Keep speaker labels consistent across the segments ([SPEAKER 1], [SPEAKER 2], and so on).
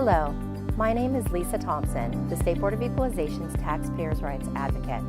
[SPEAKER 1] Hello, my name is Lisa Thompson, the State Board of Equalization's Taxpayers' Rights Advocate.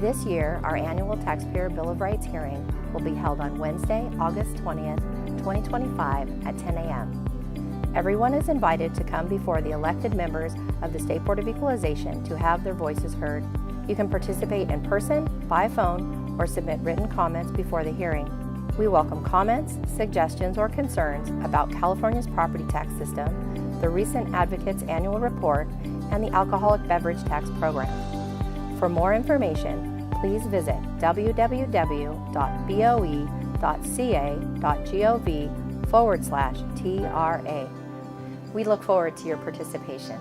[SPEAKER 1] This year, our annual Taxpayer Bill of Rights hearing will be held on Wednesday, August 20th, 2025 at 10 a.m. Everyone is invited to come before the elected members of the State Board of Equalization to have their voices heard. You can participate in person, by phone, or submit written comments before the hearing. We welcome comments, suggestions, or concerns about California's property tax system, the recent Advocates Annual Report, and the Alcoholic Beverage Tax Program. For more information, please visit www.boe.ca.gov/TRA. We look forward to your participation.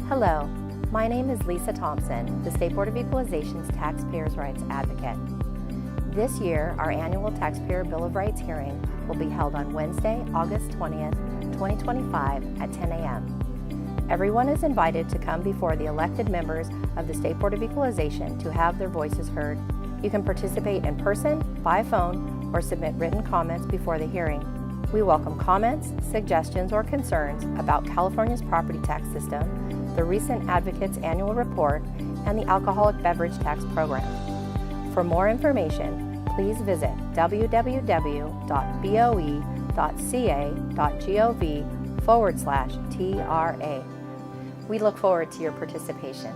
[SPEAKER 1] Hello, my name is Lisa Thompson, the State Board of Equalization's Taxpayers' Rights Advocate. This year, our annual Taxpayer Bill of Rights hearing will be held on Wednesday, August 20th, 2025 at 10 a.m. Everyone is invited to come before the elected members of the State Board of Equalization to have their voices heard. You can participate in person, by phone, or submit written comments before the hearing. We welcome comments, suggestions, or concerns about California's property tax system, the recent Advocates Annual Report, and the Alcoholic Beverage Tax Program. For more information, please visit www.boe.ca.gov/TRA. We look forward to your participation.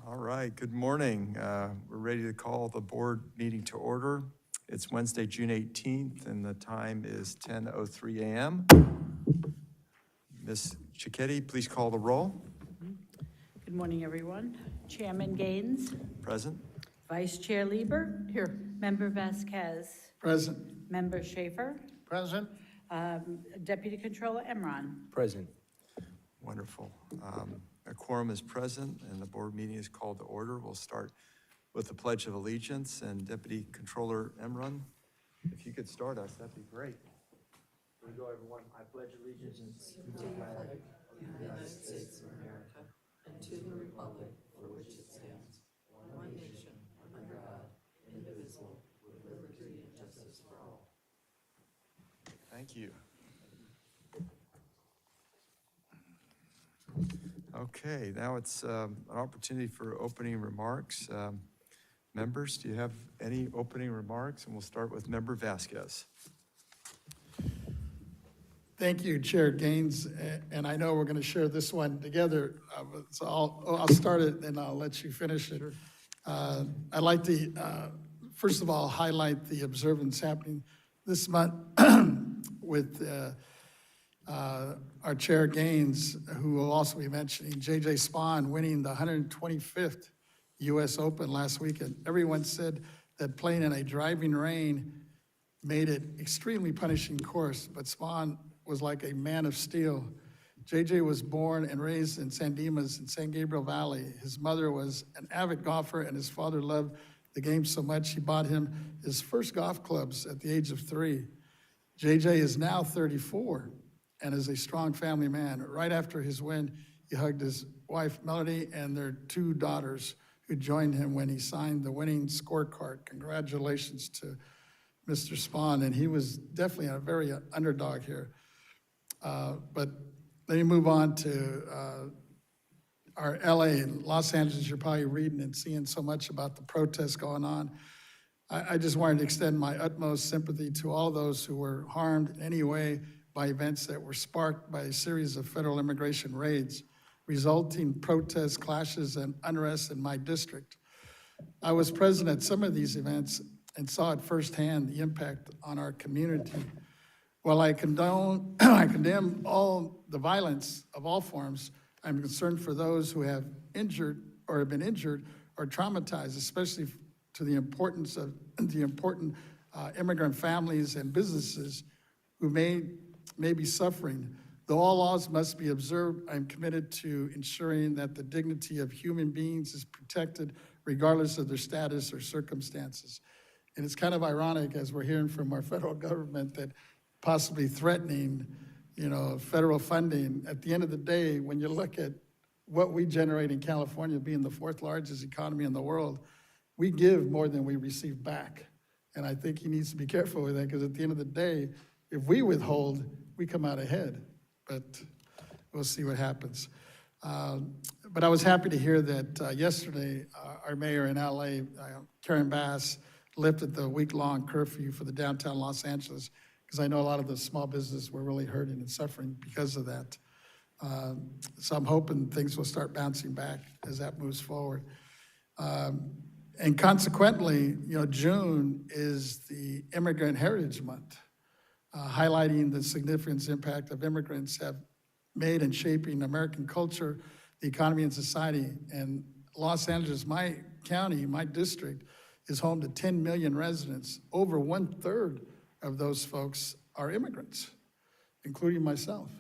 [SPEAKER 2] All right, good morning. We're ready to call the board meeting to order. It's Wednesday, June 18th, and the time is 10:03 a.m. Ms. Cicchetti, please call the roll.
[SPEAKER 3] Good morning, everyone. Chairman Gaines.
[SPEAKER 2] Present.
[SPEAKER 3] Vice Chair Lieber. Here. Member Vasquez.
[SPEAKER 4] Present.
[SPEAKER 3] Member Schaefer.
[SPEAKER 4] Present.
[SPEAKER 3] Deputy Controller Emron.
[SPEAKER 5] Present.
[SPEAKER 2] Wonderful. A quorum is present, and the board meeting is called to order. We'll start with the Pledge of Allegiance, and Deputy Controller Emron, if you could start us, that'd be great.
[SPEAKER 5] Here we go, everyone. I pledge allegiance to the flag of the United States of America and to the republic for which it stands, one nation, under God, indivisible, with liberty and justice for all.
[SPEAKER 2] Thank you. Okay, now it's an opportunity for opening remarks. Members, do you have any opening remarks? And we'll start with Member Vasquez.
[SPEAKER 4] Thank you, Chair Gaines, and I know we're going to share this one together, so I'll start it and I'll let you finish it. I'd like to, first of all, highlight the observance happening this month with our Chair Gaines, who will also be mentioning J.J. Spahn winning the 125th U.S. Open last weekend. Everyone said that playing in a driving rain made it extremely punishing course, but Spahn was like a man of steel. J.J. was born and raised in San Dimas in San Gabriel Valley. His mother was an avid golfer, and his father loved the game so much he bought him his first golf clubs at the age of 3. J.J. is now 34 and is a strong family man. Right after his win, he hugged his wife, Melody, and their 2 daughters who joined him when he signed the winning scorecard. Congratulations to Mr. Spahn, and he was definitely a very underdog here. But let me move on to our LA and Los Angeles. You're probably reading and seeing so much about the protests going on. I just wanted to extend my utmost sympathy to all those who were harmed in any way by events that were sparked by a series of federal immigration raids, resulting protests, clashes, and unrest in my district. I was present at some of these events and saw at firsthand the impact on our community. While I condemn all the violence of all forms, I'm concerned for those who have injured or have been injured or traumatized, especially to the importance of the important immigrant families and businesses who may be suffering. Though all laws must be observed, I'm committed to ensuring that the dignity of human beings is protected regardless of their status or circumstances. And it's kind of ironic, as we're hearing from our federal government, that possibly threatening, federal funding. At the end of the day, when you look at what we generate in California, being the 4th largest economy in the world, we give more than we receive back. And I think he needs to be careful with that, because at the end of the day, if we withhold, we come out ahead. But we'll see what happens. But I was happy to hear that yesterday, our mayor in LA, Karen Bass, lifted the week-long curfew for the downtown Los Angeles, because I know a lot of the small businesses were really hurting and suffering because of that. So I'm hoping things will start bouncing back as that moves forward. And consequently, June is the Immigrant Heritage Month, highlighting the significant impact of immigrants have made in shaping American culture, the economy, and society. And Los Angeles, my county, my district, is home to 10 million residents. Over 1/3 of those folks are immigrants, including myself,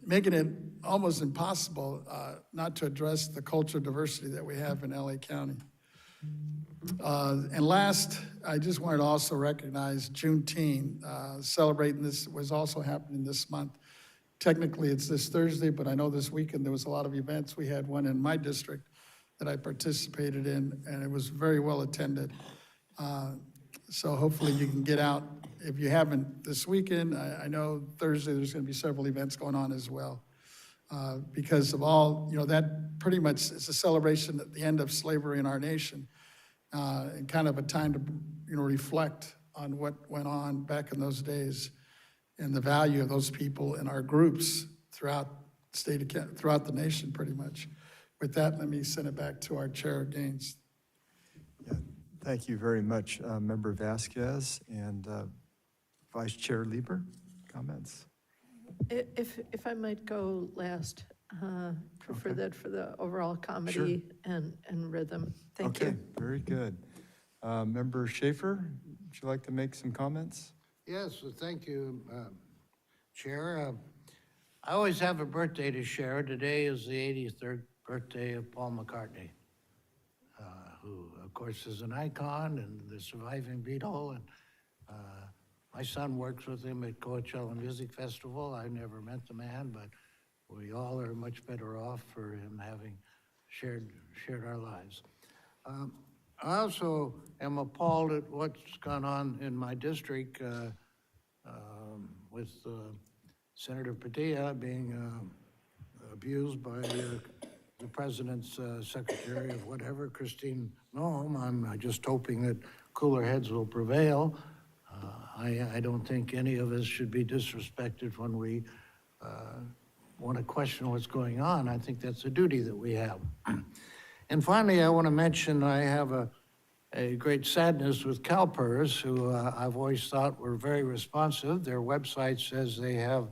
[SPEAKER 4] making it almost impossible not to address the cultural diversity that we have in LA County. And last, I just wanted to also recognize Juneteenth. Celebrating this was also happening this month. Technically, it's this Thursday, but I know this weekend there was a lot of events. We had one in my district that I participated in, and it was very well attended. So hopefully you can get out. If you haven't this weekend, I know Thursday there's going to be several events going on as well. Because of all, that pretty much is a celebration at the end of slavery in our nation, and kind of a time to, reflect on what went on back in those days and the value of those people and our groups throughout the nation, pretty much. With that, let me send it back to our Chair Gaines.
[SPEAKER 2] Yeah, thank you very much, Member Vasquez and Vice Chair Lieber. Comments?
[SPEAKER 5] If I might go last, prefer
[SPEAKER 2] Okay.
[SPEAKER 5] that for the overall comedy and rhythm. Thank
[SPEAKER 2] Okay,
[SPEAKER 5] you.
[SPEAKER 2] very good. Member Schaefer, would you like to make some comments?
[SPEAKER 6] Yes, thank you, Chair. I always have a birthday to share. Today is the 83rd birthday of Paul McCartney, who, of course, is an icon and the surviving Beatle. And my son works with him at Coachella Music Festival. I never met the man, but we all are much better off for him having shared our lives. I also am appalled at what's gone on in my district with Senator Padilla being abused by the president's secretary of whatever, Christine Noem. I'm just hoping that cooler heads will prevail. I don't think any of us should be disrespected when we want to question what's going on. I think that's a duty that we have. And finally, I want to mention I have a great sadness with CalPERS, who I've always thought were very responsive. Their website says they have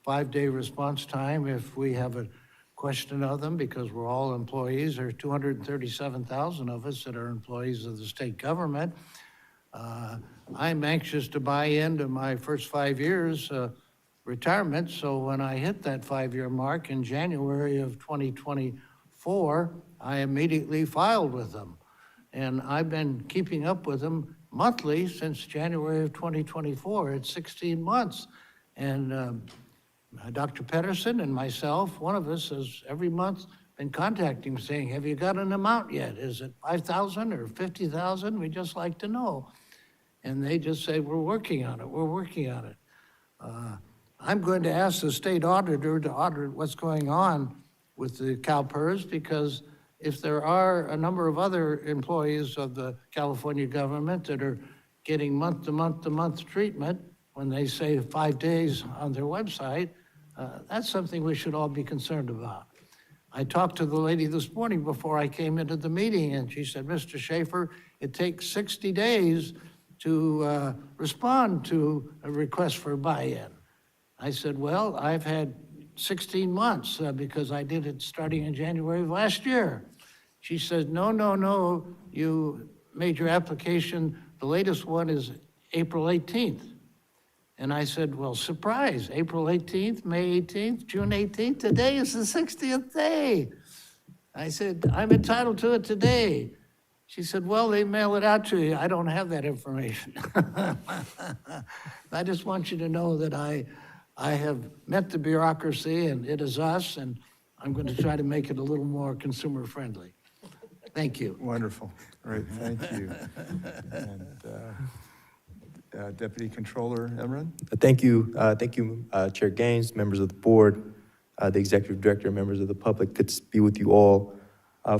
[SPEAKER 6] 5-day response time if we have a question of them, because we're all employees. There are 237,000 of us that are employees of the state government. I'm anxious to buy into my first 5 years retirement, so when I hit that 5-year mark in January of 2024, I immediately filed with them. And I've been keeping up with them monthly since January of 2024. It's 16 months. And Dr. Pedersen and myself, one of us has every month been contacting saying, have you got an amount yet? Is it 5,000 or 50,000? We'd just like to know. And they just say, we're working on it, we're working on it. I'm going to ask the state auditor to audit what's going on with the CalPERS, because if there are a number of other employees of the California government that are getting month-to-month treatment when they say 5 days on their website, that's something we should all be concerned about. I talked to the lady this morning before I came into the meeting, and she said, Mr. Schaefer, it takes 60 days to respond to a request for buy-in. I said, well, I've had 16 months because I did it starting in January of last year. She said, no, you made your application, the latest one is April 18th. And I said, well, surprise, April 18th, May 18th, June 18th, today is the 60th day. I said, I'm entitled to it today. She said, well, they mail it out to you. I don't have that information. I just want you to know that I have met the bureaucracy, and it is us, and I'm going to try to make it a little more consumer friendly. Thank you.
[SPEAKER 2] Wonderful. All right, thank you. And Deputy Controller Emran?
[SPEAKER 7] Thank you, Chair Gaines, members of the board, the executive director, members of the public. Good to be with you all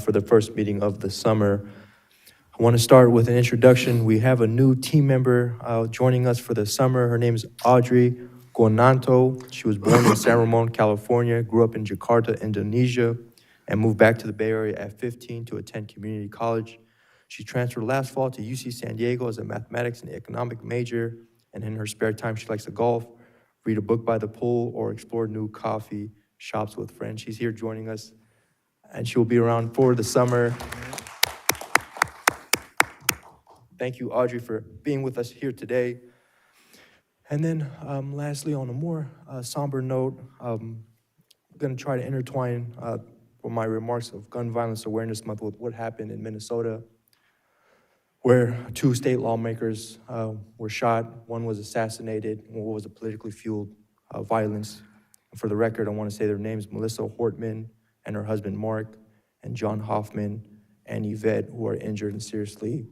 [SPEAKER 7] for the first meeting of the summer. I want to start with an introduction. We have a new team member joining us for the summer. Her name is Audrey Gonanto. She was born in San Ramon, California, grew up in Jakarta, Indonesia, and moved back to the Bay Area at 15 to attend community college. She transferred last fall to UC San Diego as a mathematics and economic major, and in her spare time, she likes to golf, read a book by the pool, or explore new coffee shops with friends. She's here joining us, and she will be around for the summer. Thank you, Audrey, for being with us here today. And then lastly, on a more somber note, I'm going to try to intertwine my remarks of Gun Violence Awareness Month with what happened in Minnesota, where 2 state lawmakers were shot. One was assassinated, and one was a politically fueled violence. And for the record, I want to say their names: Melissa Hortman and her husband Mark, and John Hoffman and Yvette, who are injured and seriously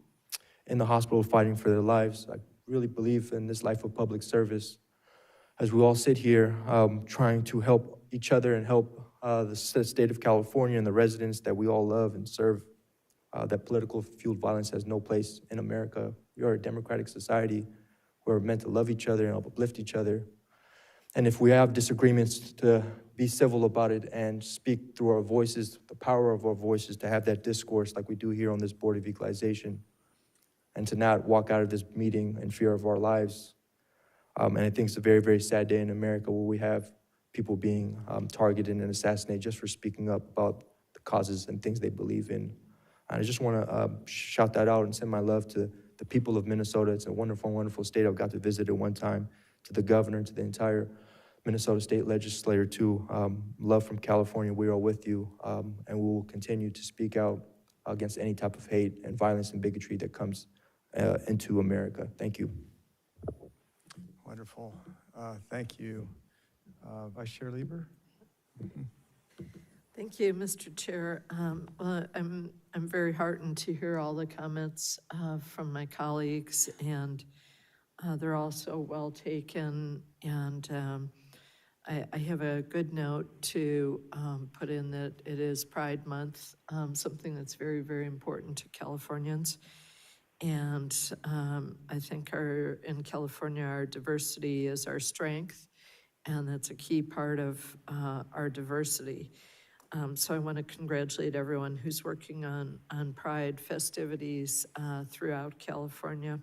[SPEAKER 7] in the hospital fighting for their lives. I really believe in this life of public service as we all sit here trying to help each other and help the state of California and the residents that we all love and serve, that political fueled violence has no place in America. We are a democratic society. We're meant to love each other and uplift each other. And if we have disagreements, to be civil about it and speak through our voices, the power of our voices, to have that discourse like we do here on this Board of Equalization, and to not walk out of this meeting in fear of our lives. And I think it's a very, very sad day in America where we have people being targeted and assassinated just for speaking up about the causes and things they believe in. And I just want to shout that out and send my love to the people of Minnesota. It's a wonderful, wonderful state. I've got to visit it one time. To the governor, to the entire Minnesota state legislature, too. Love from California, we are with you, and we will continue to speak out against any type of hate and violence and bigotry that comes into America. Thank you.
[SPEAKER 2] Wonderful. Thank you. Vice Chair Lieber?
[SPEAKER 5] Thank you, Mr. Chair. Well, I'm very heartened to hear all the comments from my colleagues, and they're also well taken. And I have a good note to put in that it is Pride Month, something that's very, very important to Californians. And I think in California, our diversity is our strength, and that's a key part of our diversity. So I want to congratulate everyone who's working on Pride festivities throughout California.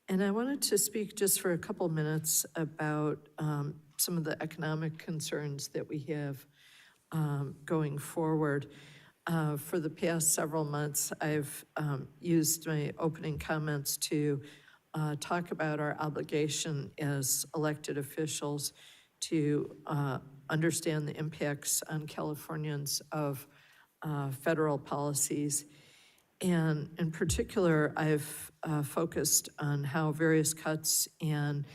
[SPEAKER 5] And I wanted to speak just for a couple minutes about some of the economic concerns that we have going forward. For the past several months, I've used my opening comments to talk about our obligation as elected officials to understand the impacts on Californians of federal policies. And in particular, I've focused on how various cuts and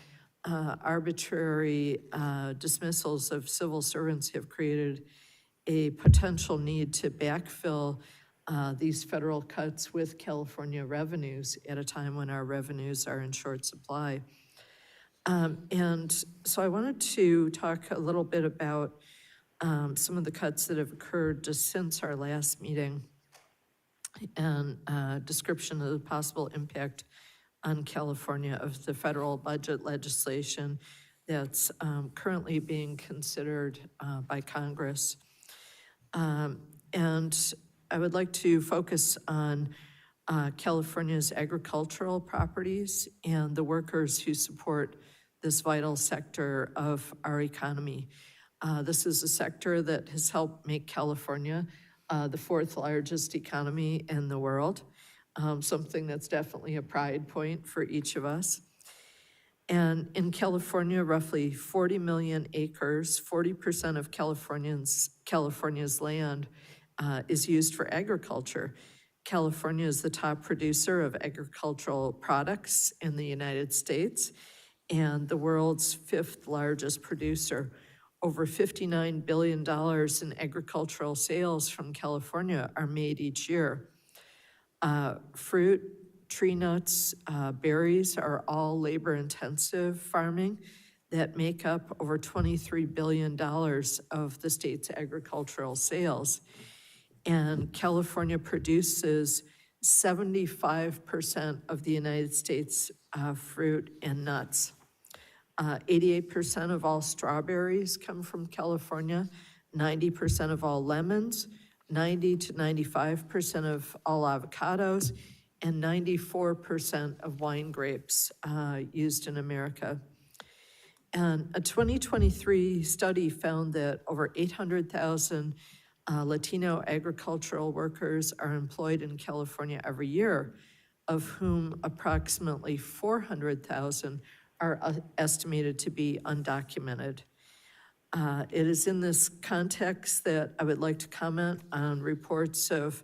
[SPEAKER 5] arbitrary dismissals of civil servants have created a potential need to backfill these federal cuts with California revenues at a time when our revenues are in short supply. And so I wanted to talk a little bit about some of the cuts that have occurred just since our last meeting, and description of the possible impact on California of the federal budget legislation that's currently being considered by Congress. And I would like to focus on California's agricultural properties and the workers who support this vital sector of our economy. This is a sector that has helped make California the fourth largest economy in the world, something that's definitely a pride point for each of us. And in California, roughly 40 million acres, 40% of California's land is used for agriculture. California is the top producer of agricultural products in the United States and the world's fifth largest producer. Over $59 billion in agricultural sales from California are made each year. Fruit, tree nuts, berries are all labor-intensive farming that make up over $23 billion of the state's agricultural sales. And California produces 75% of the United States fruit and nuts. 88% of all strawberries come from California, 90% of all lemons, 90 to 95% of all avocados, and 94% of wine grapes used in America. And a 2023 study found that over 800,000 Latino agricultural workers are employed in California every year, of whom approximately 400,000 are estimated to be undocumented. It is in this context that I would like to comment on reports of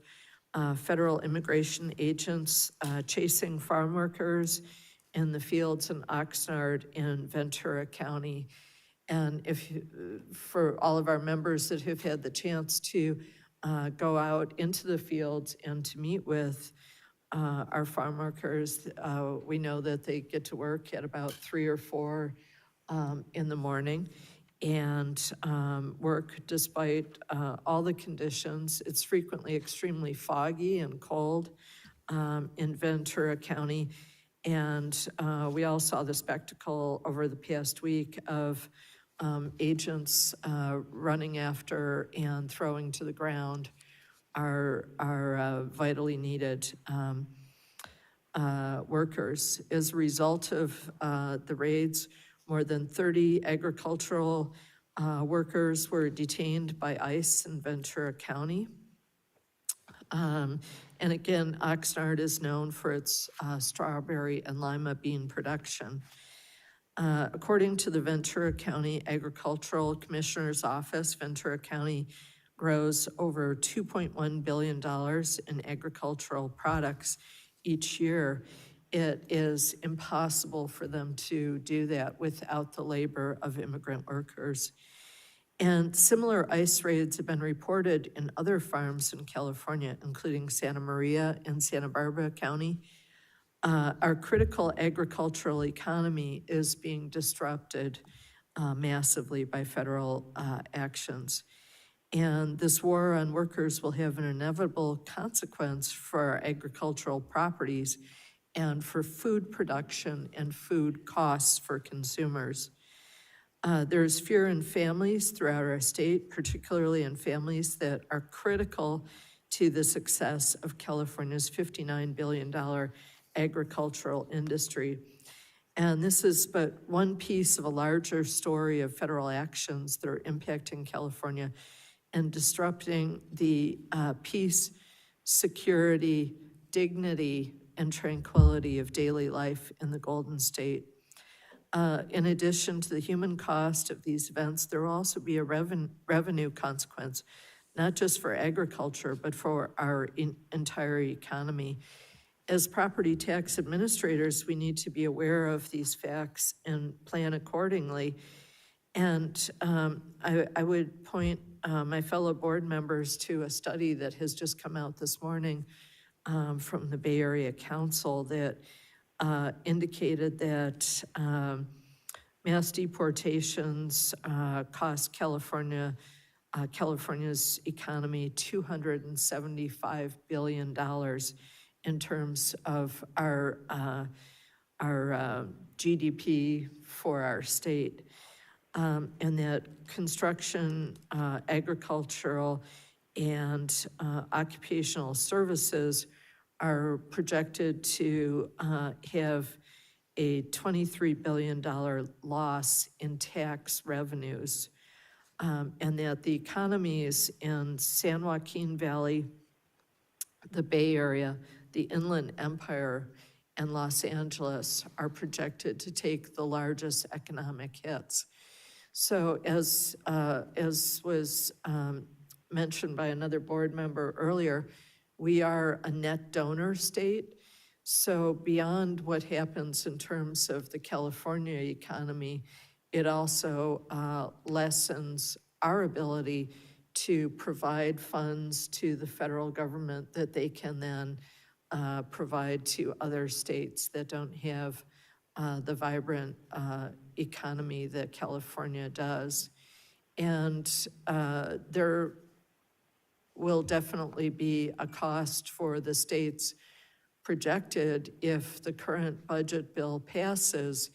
[SPEAKER 5] federal immigration agents chasing farm workers in the fields in Oxnard in Ventura County. And for all of our members that have had the chance to go out into the fields and to meet with our farm workers, we know that they get to work at about 3 or 4 in the morning and work despite all the conditions. It's frequently extremely foggy and cold in Ventura County. And we all saw the spectacle over the past week of agents running after and throwing to the ground our vitally needed workers. As a result of the raids, more than 30 agricultural workers were detained by ICE in Ventura County. And again, Oxnard is known for its strawberry and lima bean production. According to the Ventura County Agricultural Commissioner's Office, Ventura County grows over $2.1 billion in agricultural products each year. It is impossible for them to do that without the labor of immigrant workers. And similar ICE raids have been reported in other farms in California, including Santa Maria and Santa Barbara County. Our critical agricultural economy is being disrupted massively by federal actions. And this war on workers will have an inevitable consequence for our agricultural properties and for food production and food costs for consumers. There's fear in families throughout our state, particularly in families that are critical to the success of California's $59 billion agricultural industry. And this is but one piece of a larger story of federal actions that are impacting California and disrupting the peace, security, dignity, and tranquility of daily life in the Golden State. In addition to the human cost of these events, there will also be a revenue consequence, not just for agriculture, but for our entire economy. As property tax administrators, we need to be aware of these facts and plan accordingly. And I would point my fellow board members to a study that has just come out this morning from the Bay Area Council that indicated that mass deportations cost California's economy $275 billion in terms of our GDP for our state. And that construction, agricultural, and occupational services are projected to have a $23 billion loss in tax revenues, and that the economies in San Joaquin Valley, the Bay Area, the Inland Empire, and Los Angeles are projected to take the largest economic hits. So as was mentioned by another board member earlier, we are a net donor state. So beyond what happens in terms of the California economy, it also lessens our ability to provide funds to the federal government that they can then provide to other states that don't have the vibrant economy that California does. And there will definitely be a cost for the states projected if the current budget bill passes,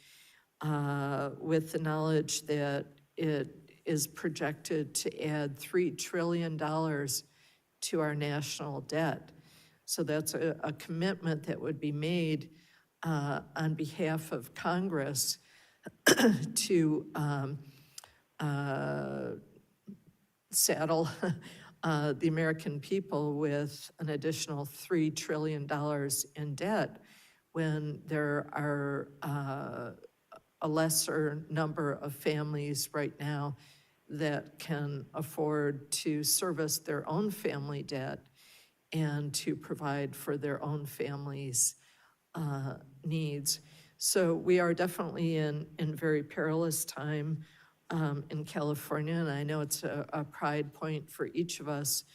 [SPEAKER 5] with the knowledge that it is projected to add $3 trillion to our national debt. So that's a commitment that would be made on behalf of Congress to saddle the American people with an additional $3 trillion in debt when there are a lesser number of families right now that can afford to service their own family debt and to provide for their own families' needs. So we are definitely in very perilous time in California, and I know it's a pride point for each of us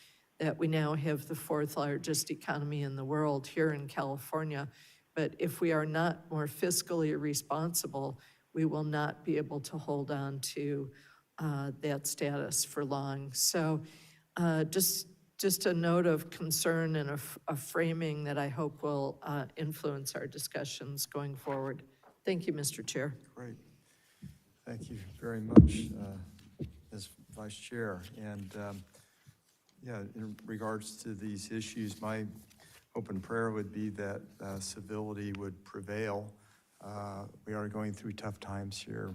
[SPEAKER 5] that we now have the fourth largest economy in the world here in California. But if we are not more fiscally responsible, we will not be able to hold on to that status for long. So just just a note of concern and a framing that I hope will influence our discussions going forward. Thank you, Mr. Chair.
[SPEAKER 2] Great. Thank you very much, Ms. Vice Chair. And yeah, in regards to these issues, my hope and prayer would be that civility would prevail. We are going through tough times here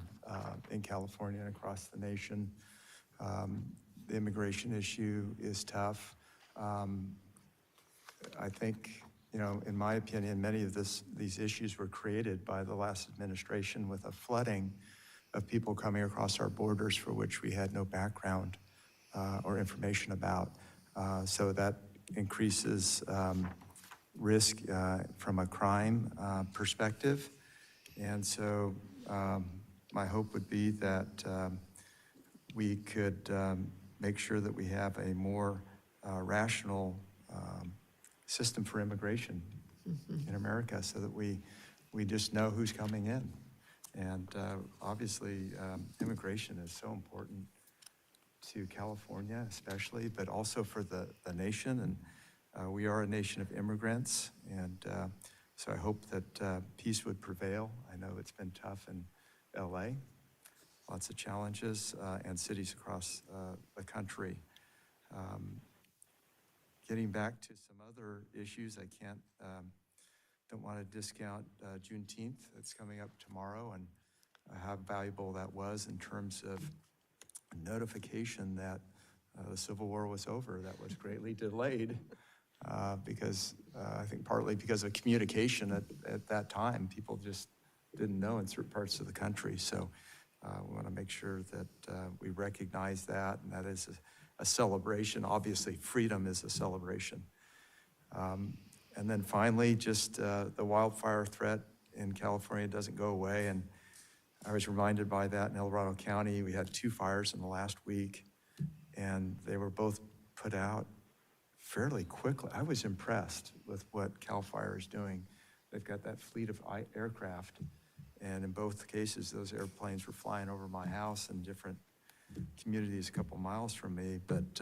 [SPEAKER 2] in California and across the nation. The immigration issue is tough. I think, you know, in my opinion, many of these issues were created by the last administration with a flooding of people coming across our borders for which we had no background or information about. So that increases risk from a crime perspective. And so my hope would be that we could make sure that we have a more rational system for immigration in America so that we just know who's coming in. And obviously, immigration is so important to California especially, but also for the nation. And we are a nation of immigrants. And so I hope that peace would prevail. I know it's been tough in LA, lots of challenges, and cities across the country. Getting back to some other issues, I don't want to discount Juneteenth. It's coming up tomorrow, and how valuable that was in terms of notification that the Civil War was over. That was greatly delayed because I think partly because of communication at that time. People just didn't know in certain parts of the country. So we want to make sure that we recognize that, and that is a celebration. Obviously, freedom is a celebration. And then finally, just the wildfire threat in California doesn't go away. And I was reminded by that in El Dorado County. We had 2 fires in the last week, and they were both put out fairly quickly. I was impressed with what CAL FIRE is doing. They've got that fleet of aircraft, and in both cases, those airplanes were flying over my house in different communities a couple miles from me. But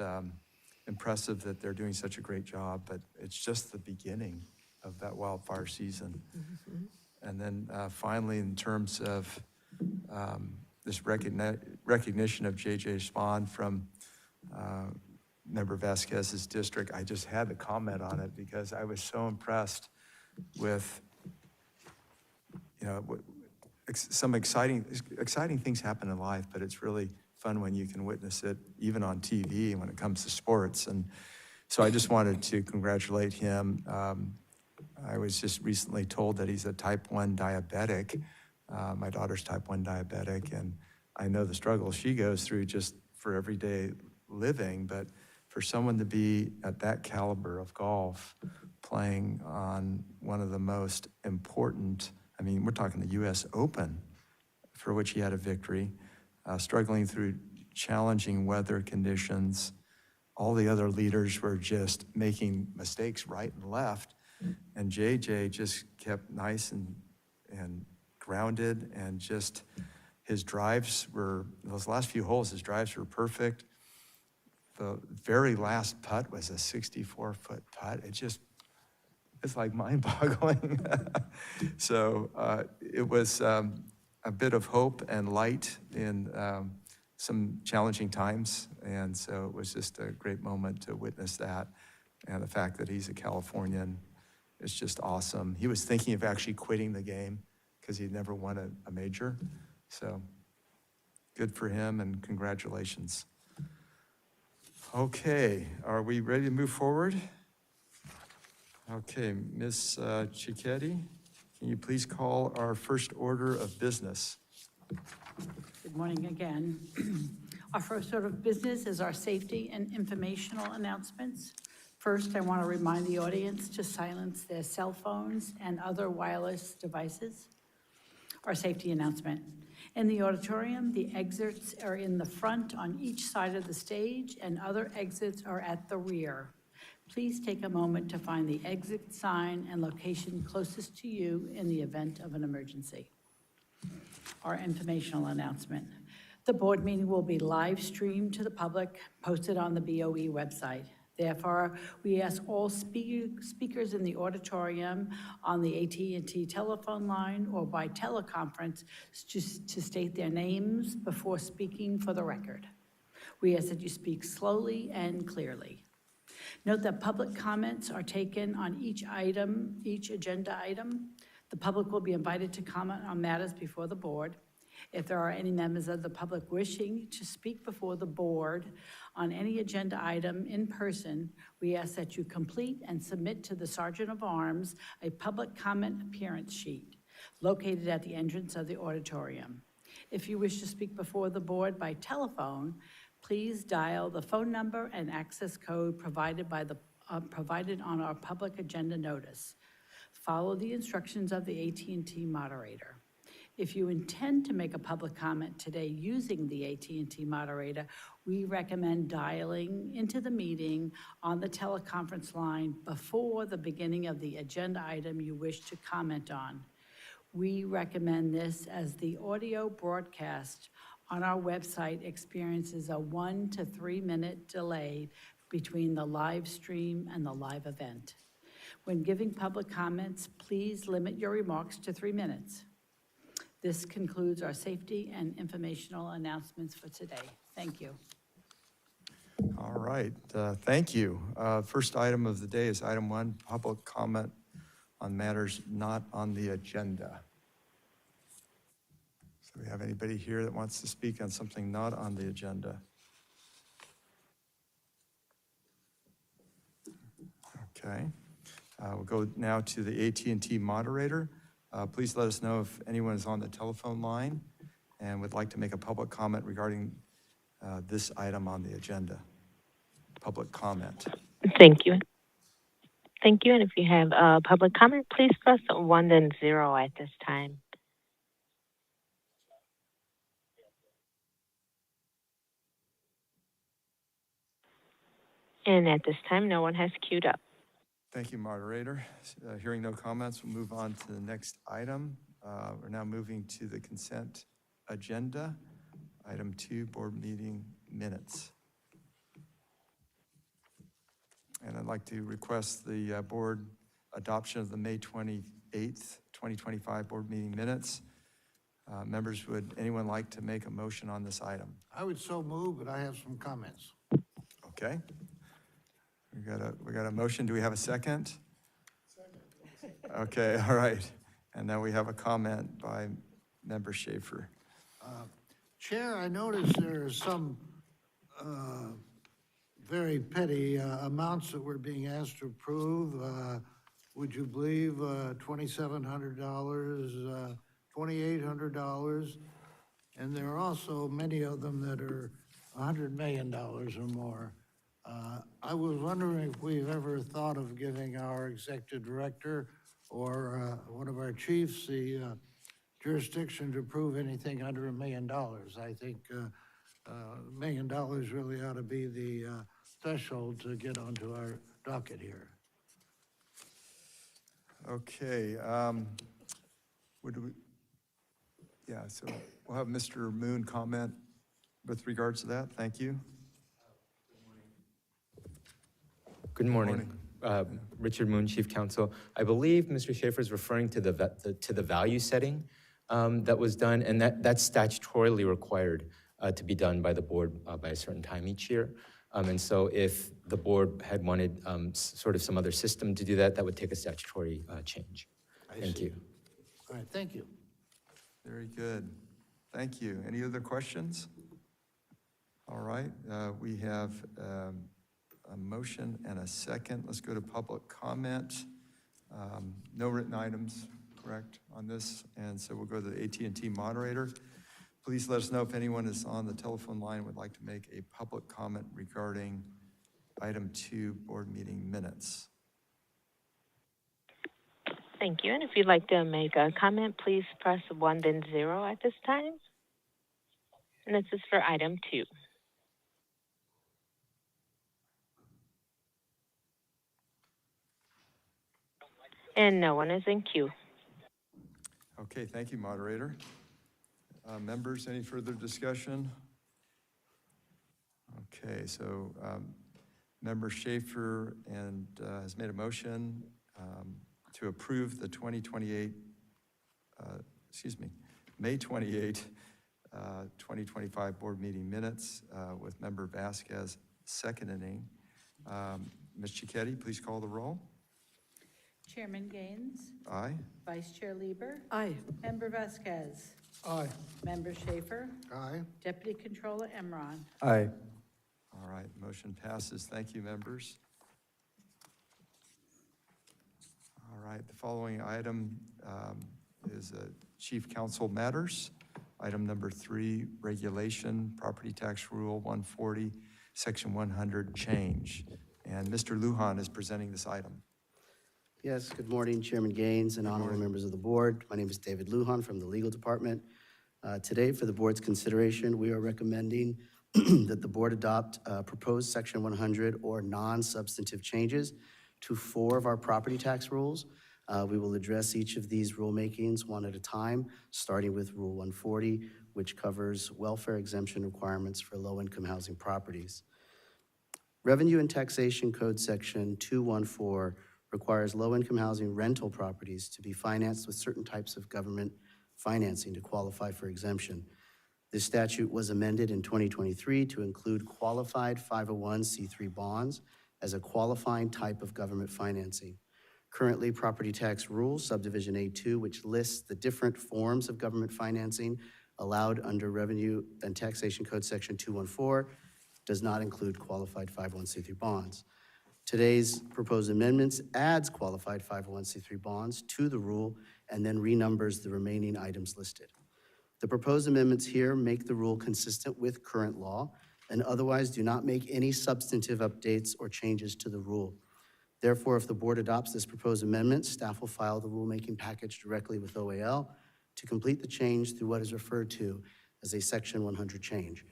[SPEAKER 2] impressive that they're doing such a great job, but it's just the beginning of that wildfire season. Mm-hmm. And then finally, in terms of this recognition of J.J. Spahn from Member Vasquez's district, I just had to comment on it because I was so impressed with, you know, some exciting things happen in life, but it's really fun when you can witness it, even on TV when it comes to sports. And so I just wanted to congratulate him. I was just recently told that he's a type 1 diabetic. My daughter's type 1 diabetic, and I know the struggle she goes through just for everyday living, but for someone to be at that caliber of golf, playing on one of the most important, I mean, we're talking the US Open, for which he had a victory, struggling through challenging weather conditions. All the other leaders were just making mistakes right and left, and JJ just kept nice and grounded, and just his drives were, those last few holes, his drives were perfect. The very last putt was a 64-foot putt. It's like mind-boggling. So it was a bit of hope and light in some challenging times, and so it was just a great moment to witness that, and the fact that he's a Californian is just awesome. He was thinking of actually quitting the game because he'd never won a major, so good for him, and congratulations. Okay, are we ready to move forward? Okay, Ms. Cicchetti, can you please call our first order of business?
[SPEAKER 3] Good morning again. Our first order of business is our safety and informational announcements. First, I want to remind the audience to silence their cell phones and other wireless devices. Our safety announcement. In the auditorium, the exits are in the front on each side of the stage, and other exits are at the rear. Please take a moment to find the exit sign and location closest to you in the event of an emergency. Our informational announcement. The board meeting will be live streamed to the public, posted on the BOE website. Therefore, we ask all speakers in the auditorium, on the AT&T telephone line, or by teleconference just to state their names before speaking for the record. We ask that you speak slowly and clearly. Note that public comments are taken on each agenda item. The public will be invited to comment on matters before the board. If there are any members of the public wishing to speak before the board on any agenda item in person, we ask that you complete and submit to the Sergeant of Arms a public comment appearance sheet located at the entrance of the auditorium. If you wish to speak before the board by telephone, please dial the phone number and access code provided on our public agenda notice. Follow the instructions of the AT&T moderator. If you intend to make a public comment today using the AT&T moderator, we recommend dialing into the meeting on the teleconference line before the beginning of the agenda item you wish to comment on. We recommend this as the audio broadcast on our website experiences a 1 to 3 minute delay between the live stream and the live event. When giving public comments, please limit your remarks to 3 minutes. This concludes our safety and informational announcements for today. Thank you.
[SPEAKER 2] All right, thank you. First item of the day is item 1, public comment on matters not on the agenda. So we have anybody here that wants to speak on something not on the agenda? Okay, we'll go now to the AT&T moderator. Please let us know if anyone is on the telephone line and would like to make a public comment regarding this item on the agenda. Public comment.
[SPEAKER 8] Thank you. Thank you. And if you have public comment, please press 1 then 0 at this time. And at this time, no one has queued up.
[SPEAKER 2] Thank you, moderator. Hearing no comments, we'll move on to the next item. We're now moving to the consent agenda. Item 2, board meeting minutes. And I'd like to request the board adoption of the May 28th, 2025 board meeting minutes. Members, would anyone like to make a motion on this item?
[SPEAKER 6] I would so move, but I have some comments.
[SPEAKER 2] Okay. We got a motion. Do we have a second? Second. Okay, all right. And now we have a comment by Member Schaefer.
[SPEAKER 6] Chair, I noticed there are some very petty amounts that we're being asked to approve. Would you believe $2,700, $2,800? And there are also many of them that are $100 million or more. I was wondering if we've ever thought of giving our executive director or one of our chiefs the jurisdiction to approve anything under $1 million. I think $1 million really ought to be the threshold to get onto our docket here.
[SPEAKER 2] Okay. So we'll have Mr. Moon comment with regards to that. Thank you.
[SPEAKER 9] Good morning. Richard Moon, Chief Counsel. I believe Mr. Schaefer is referring to the value setting that was done, and that's statutorily required to be done by the board by a certain time each year. And so if the board had wanted sort of some other system to do that, that would take a statutory change. Thank you.
[SPEAKER 6] All right, thank you.
[SPEAKER 2] Very good. Thank you. Any other questions? All right, we have a motion and a second. Let's go to public comment. No written items, correct, on this? And so we'll go to the AT&T moderator. Please let us know if anyone is on the telephone line and would like to make a public comment regarding item 2, board meeting minutes.
[SPEAKER 8] Thank you. And if you'd like to make a comment, please press 1 then 0 at this time. And this is for item 2. And no one is in queue.
[SPEAKER 2] Okay, thank you, moderator. Members, any further discussion? Okay, so Member Schaefer and has made a motion to approve the 2028, May 28, 2025 board meeting minutes with Member Vasquez seconding. Ms. Cicchetti, please call the roll.
[SPEAKER 3] Chairman Gaines,
[SPEAKER 2] Aye.
[SPEAKER 3] Vice Chair Lieber,
[SPEAKER 5] Aye.
[SPEAKER 3] Member Vasquez,
[SPEAKER 4] Aye.
[SPEAKER 3] Member Schaefer,
[SPEAKER 6] Aye.
[SPEAKER 3] Deputy Controller Emron.
[SPEAKER 7] Aye.
[SPEAKER 2] All right, motion passes. Thank you, members. All right, the following item is Chief Counsel Matters. Item number 3, Regulation, Property Tax Rule 140, Section 100 change. And Mr. Lujan is presenting this item.
[SPEAKER 10] Yes, good morning, Chairman Gaines and honorable members of the board. My name is David Lujan from the Legal Department. Today, for the board's consideration, we are recommending that the board adopt proposed Section 100 or non-substantive changes to 4 of our property tax rules. We will address each of these rulemakings one at a time, starting with Rule 140, which covers welfare exemption requirements for low-income housing properties. Revenue and Taxation Code Section 214 requires low-income housing rental properties to be financed with certain types of government financing to qualify for exemption. This statute was amended in 2023 to include qualified 501c3 bonds as a qualifying type of government financing. Currently, Property Tax Rules, Subdivision A2, which lists the different forms of government financing allowed under Revenue and Taxation Code Section 214, does not include qualified 501c3 bonds. Today's proposed amendments adds qualified 501c3 bonds to the rule and then renumbers the remaining items listed. The proposed amendments here make the rule consistent with current law and otherwise do not make any substantive updates or changes to the rule. Therefore, if the board adopts this proposed amendment, staff will file the rulemaking package directly with OAL to complete the change through what is referred to as a Section 100 change.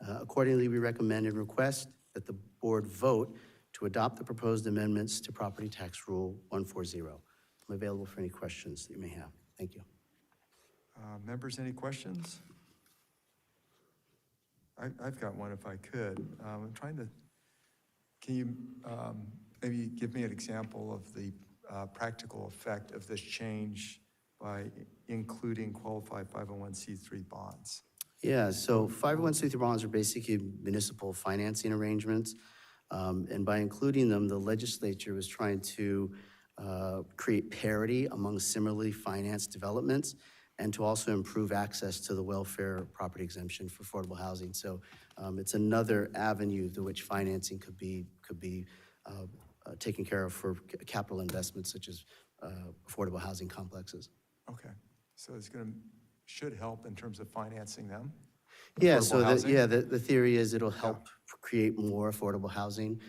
[SPEAKER 10] Accordingly, we recommend and request that the board vote to adopt the proposed amendments to Property Tax Rule 140. I'm available for any questions that you may have. Thank you.
[SPEAKER 2] Members, any questions? I've got one if I could. I'm trying to, can you maybe give me an example of the practical effect of this change by including qualified 501c3 bonds?
[SPEAKER 10] Yeah, so 501c3 bonds are basically municipal financing arrangements. And by including them, the legislature was trying to create parity among similarly financed developments and to also improve access to the welfare property exemption for affordable housing. So it's another avenue through which financing could be taken care of for capital investments such as affordable housing complexes.
[SPEAKER 2] Okay, so it's should help in terms of financing them?
[SPEAKER 10] Yeah,
[SPEAKER 2] Affordable
[SPEAKER 10] so
[SPEAKER 2] housing?
[SPEAKER 10] the theory is it'll help create more affordable housing.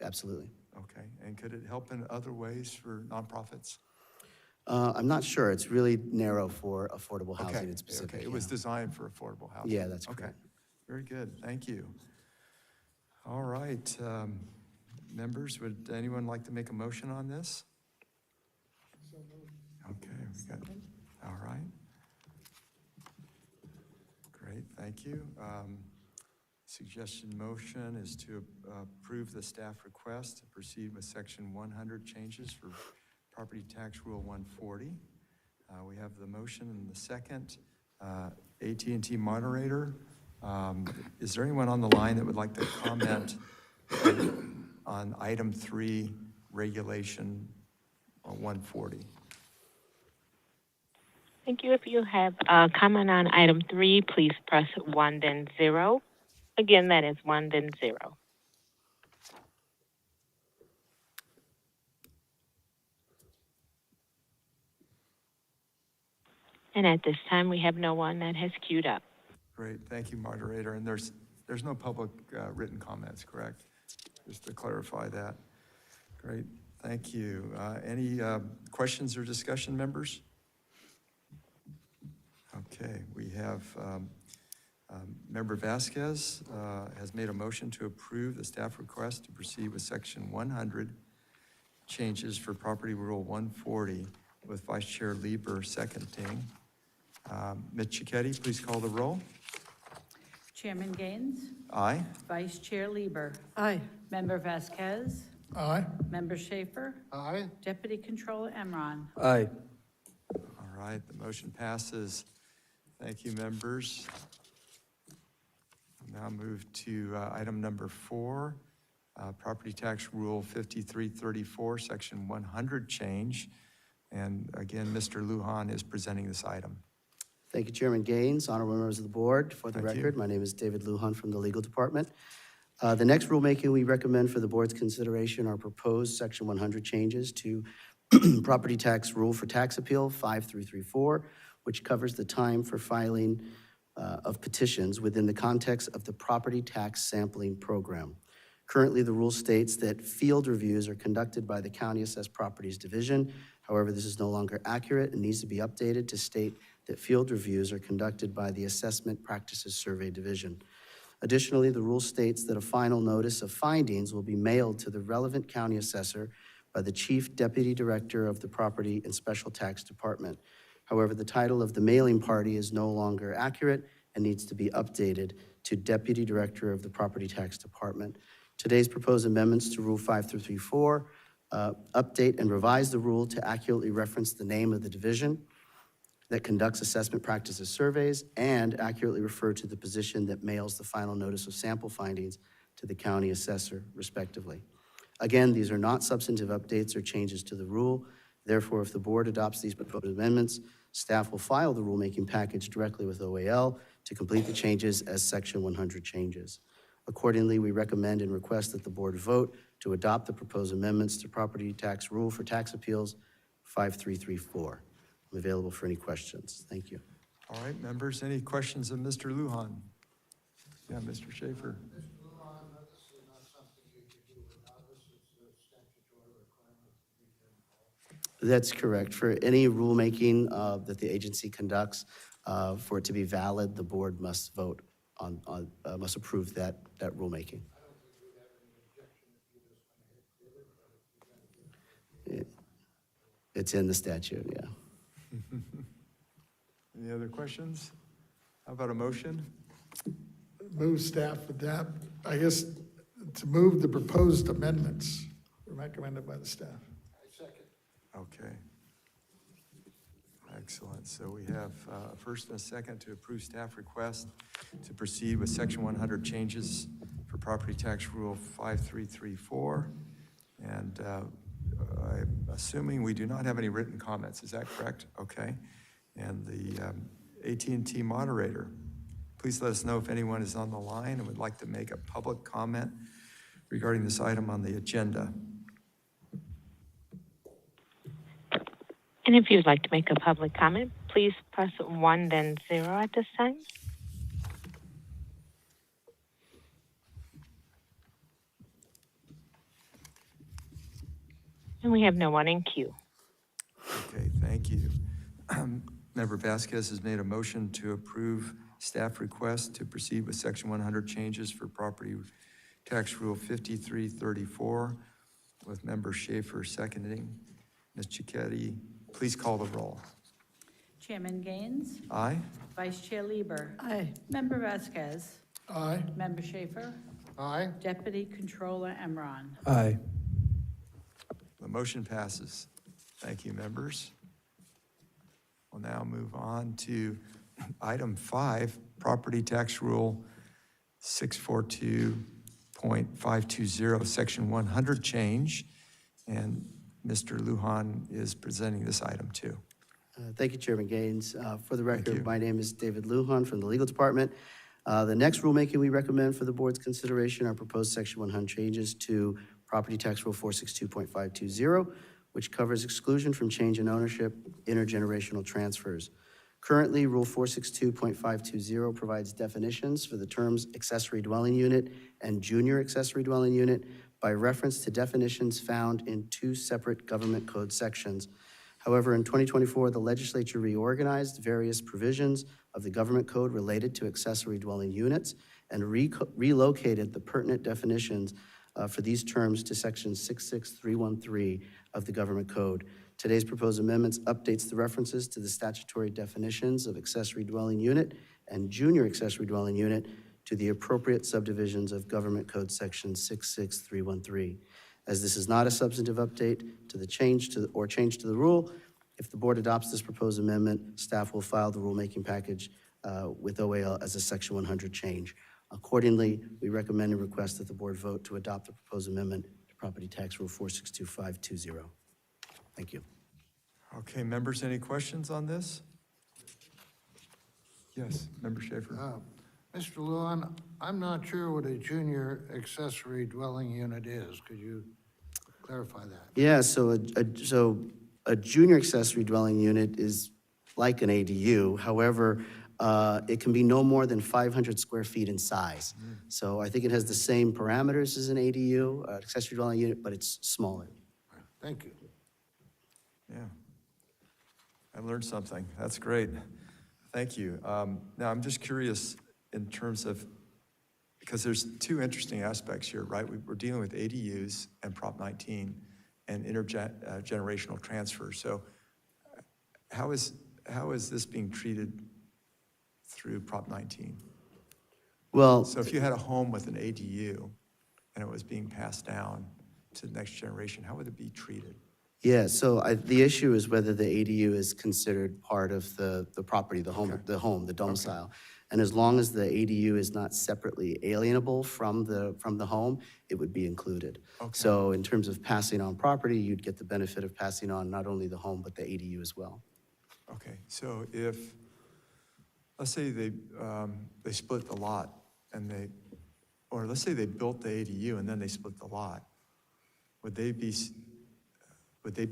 [SPEAKER 10] Absolutely.
[SPEAKER 2] Okay, and could it help in other ways for nonprofits?
[SPEAKER 10] I'm not sure. It's really narrow for affordable housing
[SPEAKER 2] Okay,
[SPEAKER 10] in specific.
[SPEAKER 2] okay, it was
[SPEAKER 10] yeah.
[SPEAKER 2] designed for affordable housing.
[SPEAKER 10] Yeah, that's
[SPEAKER 2] Okay,
[SPEAKER 10] correct.
[SPEAKER 2] very good, thank you. All right, members, would anyone like to make a motion on this? Okay, we got, all right. Great, thank you. Suggestion motion is to approve the staff request to proceed with Section 100 changes for Property Tax Rule 140. We have the motion and the second. AT&T moderator, is there anyone on the line that would like to comment on item 3, regulation 140?
[SPEAKER 8] Thank you. If you have a comment on item 3, please press 1, then 0. Again, that is 1, then 0. And at this time, we have no one that has queued up.
[SPEAKER 2] Great, thank you, moderator. And there's no public written comments, correct? Just to clarify that. Great, thank you. Any questions or discussion, members? Okay, we have Member Vasquez has made a motion to approve the staff request to proceed with Section 100 changes for Property Rule 140 with Vice Chair Lieber seconding. Ms. Cicchetti, please call the roll.
[SPEAKER 3] Chairman Gaines,
[SPEAKER 2] Aye.
[SPEAKER 3] Vice Chair Lieber,
[SPEAKER 5] Aye.
[SPEAKER 3] Member Vasquez,
[SPEAKER 4] Aye.
[SPEAKER 3] Member Schaefer,
[SPEAKER 6] Aye.
[SPEAKER 3] Deputy Controller Emron.
[SPEAKER 7] Aye.
[SPEAKER 2] All right, the motion passes. Thank you, members. We'll now move to item number 4, Property Tax Rule 5334, Section 100 change. And again, Mr. Lujan is presenting this item.
[SPEAKER 10] Thank you, Chairman Gaines, honorable members of the board. For the
[SPEAKER 2] Thank you.
[SPEAKER 10] record, my name is David Lujan from the Legal Department. The next rulemaking we recommend for the board's consideration are proposed Section 100 changes to Property Tax Rule for Tax Appeal 5334, which covers the time for filing of petitions within the context of the Property Tax Sampling Program. Currently, the rule states that field reviews are conducted by the County Assessed Properties Division. However, this is no longer accurate and needs to be updated to state that field reviews are conducted by the Assessment Practices Survey Division. Additionally, the rule states that a final notice of findings will be mailed to the relevant county assessor by the Chief Deputy Director of the Property and Special Tax Department. However, the title of the mailing party is no longer accurate and needs to be updated to Deputy Director of the Property Tax Department. Today's proposed amendments to Rule 5334 update and revise the rule to accurately reference the name of the division that conducts assessment practices surveys and accurately refer to the position that mails the final notice of sample findings to the county assessor, respectively. Again, these are not substantive updates or changes to the rule. Therefore, if the board adopts these proposed amendments, staff will file the rulemaking package directly with OAL to complete the changes as Section 100 changes. Accordingly, we recommend and request that the board vote to adopt the proposed amendments to Property Tax Rule for Tax Appeals 5334. I'm available for any questions. Thank you.
[SPEAKER 2] All right, members, any questions of Mr. Lujan? Yeah, Mr. Schaefer.
[SPEAKER 6] Mr. Lujan, this is not something you can do without us. It's a statutory requirement to be involved.
[SPEAKER 10] That's correct. For any rulemaking that the agency conducts, for it to be valid, the board must vote on must approve that rulemaking.
[SPEAKER 6] I don't think we'd have any objection if you just went ahead and did it, but if you're going to do it.
[SPEAKER 10] It's in the statute, yeah.
[SPEAKER 2] Any other questions? How about a motion?
[SPEAKER 4] Move staff with that, I guess, to move the proposed amendments recommended by the staff.
[SPEAKER 2] Okay. Excellent. So we have a first and a second to approve staff request to proceed with Section 100 changes for Property Tax Rule 5334. And I'm assuming we do not have any written comments. Is that correct? Okay. And the AT&T moderator, please let us know if anyone is on the line and would like to make a public comment regarding this item on the agenda.
[SPEAKER 8] And if you'd like to make a public comment, please press 1, then 0 at this time. And we have no one in queue.
[SPEAKER 2] Okay, thank you. Member Vasquez has made a motion to approve staff request to proceed with Section 100 changes for Property Tax Rule 5334, with Member Schaefer seconding. Ms. Cicchetti, please call the roll.
[SPEAKER 3] Chairman Gaines,
[SPEAKER 2] Aye?
[SPEAKER 3] Vice Chair Lieber,
[SPEAKER 5] Aye.
[SPEAKER 3] Member Vasquez,
[SPEAKER 4] Aye.
[SPEAKER 3] Member Schaefer,
[SPEAKER 6] Aye.
[SPEAKER 3] Deputy Controller Emron.
[SPEAKER 7] Aye.
[SPEAKER 2] The motion passes. Thank you, members. We'll now move on to item 5, Property Tax Rule 642.520, Section 100 change. And Mr. Lujan is presenting this item too.
[SPEAKER 10] Thank you, Chairman Gaines. For the
[SPEAKER 2] you.
[SPEAKER 10] record, my name is David Lujan from the Legal Department. The next rulemaking we recommend for the board's consideration are proposed Section 100 changes to Property Tax Rule 462.520, which covers exclusion from change in ownership, intergenerational transfers. Currently, Rule 462.520 provides definitions for the terms accessory dwelling unit and junior accessory dwelling unit by reference to definitions found in 2 separate government code sections. However, in 2024, the legislature reorganized various provisions of the government code related to accessory dwelling units and relocated the pertinent definitions for these terms to Section 66313 of the government code. Today's proposed amendments updates the references to the statutory definitions of accessory dwelling unit and junior accessory dwelling unit to the appropriate subdivisions of Government Code Section 66313. As this is not a substantive update to the change to the rule, if the board adopts this proposed amendment, staff will file the rulemaking package with OAL as a Section 100 change. Accordingly, we recommend and request that the board vote to adopt the proposed amendment to Property Tax Rule 462520. Thank you.
[SPEAKER 2] Okay, members, any questions on this? Yes, Member Schaefer.
[SPEAKER 6] Mr. Lujan, I'm not sure what a junior accessory dwelling unit is. Could you clarify that?
[SPEAKER 10] Yeah, so a junior accessory dwelling unit is like an ADU. However, it can be no more than 500 square feet in size. So I think it has the same parameters as an ADU, accessory dwelling unit, but it's smaller.
[SPEAKER 6] Thank you.
[SPEAKER 2] Yeah. I learned something. That's great. Thank you. Now, I'm just curious in terms of, because there's two interesting aspects here, right? We're dealing with ADUs and Prop 19 and intergenerational transfer. So how is this being treated through Prop 19?
[SPEAKER 10] Well,
[SPEAKER 2] So if you had a home with an ADU and it was being passed down to the next generation, how would it be treated?
[SPEAKER 10] yeah, so the issue is whether the ADU is considered part of the property, the home, the domicile. And as long as the ADU is not separately alienable from the home, it would be included.
[SPEAKER 2] Okay.
[SPEAKER 10] So in terms of passing on property, you'd get the benefit of passing on not only the home, but the ADU as well.
[SPEAKER 2] Okay, so if, let's say they split the lot and or let's say they built the ADU and then they split the lot, would they be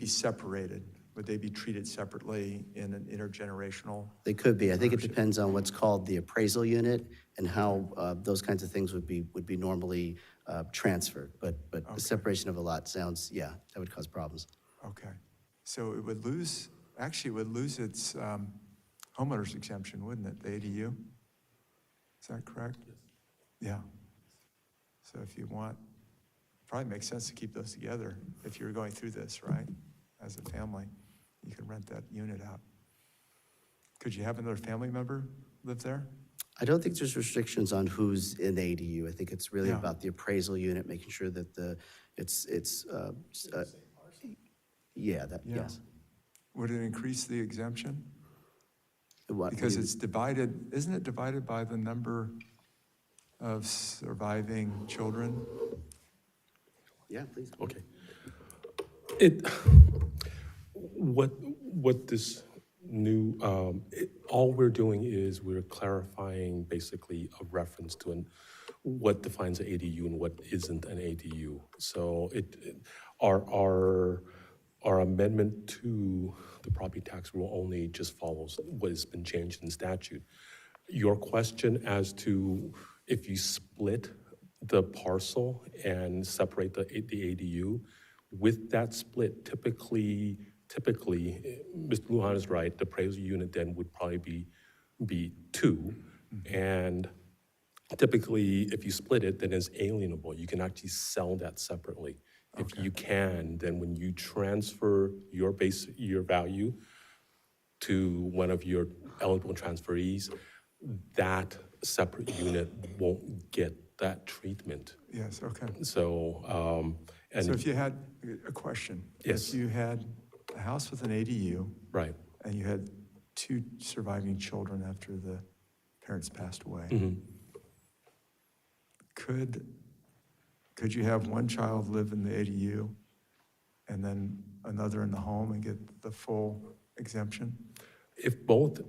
[SPEAKER 2] separated? Would they be treated separately in an intergenerational?
[SPEAKER 10] They could be. I think it depends on what's called the appraisal unit and how those kinds of things would be normally transferred. But the separation of a lot sounds, yeah, that would cause problems.
[SPEAKER 2] Okay, so it would lose its homeowner's exemption, wouldn't it, the ADU? Is that correct? Yes. Yeah. So if you want, probably makes sense to keep those together if you're going through this, right? As a family, you can rent that unit out. Could you have another family member live there?
[SPEAKER 10] I don't think there's restrictions on who's in the ADU. I think it's really
[SPEAKER 2] Yeah.
[SPEAKER 10] about the appraisal unit, making sure that yes.
[SPEAKER 2] Would it increase the exemption?
[SPEAKER 10] What-
[SPEAKER 2] Because it's divided, isn't it divided by the number of surviving children?
[SPEAKER 10] Yeah, please.
[SPEAKER 11] Okay. What this new, all we're doing is we're clarifying basically a reference to what defines an ADU and what isn't an ADU. So our amendment to the property tax rule only just follows what has been changed in statute. Your question as to if you split the parcel and separate the ADU, with that split, typically, Mr. Lujan is right, the appraisal unit then would probably be two. And typically, if you split it, then it's alienable. You can actually sell that separately. If you can, then when you transfer your value to one of your eligible transferees, that separate unit won't get that treatment.
[SPEAKER 2] Yes, okay.
[SPEAKER 11] So,
[SPEAKER 2] So if you had a question.
[SPEAKER 11] Yes.
[SPEAKER 2] If you had a house with an ADU.
[SPEAKER 11] right.
[SPEAKER 2] And you had two surviving children after the parents passed away.
[SPEAKER 11] Mhm.
[SPEAKER 2] Could you have one child live in the ADU and then another in the home and get the full exemption?
[SPEAKER 11] If both,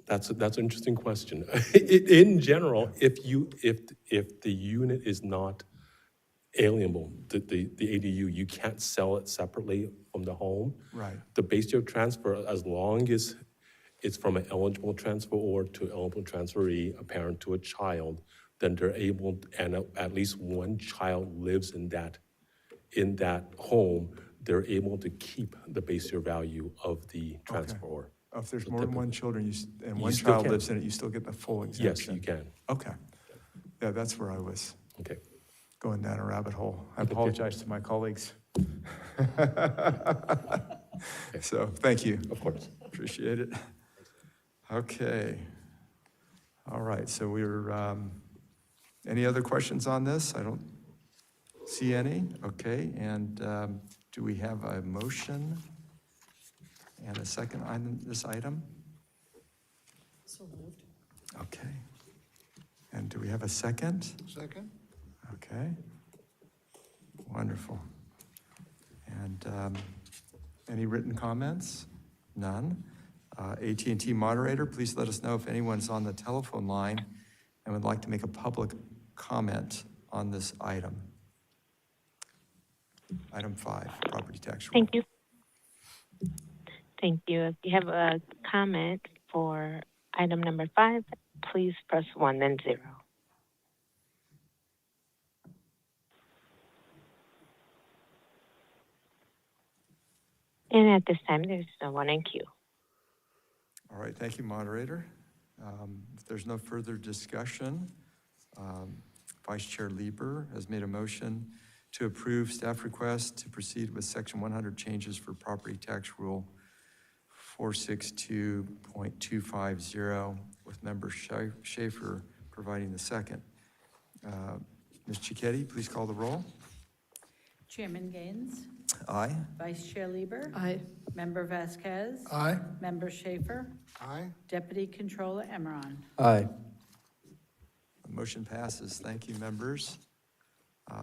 [SPEAKER 11] that's an interesting question. In general, if the unit is not alienable, the ADU, you can't sell it separately from the home.
[SPEAKER 2] Right.
[SPEAKER 11] The base year transfer, as long as it's from an eligible transferor to eligible transferee, a parent to a child, then they're able, and at least one child lives in that home, they're able to keep the base year value of the transferor.
[SPEAKER 2] If there's more than one children and one
[SPEAKER 11] still
[SPEAKER 2] child
[SPEAKER 11] can.
[SPEAKER 2] lives in it, you still get the full exemption?
[SPEAKER 11] Yes, you can.
[SPEAKER 2] Okay. Yeah, that's where I was
[SPEAKER 11] Okay.
[SPEAKER 2] going down a rabbit hole. I apologize to my colleagues. So, thank you.
[SPEAKER 11] Of course.
[SPEAKER 2] Appreciate it. Okay. All right, so any other questions on this? I don't see any. Okay, and do we have a motion and a second on this item?
[SPEAKER 5] So moved.
[SPEAKER 2] Okay. And do we have a second?
[SPEAKER 6] Second?
[SPEAKER 2] Okay. Wonderful. And any written comments? None. AT&T moderator, please let us know if anyone's on the telephone line and would like to make a public comment on this item. Item 5, property tax rule.
[SPEAKER 8] Thank you. Thank you. If you have a comment for item number 5, please press 1, then 0. And at this time, there's no one in queue.
[SPEAKER 2] All right, thank you, moderator. If there's no further discussion, Vice Chair Lieber has made a motion to approve staff request to proceed with Section 100 changes for property tax rule 462.250, with member Schaefer providing the second. Ms. Cicchetti, please call the roll.
[SPEAKER 3] Chairman Gaines,
[SPEAKER 2] Aye.
[SPEAKER 3] Vice Chair Lieber,
[SPEAKER 5] Aye.
[SPEAKER 3] Member Vasquez,
[SPEAKER 4] Aye.
[SPEAKER 3] Member Schaefer,
[SPEAKER 6] Aye.
[SPEAKER 3] Deputy Controller Emron.
[SPEAKER 7] Aye.
[SPEAKER 2] The motion passes. Thank you, members.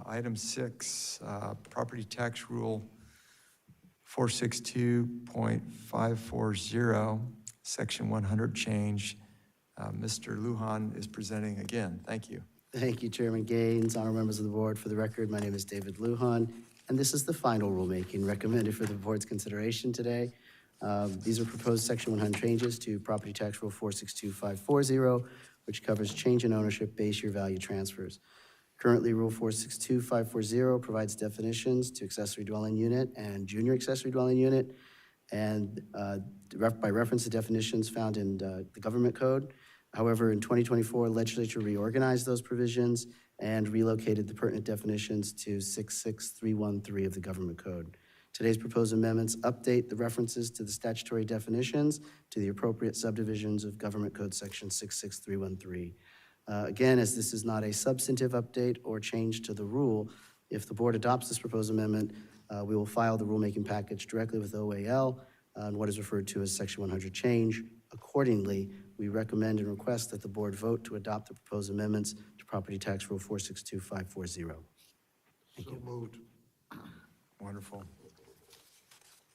[SPEAKER 2] Item 6, property tax rule 462.540, section 100 change. Mr. Lujan is presenting again. Thank you.
[SPEAKER 10] Thank you, Chairman Gaines, honorable members of the board. For the record, my name is David Lujan, and this is the final rulemaking recommended for the board's consideration today. These are proposed Section 100 changes to Property Tax Rule 462.540, which covers change in ownership base year value transfers. Currently, Rule 462.540 provides definitions to accessory dwelling unit and junior accessory dwelling unit, and by reference to definitions found in the government code. However, in 2024, legislature reorganized those provisions and relocated the pertinent definitions to 66313 of the government code. Today's proposed amendments update the references to the statutory definitions to the appropriate subdivisions of government code section 66313. Again, as this is not a substantive update or change to the rule, if the board adopts this proposed amendment, we will file the rulemaking package directly with OAL on what is referred to as Section 100 change. Accordingly, we recommend and request that the board vote to adopt the proposed amendments to Property Tax Rule 462.540. Thank you.
[SPEAKER 6] Moved.
[SPEAKER 2] Wonderful.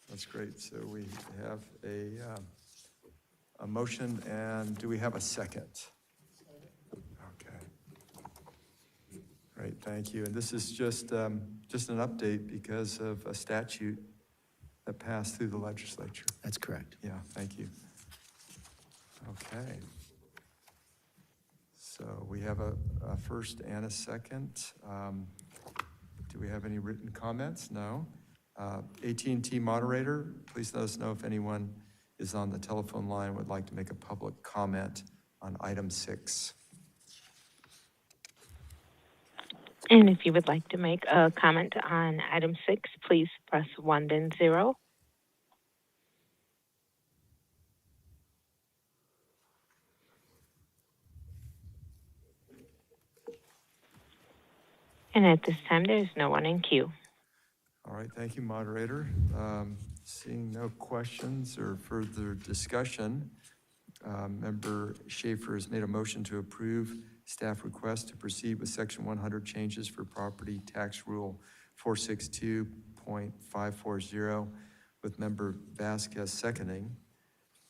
[SPEAKER 2] That's great. So we have a motion, and do we have a second? Okay. Great, thank you. And this is just an update because of a statute that passed through the legislature.
[SPEAKER 10] That's correct.
[SPEAKER 2] Yeah, thank you. Okay. So we have a first and a second. Do we have any written comments? No. AT&T moderator, please let us know if anyone is on the telephone line and would like to make a public comment on item 6.
[SPEAKER 8] And if you would like to make a comment on item 6, please press 1, then 0. And at this time, there's no one in queue.
[SPEAKER 2] All right, thank you, moderator. Seeing no questions or further discussion, Member Schaefer has made a motion to approve staff request to proceed with Section 100 changes for Property Tax Rule 462.540, with Member Vasquez seconding.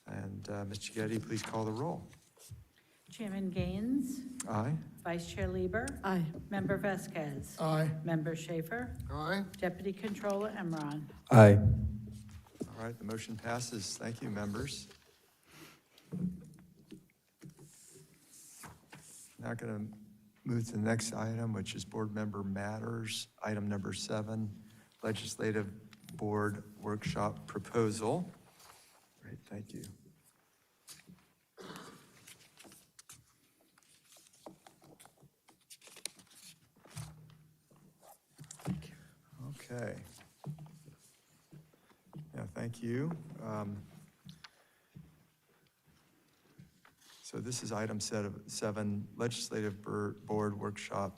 [SPEAKER 2] And Ms. Cicchetti, please call the roll.
[SPEAKER 3] Chairman Gaines,
[SPEAKER 2] Aye.
[SPEAKER 3] Vice Chair Lieber,
[SPEAKER 5] Aye.
[SPEAKER 3] Member Vasquez,
[SPEAKER 4] Aye.
[SPEAKER 3] Member Schaefer,
[SPEAKER 6] Aye.
[SPEAKER 3] Deputy Controller Emron.
[SPEAKER 7] Aye.
[SPEAKER 2] All right, the motion passes. Thank you, members. Now going to move to the next item, which is board member matters. Item number 7, legislative board workshop proposal. Great, thank you. Okay. Yeah, thank you. So this is item 7, legislative board workshop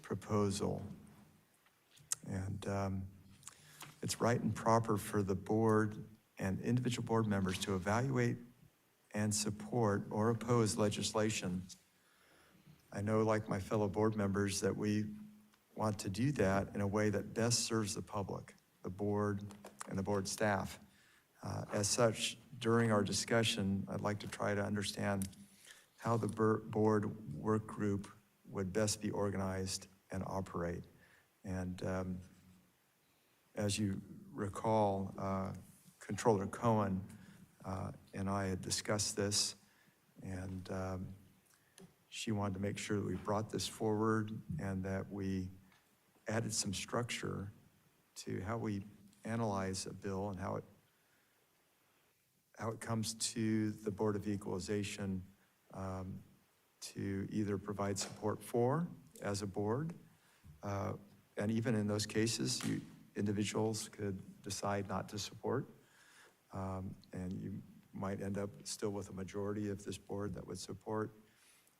[SPEAKER 2] proposal. And it's right and proper for the board and individual board members to evaluate and support or oppose legislation. I know, like my fellow board members, that we want to do that in a way that best serves the public, the board, and the board staff. As such, during our discussion, I'd like to try to understand how the board work group would best be organized and operate. And as you recall, Controller Cohen and I had discussed this, and she wanted to make sure that we brought this forward and that we added some structure to how we analyze a bill and how it comes to the Board of Equalization to either provide support for as a board, and even in those cases, individuals could decide not to support, and you might end up still with a majority of this board that would support.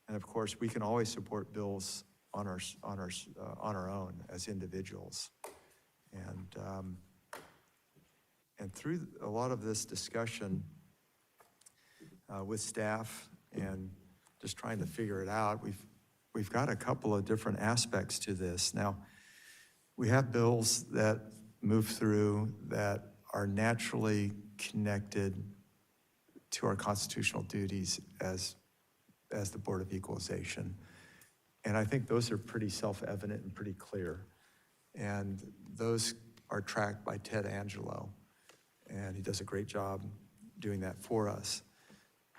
[SPEAKER 2] And of course, we can always support bills on our own as individuals. And through a lot of this discussion with staff and just trying to figure it out, we've got a couple of different aspects to this. Now, we have bills that move through that are naturally connected to our constitutional duties as the Board of Equalization. And I think those are pretty self-evident and pretty clear. And those are tracked by Ted Angelo, and he does a great job doing that for us.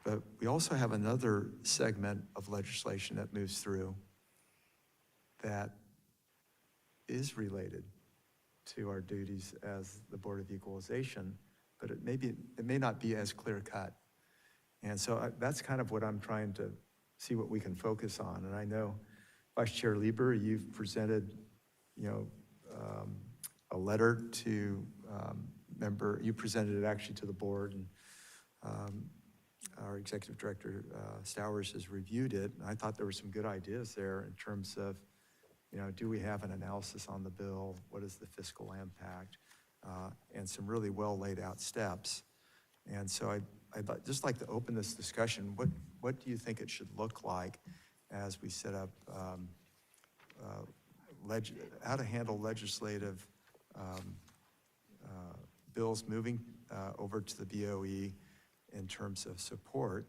[SPEAKER 2] But we also have another segment of legislation that moves through that is related to our duties as the Board of Equalization, but it may not be as clear cut. And so that's kind of what I'm trying to see what we can focus on. And I know, Vice Chair Lieber, you've presented, a letter to you presented it actually to the board, and our Executive Director, Stowers, has reviewed it. And I thought there were some good ideas there in terms of, do we have an analysis on the bill? What is the fiscal impact? And some really well laid out steps. And so I'd just like to open this discussion. What do you think it should look like as we set up how to handle legislative bills moving over to the BOE in terms of support?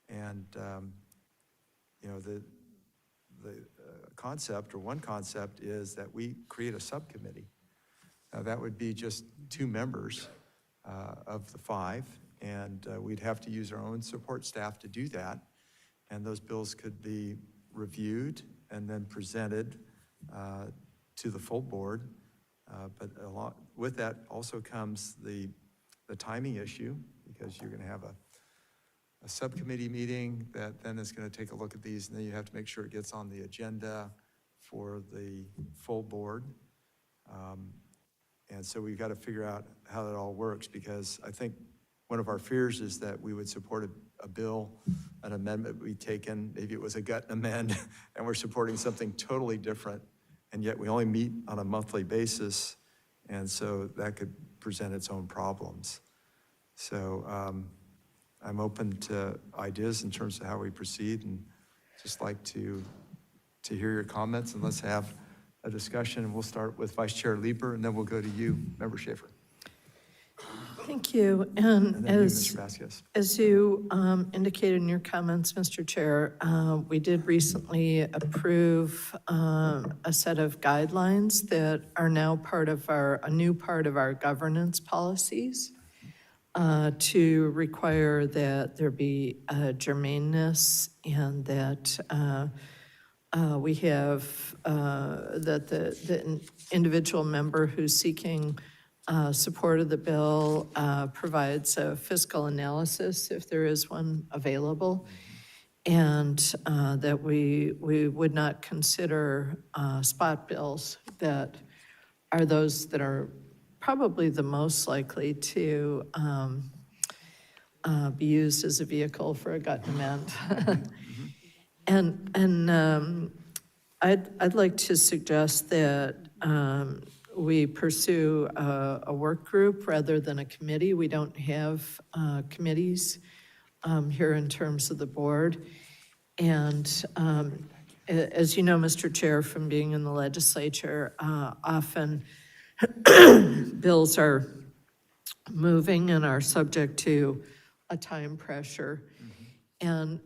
[SPEAKER 2] And the concept, or one concept, is that we create a subcommittee. Now, that would be just 2 members of the 5, and we'd have to use our own support staff to do that. And those bills could be reviewed and then presented to the full board. But with that also comes the timing issue, because you're going to have a subcommittee meeting that then is going to take a look at these, and then you have to make sure it gets on the agenda for the full board. And so we've got to figure out how that all works, because I think one of our fears is that we would support a bill, an amendment we'd taken, maybe it was a gut amend, and we're supporting something totally different, and yet we only meet on a monthly basis, and so that could present its own problems. So I'm open to ideas in terms of how we proceed, and just like to hear your comments, and let's have a discussion. And we'll start with Vice Chair Lieber, and then we'll go to you, Member Schaefer.
[SPEAKER 5] Thank you.
[SPEAKER 2] And then you,
[SPEAKER 5] as
[SPEAKER 2] Mr. Vasquez.
[SPEAKER 5] As you indicated in your comments, Mr. Chair, we did recently approve a set of guidelines that are now a new part of our governance policies to require that there be germaneness, and that we have that the individual member who's seeking support of the bill provides a fiscal analysis if there is one available, and that we would not consider spot bills that are those that are probably the most likely to be used as a vehicle for a gut amend. And I'd like to suggest that we pursue a work group rather than a committee. We don't have committees here in terms of the board. And as you know, Mr. Chair, from being in the legislature, often bills are moving and are subject to a time pressure. And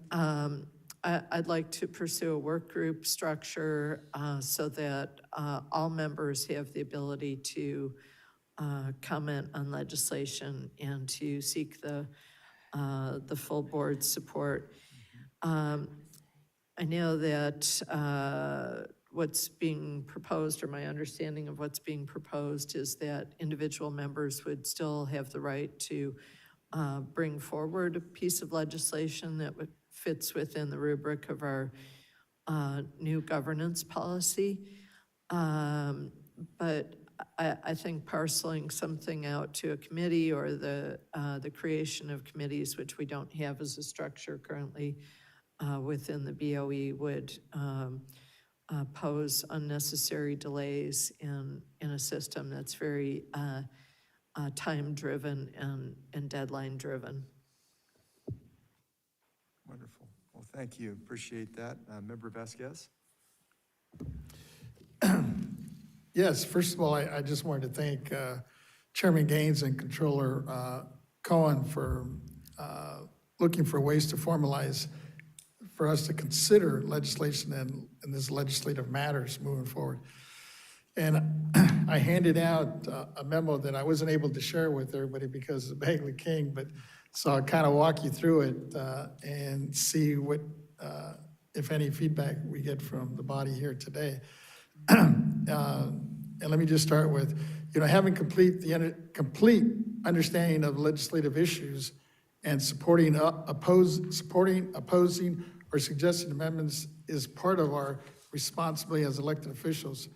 [SPEAKER 5] I'd like to pursue a work group structure so that all members have the ability to comment on legislation and to seek the full board support. I know that what's being proposed, or my understanding of what's being proposed, is that individual members would still have the right to bring forward a piece of legislation that fits within the rubric of our new governance policy. But I think parceling something out to a committee, or the creation of committees, which we don't have as a structure currently within the BOE, would pose unnecessary delays in a system that's very time-driven and deadline-driven.
[SPEAKER 2] Wonderful. Well, thank you. Appreciate that. Member Vasquez?
[SPEAKER 4] Yes, first of all, I just wanted to thank Chairman Gaines and Controller Cohen for looking for ways to formalize, for us to consider legislation in this legislative matters moving forward. And I handed out a memo that I wasn't able to share with everybody because of Bagley King, but so I'll kind of walk you through it and see what, if any, feedback we get from the body here today. And let me just start with, having complete understanding of legislative issues and supporting, opposing, or suggesting amendments is part of our responsibility as elected officials.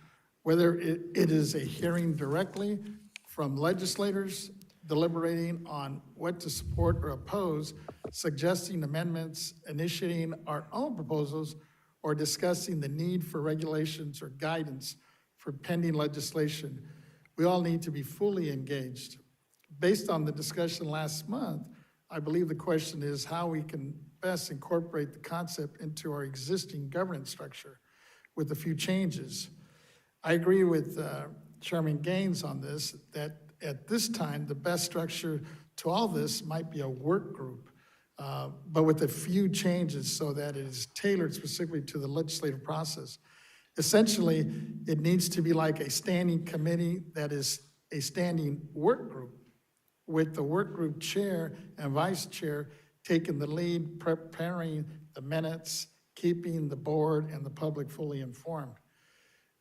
[SPEAKER 4] Whether it is a hearing directly from legislators, deliberating on what to support or oppose, suggesting amendments, initiating our own proposals, or discussing the need for regulations or guidance for pending legislation, we all need to be fully engaged. Based on the discussion last month, I believe the question is how we can best incorporate the concept into our existing governance structure with a few changes. I agree with Chairman Gaines on this, that at this time, the best structure to all this might be a work group, but with a few changes so that it is tailored specifically to the legislative process. Essentially, it needs to be like a standing committee that is a standing work group, with the work group chair and vice chair taking the lead, preparing the minutes, keeping the board and the public fully informed.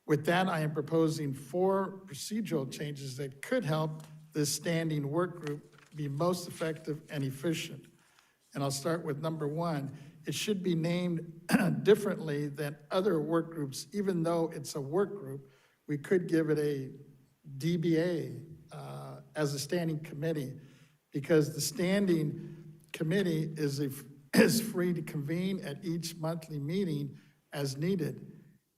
[SPEAKER 4] With that, I am proposing 4 procedural changes that could help this standing work group be most effective and efficient. And I'll start with number 1. It should be named differently than other work groups. Even though it's a work group, we could give it a DBA as a standing committee, because the standing committee is free to convene at each monthly meeting as needed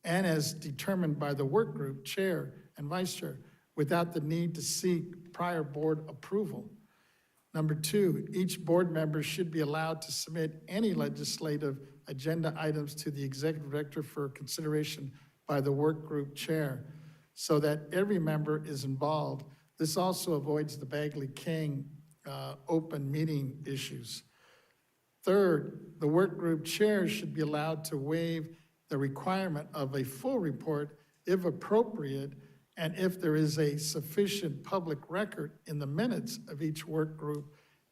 [SPEAKER 4] and as determined by the work group chair and vice chair without the need to seek prior board approval. Number 2, each board member should be allowed to submit any legislative agenda items to the executive director for consideration by the work group chair so that every member is involved. This also avoids the Bagley King open meeting issues. Third, the work group chair should be allowed to waive the requirement of a full report if appropriate, and if there is a sufficient public record in the minutes of each work group.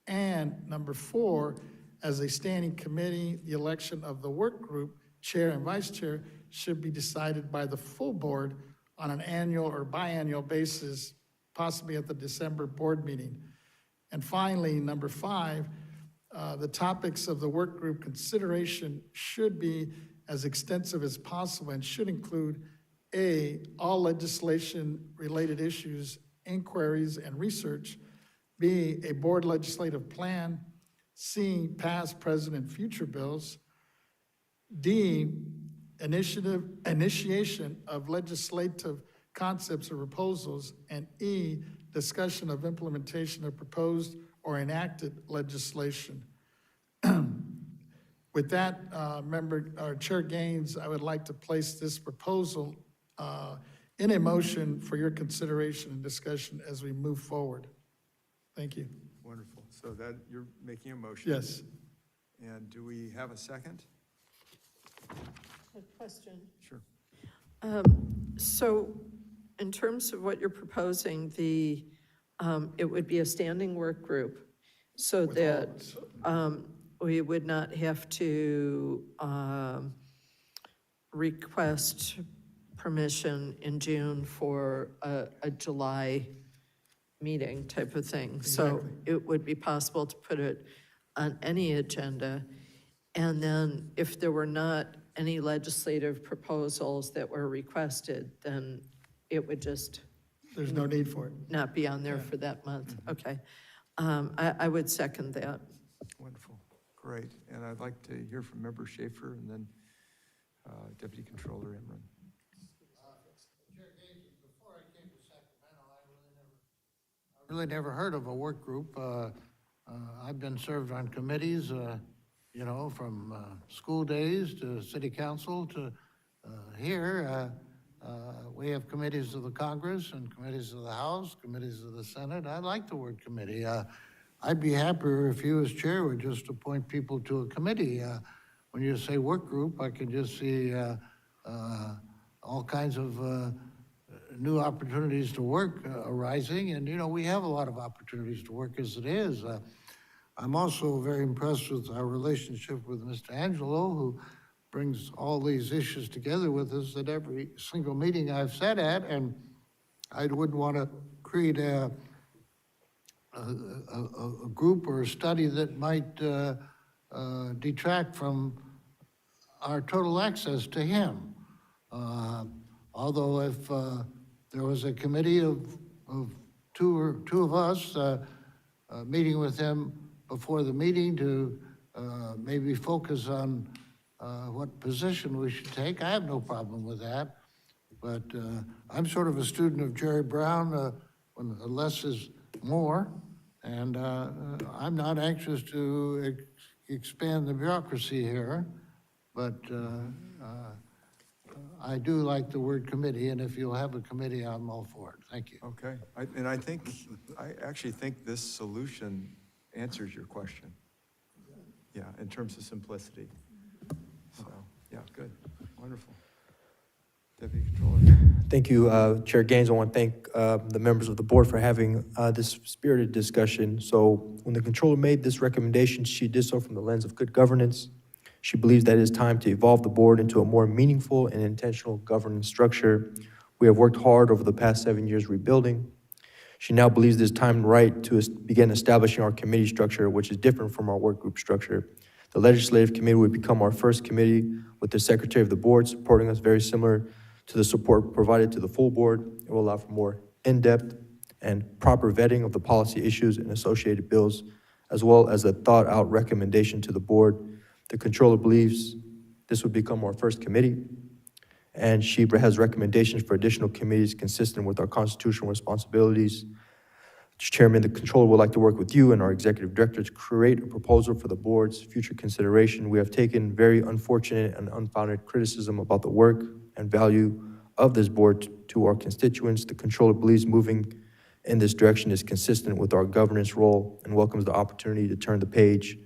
[SPEAKER 4] And number 4, as a standing committee, the election of the work group chair and vice chair should be decided by the full board on an annual or biannual basis, possibly at the December board meeting. And finally, number 5, the topics of the work group consideration should be as extensive as possible and should include A, all legislation-related issues, inquiries, and research. B, a board legislative plan. C, past, present, and future bills. D, initiation of legislative concepts or proposals. And E, discussion of implementation of proposed or enacted legislation. With that, Chair Gaines, I would like to place this proposal in a motion for your consideration and discussion as we move forward. Thank you.
[SPEAKER 2] Wonderful. So that, you're making a motion?
[SPEAKER 4] Yes.
[SPEAKER 2] And do we have a second?
[SPEAKER 5] A question.
[SPEAKER 2] Sure.
[SPEAKER 5] So in terms of what you're proposing, it would be a standing work group so
[SPEAKER 4] With all
[SPEAKER 5] that
[SPEAKER 4] of us.
[SPEAKER 5] we would not have to request permission in June for a July meeting type of thing. So
[SPEAKER 4] Exactly.
[SPEAKER 5] it would be possible to put it on any agenda. And then if there were not any legislative proposals that were requested, then it would just
[SPEAKER 4] There's no need for it.
[SPEAKER 5] not be on there for that month. Okay. I would second that.
[SPEAKER 2] Wonderful. Great. And I'd like to hear from Member Schaefer and then Deputy Controller Imran.
[SPEAKER 6] Before I came to Sacramento, I really never heard of a work group. I've been served on committees, you know, from school days to city council to here. We have committees of the Congress and committees of the House, committees of the Senate. I like the word committee. I'd be happier if you as chair would just appoint people to a committee. When you say work group, I can just see all kinds of new opportunities to work arising. And, you know, we have a lot of opportunities to work as it is. I'm also very impressed with our relationship with Mr. Angelo, who brings all these issues together with us at every single meeting I've sat at. And I wouldn't want to create a group or a study that might detract from our total access to him. Although if there was a committee of two of us meeting with him before the meeting to maybe focus on what position we should take, I have no problem with that. But I'm sort of a student of Jerry Brown, when less is more, and I'm not anxious to expand the bureaucracy here, but I do like the word committee, and if you'll have a committee, I'm all for it. Thank you.
[SPEAKER 2] Okay. I actually think this solution answers your question. Yeah, in terms of simplicity. So, yeah, good. Wonderful. Deputy Controller.
[SPEAKER 7] Thank you, Chair Gaines. I want to thank the members of the board for having this spirited discussion. So when the controller made this recommendation, she did so from the lens of good governance. She believes that it is time to evolve the board into a more meaningful and intentional governance structure. We have worked hard over the past 7 years rebuilding. She now believes it is time right to begin establishing our committee structure, which is different from our work group structure. The legislative committee would become our first committee with the secretary of the board supporting us, very similar to the support provided to the full board. It will allow for more in-depth and proper vetting of the policy issues and associated bills, as well as a thought-out recommendation to the board. The controller believes this would become our first committee, and she has recommendations for additional committees consistent with our constitutional responsibilities. Chairman, the controller would like to work with you and our executive director to create a proposal for the board's future consideration. We have taken very unfortunate and unfounded criticism about the work and value of this board to our constituents. The controller believes moving in this direction is consistent with our governance role and welcomes the opportunity to turn the page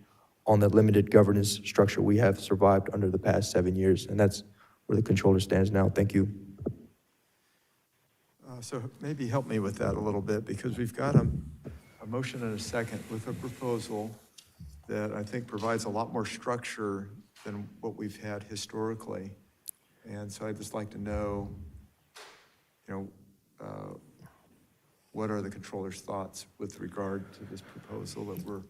[SPEAKER 7] on the limited governance structure we have survived under the past 7 years. And that's where the controller stands now. Thank you.
[SPEAKER 2] So maybe help me with that a little bit, because we've got a motion and a second with a proposal that I think provides a lot more structure than what we've had historically. And so I'd just like to know, what are the controller's thoughts with regard to this proposal that we're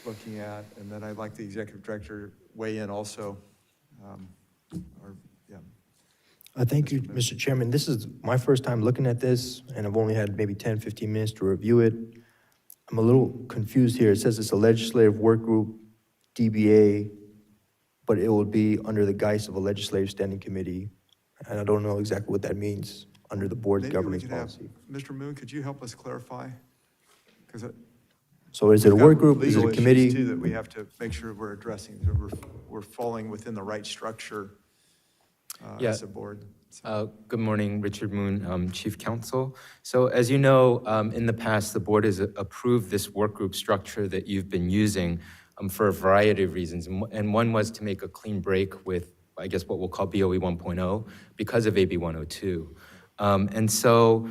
[SPEAKER 2] looking at? And then I'd like the executive director weigh in also.
[SPEAKER 7] Thank you, Mr. Chairman. This is my first time looking at this, and I've only had maybe 10, 15 minutes to review it. I'm a little confused here. It says it's a legislative work group, DBA, but it will be under the guise of a legislative standing committee. And I don't know exactly what that means under the board's
[SPEAKER 2] Maybe we
[SPEAKER 7] governance
[SPEAKER 2] could have,
[SPEAKER 7] policy.
[SPEAKER 2] Mr. Moon, could you help us clarify? Because
[SPEAKER 7] So is it a work group? Is it a committee?
[SPEAKER 2] Too, that we have to make sure we're addressing, that we're falling within the right structure
[SPEAKER 9] Yeah.
[SPEAKER 2] as a board. So-
[SPEAKER 9] Good morning, Richard Moon, Chief Counsel. So as you know, in the past, the board has approved this work group structure that you've been using for a variety of reasons. And one was to make a clean break with, I guess, what we'll call BOE 1.0 because of AB 102. And so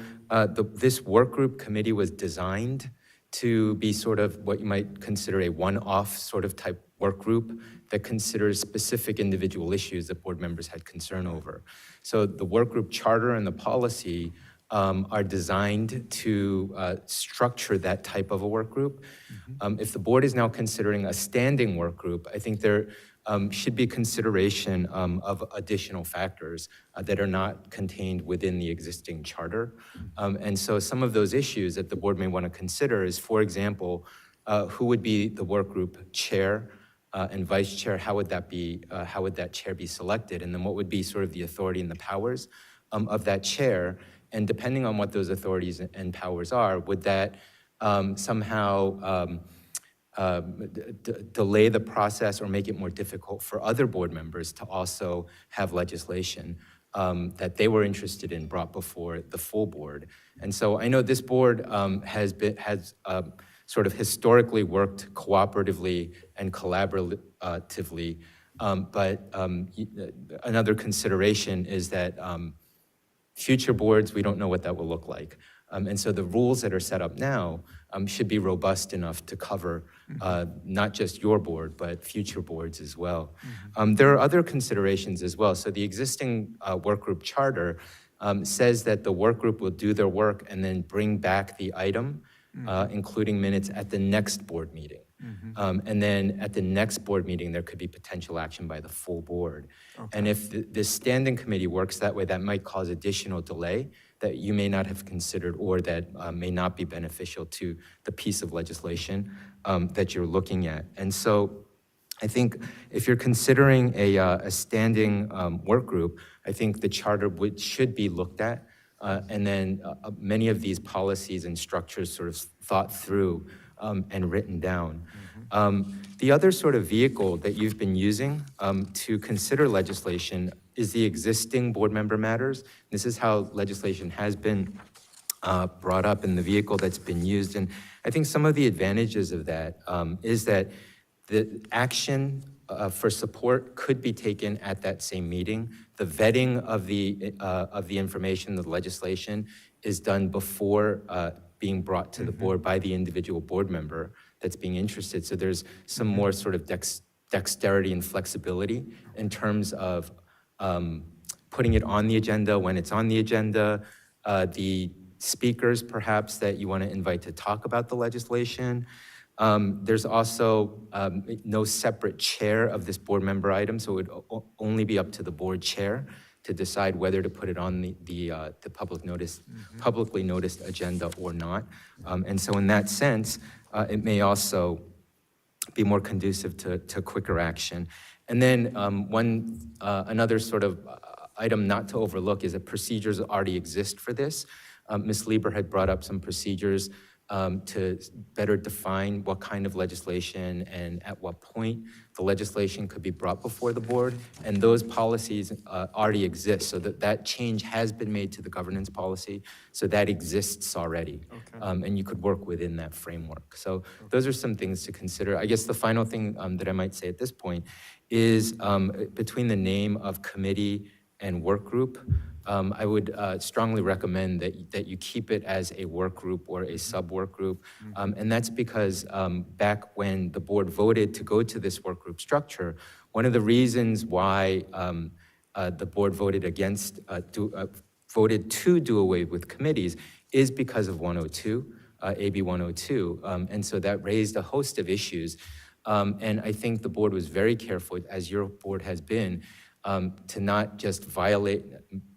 [SPEAKER 9] this work group committee was designed to be sort of what you might consider a one-off sort of type work group that considers specific individual issues that board members had concern over. So the work group charter and the policy are designed to structure that type of a work group. If the board is now considering a standing work group, I think there should be consideration of additional factors that are not contained within the existing charter. And so some of those issues that the board may want to consider is, for example, who would be the work group chair and vice chair? How would that be? How would that chair be selected? And then what would be sort of the authority and the powers of that chair? And depending on what those authorities and powers are, would that somehow delay the process or make it more difficult for other board members to also have legislation that they were interested in brought before the full board? And so I know this board has sort of historically worked cooperatively and collaboratively, but another consideration is that future boards, we don't know what that will look like. And so the rules that are set up now should be robust enough to cover not just your board, but future boards as well. There are other considerations as well. So the existing work group charter says that the work group will do their work and then bring back the item, including minutes, at the next board meeting. And then at the next board meeting, there could be potential action by the full board. Okay. And if the standing committee works that way, that might cause additional delay that you may not have considered or that may not be beneficial to the piece of legislation that you're looking at. And so I think if you're considering a standing work group, I think the charter should be looked at. And then many of these policies and structures sort of thought through and written down. The other sort of vehicle that you've been using to consider legislation is the existing board member matters. This is how legislation has been brought up in the vehicle that's been used. And I think some of the advantages of that is that the action for support could be taken at that same meeting. The vetting of the information, the legislation, is done before being brought to the board by the individual board member that's being interested. So there's some more sort of dexterity and flexibility in terms of putting it on the agenda when it's on the agenda, the speakers perhaps that you want to invite to talk about the legislation. There's also no separate chair of this board member item, so it would only be up to the board chair to decide whether to put it on the publicly noticed agenda or not. And so in that sense, it may also be more conducive to quicker action. And then another sort of item not to overlook is that procedures already exist for this. Ms. Lieber had brought up some procedures to better define what kind of legislation and at what point the legislation could be brought before the board. And those policies already exist, so that change has been made to the governance policy, so that exists already. Okay. And you could work within that framework. So those are some things to consider. I guess the final thing that I might say at this point is between the name of committee and work group, I would strongly recommend that you keep it as a work group or a sub-work group. And that's because back when the board voted to go to this work group structure, one of the reasons why the board voted voted to do away with committees is because of 102, AB 102. And so that raised a host of issues. And I think the board was very careful, as your board has been, to not just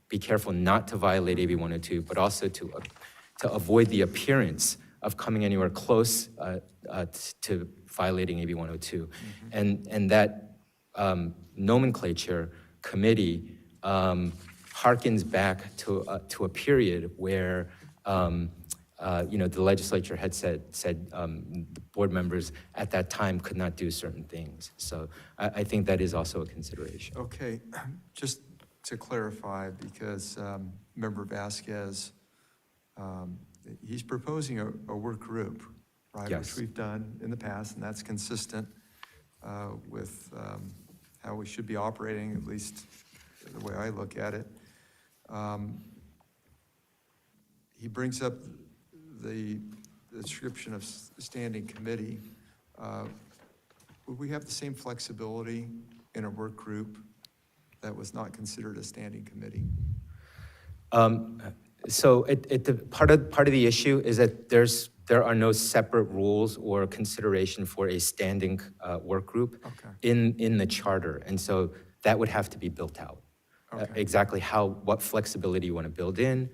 [SPEAKER 9] be careful not to violate AB 102, but also to avoid the appearance of coming anywhere close to violating AB 102. And that nomenclature committee harkens back to a period where the legislature had said the board members at that time could not do certain things. So I think that is also a consideration.
[SPEAKER 2] Okay, just to clarify, because Member Vasquez, he's proposing a work group, right?
[SPEAKER 9] Yes.
[SPEAKER 2] Which we've done in the past, and that's consistent with how we should be operating, at least the way I look at it. He brings up the description of standing committee. Would we have the same flexibility in a work group that was not considered a standing committee?
[SPEAKER 9] So part of the issue is that there are no separate rules or consideration for a standing work group in the charter, and so that would have to be built out. Exactly what flexibility you want to build in,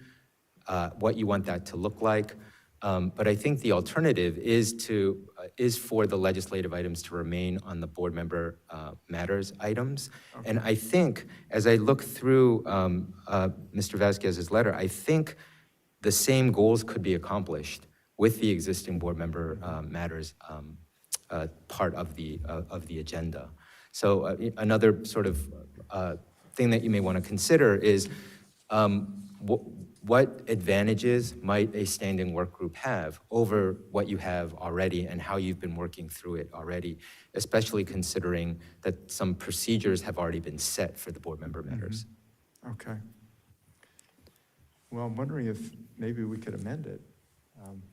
[SPEAKER 9] what you want that to look like. But I think the alternative is for the legislative items to remain on the board member matters items. And I think, as I look through Mr. Vasquez's letter, I think the same goals could be accomplished with the existing board member matters part of the agenda. So another sort of thing that you may want to consider is what advantages might a standing work group have over what you have already and how you've been working through it already, especially considering that some procedures have already been set for the board member matters.
[SPEAKER 2] Okay. Well, I'm wondering if maybe we could amend it.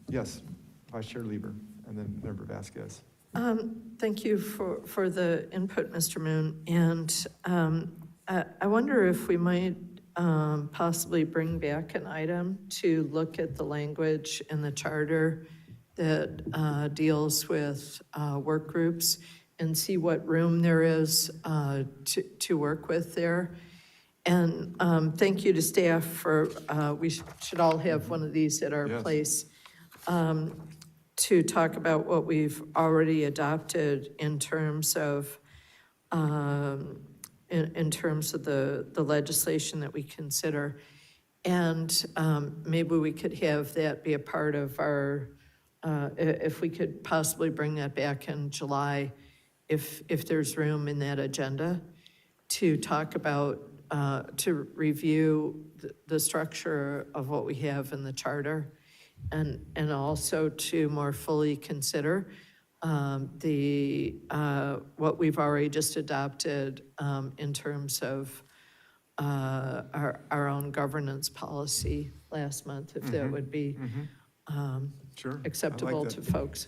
[SPEAKER 2] Yes, Vice Chair Lieber, and then Member Vasquez.
[SPEAKER 5] Thank you for the input, Mr. Moon. And I wonder if we might possibly bring back an item to look at the language in the charter that deals with work groups and see what room there is to work with there. And thank you to staff for, we should all have one of these at our place, to talk about what we've already adopted in terms of the legislation that we consider. And maybe we could have that be a part of our, if we could possibly bring that back in July, if there's room in that agenda, to talk about, to review the structure of what we have in the charter, and also to more fully consider what we've already just adopted in terms of our own governance policy last month, if that would be acceptable to folks.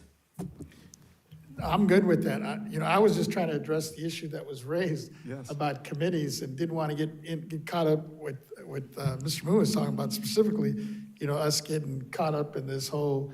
[SPEAKER 4] I'm good with that. I was just trying to address the issue that was raised about committees and didn't want to get caught up with what Mr. Moon was talking about specifically, us getting caught up in this whole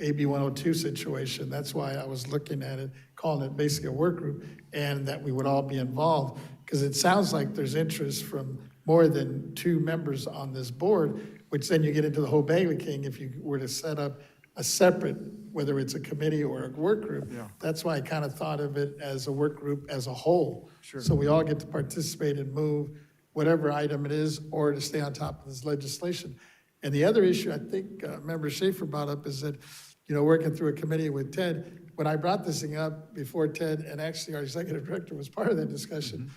[SPEAKER 4] AB 102 situation. That's why I was looking at it, calling it basically a work group, and that we would all be involved, because it sounds like there's interest from more than 2 members on this board, which then you get into the whole Bailey King if you were to set up a separate, whether it's a committee or a work group. That's why I kind of thought of it as a work group as a whole. So we all get to participate and move whatever item it is, or to stay on top of this legislation. And the other issue I think Member Schaefer brought up is that, working through a committee with Ted, when I brought this thing up before Ted, and actually our executive director was part of that discussion,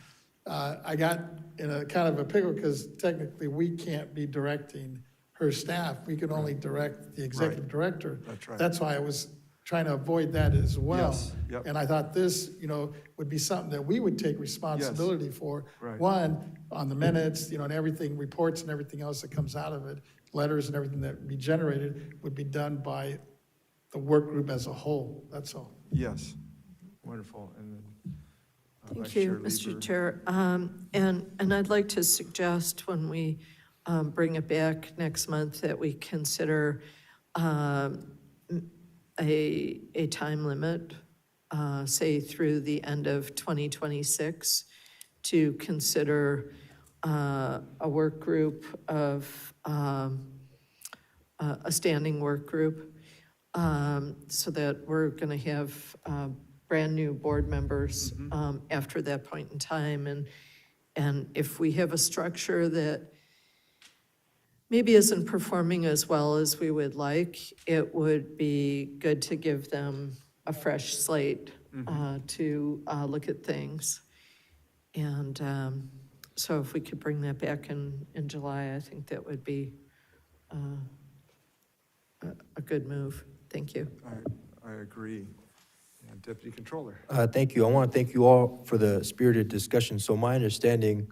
[SPEAKER 4] I got in a kind of a pickle, because technically we can't be directing her staff. We can only direct the executive director.
[SPEAKER 2] That's right.
[SPEAKER 4] That's why I was trying to avoid that as well.
[SPEAKER 2] Yes, yep.
[SPEAKER 4] And I thought this, would be something that we would take responsibility for.
[SPEAKER 2] Right.
[SPEAKER 4] One, on the minutes, and everything, reports and everything else that comes out of it, letters and everything that would be generated would be done by the work group as a whole. That's all.
[SPEAKER 2] Yes, wonderful. And then,
[SPEAKER 5] Thank
[SPEAKER 2] Vice
[SPEAKER 5] you,
[SPEAKER 2] Chair
[SPEAKER 5] Mr.
[SPEAKER 2] Lieber.
[SPEAKER 5] Chair. And I'd like to suggest when we bring it back next month that we consider a time limit, say through the end of 2026, to consider a work group of, a standing work group. so that we're going to have brand-new board members after that point in time. And if we have a structure that maybe isn't performing as well as we would like, it would be good to give them a fresh slate to look at things. And so if we could bring that back in July, I think that would be a good move. Thank you.
[SPEAKER 2] I agree. And Deputy Controller.
[SPEAKER 7] Thank you. I want to thank you all for the spirited discussion. So my understanding,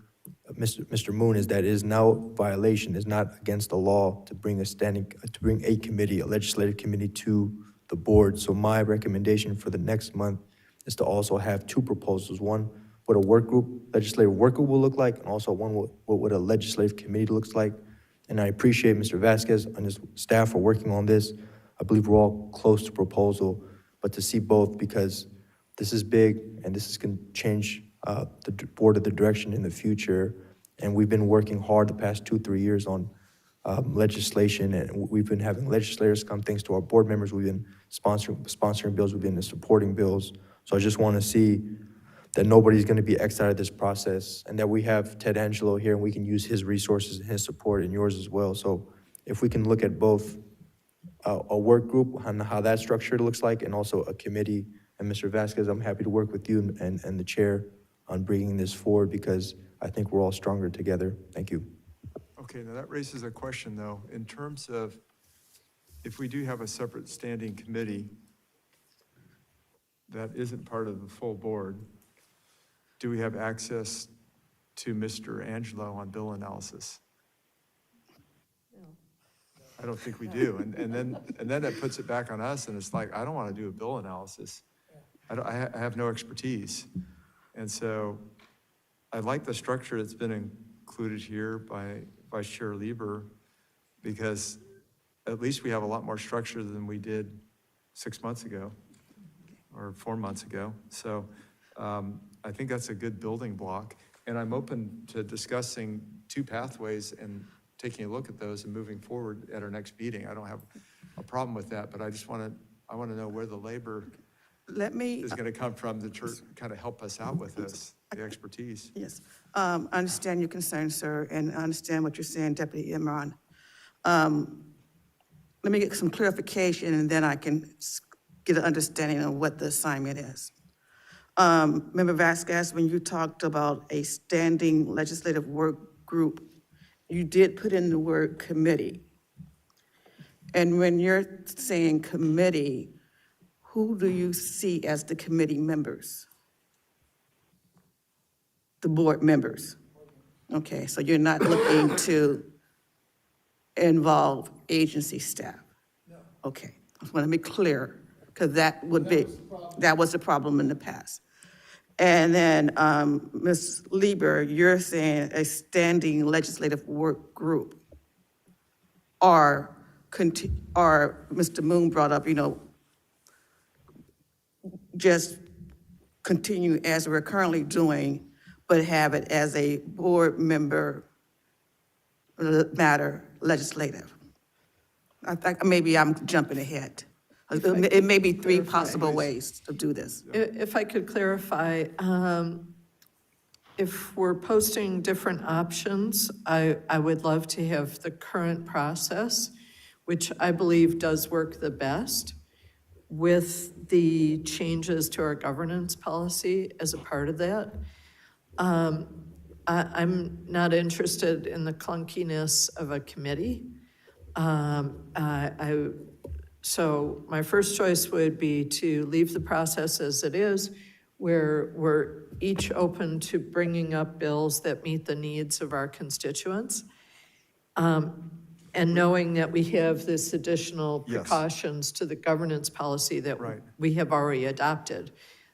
[SPEAKER 7] Mr. Moon, is that it is now violation, is not against the law to bring a committee, a legislative committee to the board. So my recommendation for the next month is to also have two proposals. One, what a legislative work group will look like, and also one, what a legislative committee looks like. And I appreciate Mr. Vasquez and his staff for working on this. I believe we're all close to proposal, but to see both, because this is big and this is going to change the board of the direction in the future. And we've been working hard the past 2-3 years on legislation, and we've been having legislators come, thanks to our board members. We've been sponsoring bills, we've been supporting bills. So I just want to see that nobody's going to be X'd out of this process, and that we have Ted Angelo here and we can use his resources and his support and yours as well. So if we can look at both a work group and how that structure looks like, and also a committee. And Mr. Vasquez, I'm happy to work with you and the chair on bringing this forward, because I think we're all stronger together. Thank you.
[SPEAKER 2] Okay, now that raises a question though, in terms of if we do have a separate standing committee that isn't part of the full board, do we have access to Mr. Angelo on bill analysis? I don't think we do. And then that puts it back on us, and it's like, I don't want to do a bill analysis. I have no expertise. And so I like the structure that's been included here by Vice Chair Lieber, because at least we have a lot more structure than we did 6 months ago or 4 months ago. So I think that's a good building block. And I'm open to discussing two pathways and taking a look at those and moving forward at our next meeting. I don't have a problem with that, but I want to know where the labor is going to come from to kind of help us out with this, the expertise.
[SPEAKER 12] Yes, I understand your concern, sir, and I understand what you're saying, Deputy Imran. Let me get some clarification, and then I can get an understanding of what the assignment is. Member Vasquez, when you talked about a standing legislative work group, you did put in the word committee. And when you're saying committee, who do you see as the committee members? The board members? Okay, so you're not looking to involve agency staff? No. Okay, I want to be clear, because that was the problem in the past. And then, Ms. Lieber, you're saying a standing legislative work group, or Mr. Moon brought up, just continue as we're currently doing, but have it as a board member matter legislative. I think maybe I'm jumping ahead. It may be three possible ways to do this.
[SPEAKER 5] If I could clarify, if we're posting different options, I would love to have the current process, which I believe does work the best, with the changes to our governance policy as a part of that. I'm not interested in the clunkiness of a committee. So my first choice would be to leave the process as it is, where we're each open to bringing up bills that meet the needs of our constituents. And knowing that we have this additional precautions to the governance policy that we have already adopted,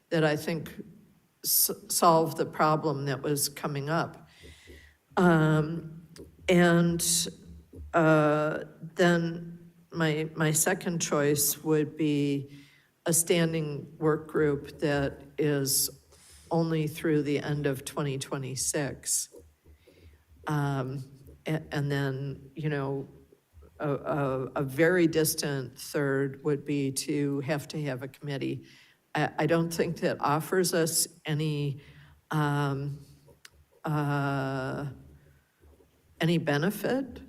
[SPEAKER 5] that I think solve the problem that was coming up. Then my second choice would be a standing work group that is only through the end of 2026. And then, a very distant third would be to have a committee. I don't think that offers us any benefit,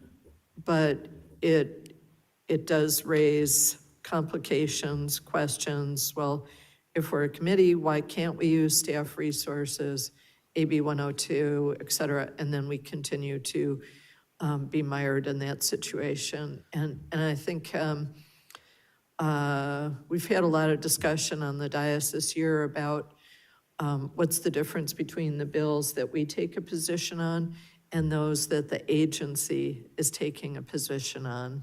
[SPEAKER 5] but it does raise complications, questions. Well, if we're a committee, why can't we use staff resources, AB 102, et cetera, and then we continue to be mired in that situation. And I think we've had a lot of discussion on the dais this year about what's the difference between the bills that we take a position on and those that the agency is taking a position on.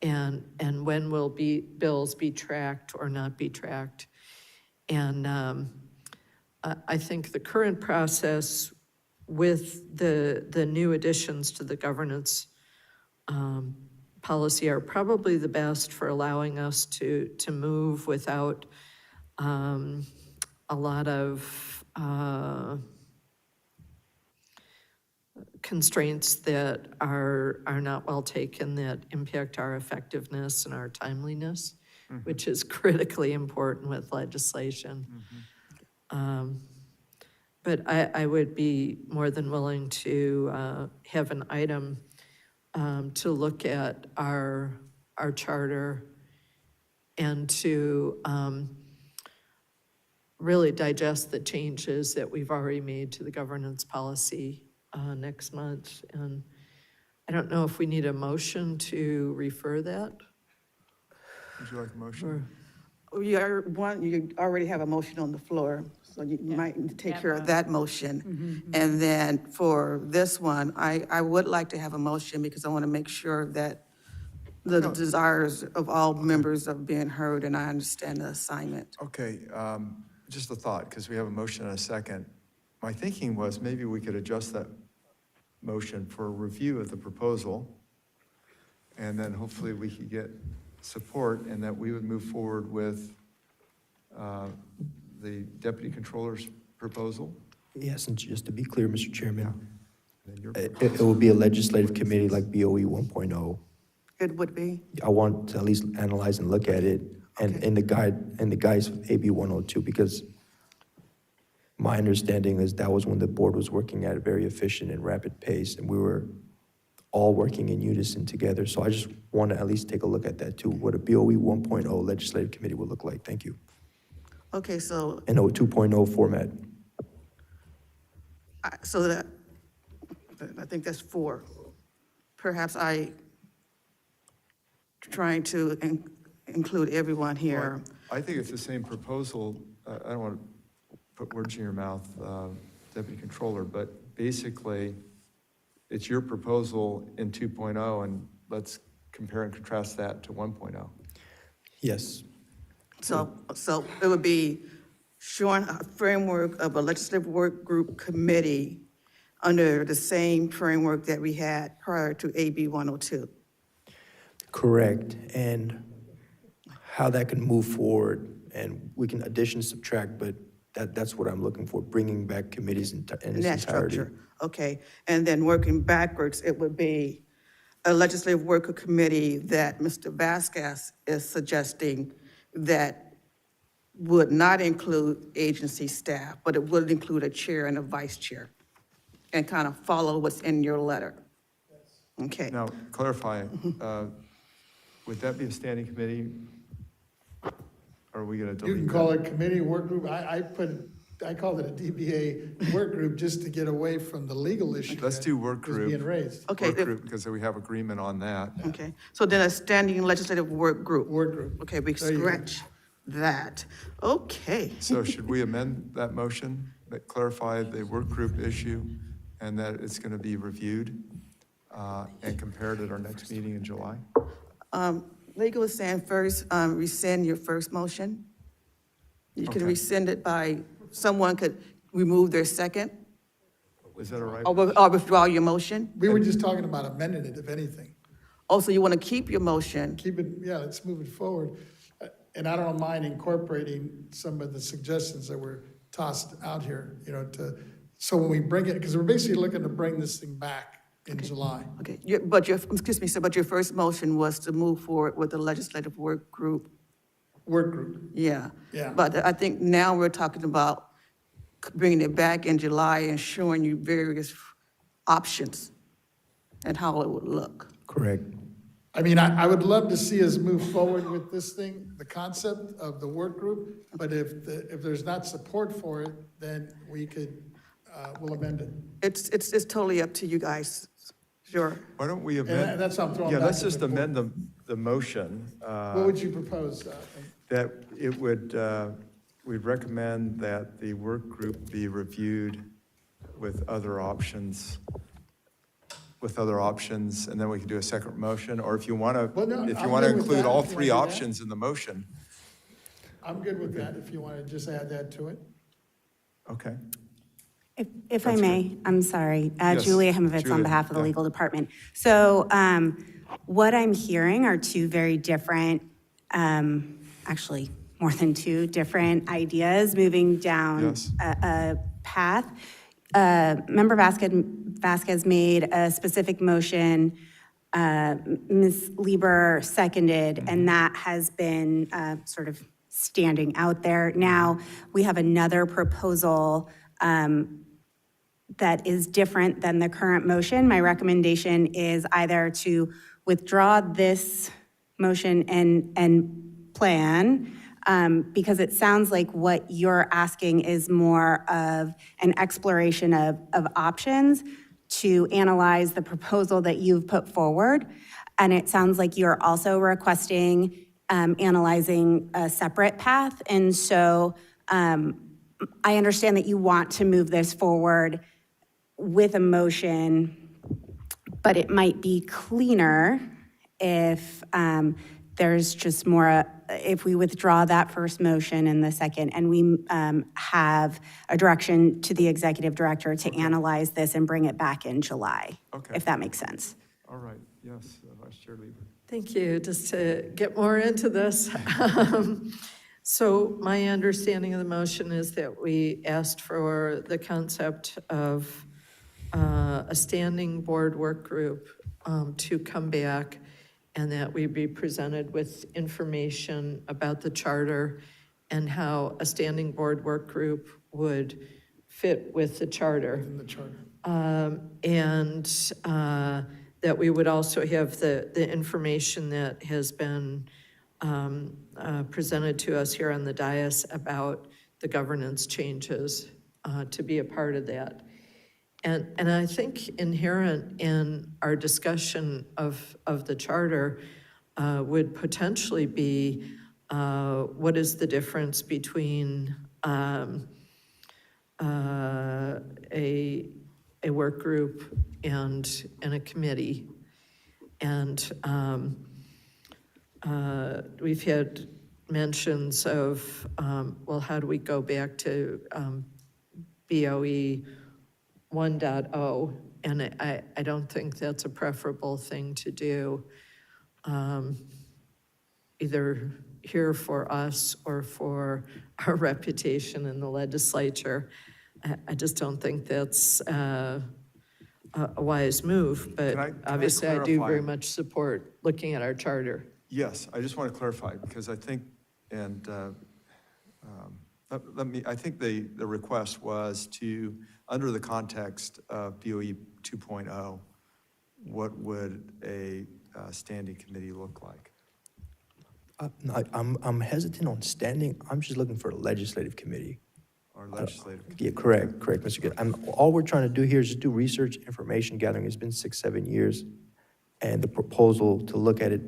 [SPEAKER 5] And when will bills be tracked or not be tracked? And I think the current process with the new additions to the governance policy are probably the best for allowing us to move without a lot of constraints that are not well taken, that impact our effectiveness and our timeliness, which is critically important with legislation. But I would be more than willing to have an item to look at our charter and to really digest the changes that we've already made to the governance policy next month. And I don't know if we need a motion to refer that.
[SPEAKER 2] Would you like a motion?
[SPEAKER 12] You already have a motion on the floor, so you might need to take care of that motion. And then for this one, I would like to have a motion because I want to make sure that the desires of all members are being heard, and I understand the assignment.
[SPEAKER 2] Okay, just a thought, because we have a motion and a second. My thinking was maybe we could adjust that motion for a review of the proposal, and then hopefully we could get support, and that we would move forward with the deputy controller's proposal.
[SPEAKER 7] Yes, and just to be clear, Mr. Chairman,
[SPEAKER 2] And then your
[SPEAKER 7] it will be a legislative committee like BOE 1.0.
[SPEAKER 12] It would be?
[SPEAKER 7] I want to at least analyze and look at it, and
[SPEAKER 12] Okay.
[SPEAKER 7] in the guise of AB 102, because my understanding is that was when the board was working at a very efficient and rapid pace, and we were all working in unison together. So I just want to at least take a look at that too, what a BOE 1.0 legislative committee would look like. Thank you.
[SPEAKER 12] Okay, so,
[SPEAKER 7] In a 2.0 format.
[SPEAKER 12] so that, I think that's 4. Perhaps trying to include everyone here.
[SPEAKER 2] I think it's the same proposal. I don't want to put words in your mouth, Deputy Controller, but basically, it's your proposal in 2.0, and let's compare and contrast that to 1.0.
[SPEAKER 7] Yes.
[SPEAKER 12] So it would be showing a framework of a legislative work group committee under the same framework that we had prior to AB 102.
[SPEAKER 7] Correct, and how that can move forward, and we can addition, subtract, but that's what I'm looking for, bringing back committees in its
[SPEAKER 12] In that
[SPEAKER 7] entirety.
[SPEAKER 12] structure, okay. And then working backwards, it would be a legislative worker committee that Mr. Vasquez is suggesting that would not include agency staff, but it would include a chair and a vice chair, and kind of follow what's in your letter. Okay.
[SPEAKER 2] Now, clarify, would that be a standing committee? Or are we going to delete
[SPEAKER 4] You can
[SPEAKER 2] that?
[SPEAKER 4] call it committee, work group. I called it a DBA work group just to get away from the legal issue.
[SPEAKER 2] Let's
[SPEAKER 4] that
[SPEAKER 2] do work
[SPEAKER 4] was
[SPEAKER 2] group.
[SPEAKER 4] being raised.
[SPEAKER 12] Okay,
[SPEAKER 2] Work group, because we have agreement on that.
[SPEAKER 12] Okay, so then a standing legislative work group.
[SPEAKER 4] Work group.
[SPEAKER 12] Okay, we
[SPEAKER 4] There you go.
[SPEAKER 12] scratch that. Okay.
[SPEAKER 2] So should we amend that motion, that clarify the work group issue, and that it's going to be reviewed and compared at our next meeting in July?
[SPEAKER 12] Legal is saying first, rescind your first motion. You can
[SPEAKER 2] Okay.
[SPEAKER 12] rescind it by, someone could remove their second,
[SPEAKER 2] Is that all right?
[SPEAKER 12] or withdraw your motion.
[SPEAKER 4] We were just talking about amending it, if anything.
[SPEAKER 12] Also, you want to keep your motion.
[SPEAKER 4] Keep it, yeah, let's move it forward. And I don't mind incorporating some of the suggestions that were tossed out here, so when we bring it, because we're basically looking to bring this thing back in July.
[SPEAKER 12] Okay, but excuse me, sir, but your first motion was to move forward with the legislative work group.
[SPEAKER 4] Work group.
[SPEAKER 12] Yeah.
[SPEAKER 4] Yeah.
[SPEAKER 12] But I think now we're talking about bringing it back in July and showing you various options and how it would look.
[SPEAKER 7] Correct.
[SPEAKER 4] I mean, I would love to see us move forward with this thing, the concept of the work group, but if there's not support for it, then we could, we'll amend it.
[SPEAKER 12] It's totally up to you guys, sure.
[SPEAKER 2] Why don't we
[SPEAKER 4] And
[SPEAKER 2] amend?
[SPEAKER 4] that's how I'm throwing
[SPEAKER 2] Yeah,
[SPEAKER 4] back
[SPEAKER 2] let's
[SPEAKER 4] to
[SPEAKER 2] just
[SPEAKER 4] the board.
[SPEAKER 2] amend the motion.
[SPEAKER 4] What would you propose?
[SPEAKER 2] That it would, we'd recommend that the work group be reviewed with other options, and then we can do a second motion, or if you want to,
[SPEAKER 4] Well, no,
[SPEAKER 2] if you
[SPEAKER 4] I'm
[SPEAKER 2] want to
[SPEAKER 4] good with
[SPEAKER 2] include
[SPEAKER 4] that,
[SPEAKER 2] all
[SPEAKER 4] if you
[SPEAKER 2] three
[SPEAKER 4] wanna do that.
[SPEAKER 2] options in the motion.
[SPEAKER 4] I'm good with that, if you want to just add that to it.
[SPEAKER 2] Okay.
[SPEAKER 13] If I
[SPEAKER 2] That's
[SPEAKER 13] may, I'm sorry,
[SPEAKER 2] Yes,
[SPEAKER 13] Julia Himovitz
[SPEAKER 2] Julia,
[SPEAKER 13] on behalf of the
[SPEAKER 2] yeah.
[SPEAKER 13] legal department. So what I'm hearing are two very different, actually more than two different ideas moving down
[SPEAKER 2] Yes.
[SPEAKER 13] a path. Member Vasquez made a specific motion, Ms. Lieber seconded, and that has been sort of standing out there. Now, we have another proposal that is different than the current motion. My recommendation is either to withdraw this motion and plan, because it sounds like what you're asking is more of an exploration of options to analyze the proposal that you've put forward. And it sounds like you're also requesting analyzing a separate path. And so I understand that you want to move this forward with a motion, but it might be cleaner if there's just more, if we withdraw that first motion and the second, and we have a direction to the executive director to analyze this and bring it back in July,
[SPEAKER 2] Okay.
[SPEAKER 13] if that makes sense.
[SPEAKER 2] All right, yes, Vice Chair Lieber.
[SPEAKER 5] Thank you. Just to get more into this. So my understanding of the motion is that we asked for the concept of a standing board work group to come back, and that we be presented with information about the charter and how a standing board work group would fit with the charter.
[SPEAKER 4] In the charter.
[SPEAKER 5] And that we would also have the information that has been presented to us here on the dais about the governance changes to be a part of that. And I think inherent in our discussion of the charter would potentially be what is the difference between a work group and a committee. And we've had mentions of, well, how do we go back to BOE 1.0, and I don't think that's a preferable thing to do, either here for us or for our reputation in the legislature. I just don't think that's a wise move, but
[SPEAKER 2] Can I
[SPEAKER 5] obviously I do
[SPEAKER 2] clarify?
[SPEAKER 5] very much support looking at our charter.
[SPEAKER 2] Yes, I just want to clarify, because I think, and I think the request was to, under the context of BOE 2.0, what would a standing committee look like?
[SPEAKER 7] I'm hesitant on standing. I'm just looking for a legislative committee.
[SPEAKER 2] Or legislative? committee?
[SPEAKER 7] Yeah, correct, Mr. Good. All we're trying to do here is just do research, information gathering. It's been 6-7 years. And the proposal to look at it,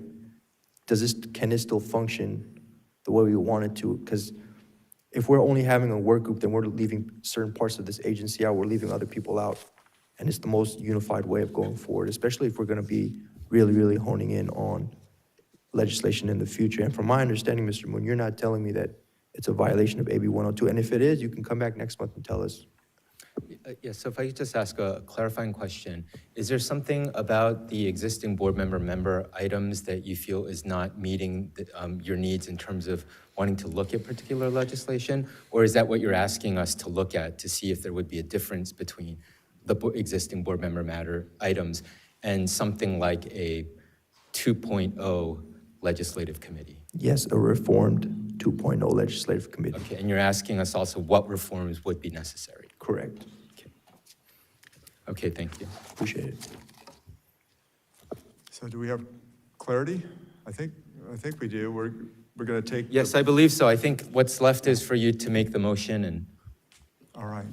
[SPEAKER 7] can it still function the way we want it to? Because if we're only having a work group, then we're leaving certain parts of this agency out, we're leaving other people out. And it's the most unified way of going forward, especially if we're gonna be really, really honing in on legislation in the future. And from my understanding, Mr. Moon, you're not telling me that it's a violation of AB 102. And if it is, you can come back next month and tell us.
[SPEAKER 9] Yes, so if I could just ask a clarifying question. Is there something about the existing board member items that you feel is not meeting your needs in terms of wanting to look at particular legislation? Or is that what you're asking us to look at to see if there would be a difference between existing board member matter items and something like a 2.0 legislative committee.
[SPEAKER 7] Yes, a reformed 2.0 legislative committee.
[SPEAKER 9] Okay, and you're asking us also what reforms would be necessary.
[SPEAKER 7] Correct.
[SPEAKER 9] Okay, thank you.
[SPEAKER 7] Appreciate it.
[SPEAKER 2] So do we have clarity? I think we do. We're going to take.
[SPEAKER 9] Yes, I believe so. I think what's left is for you to make the motion and.
[SPEAKER 2] All right.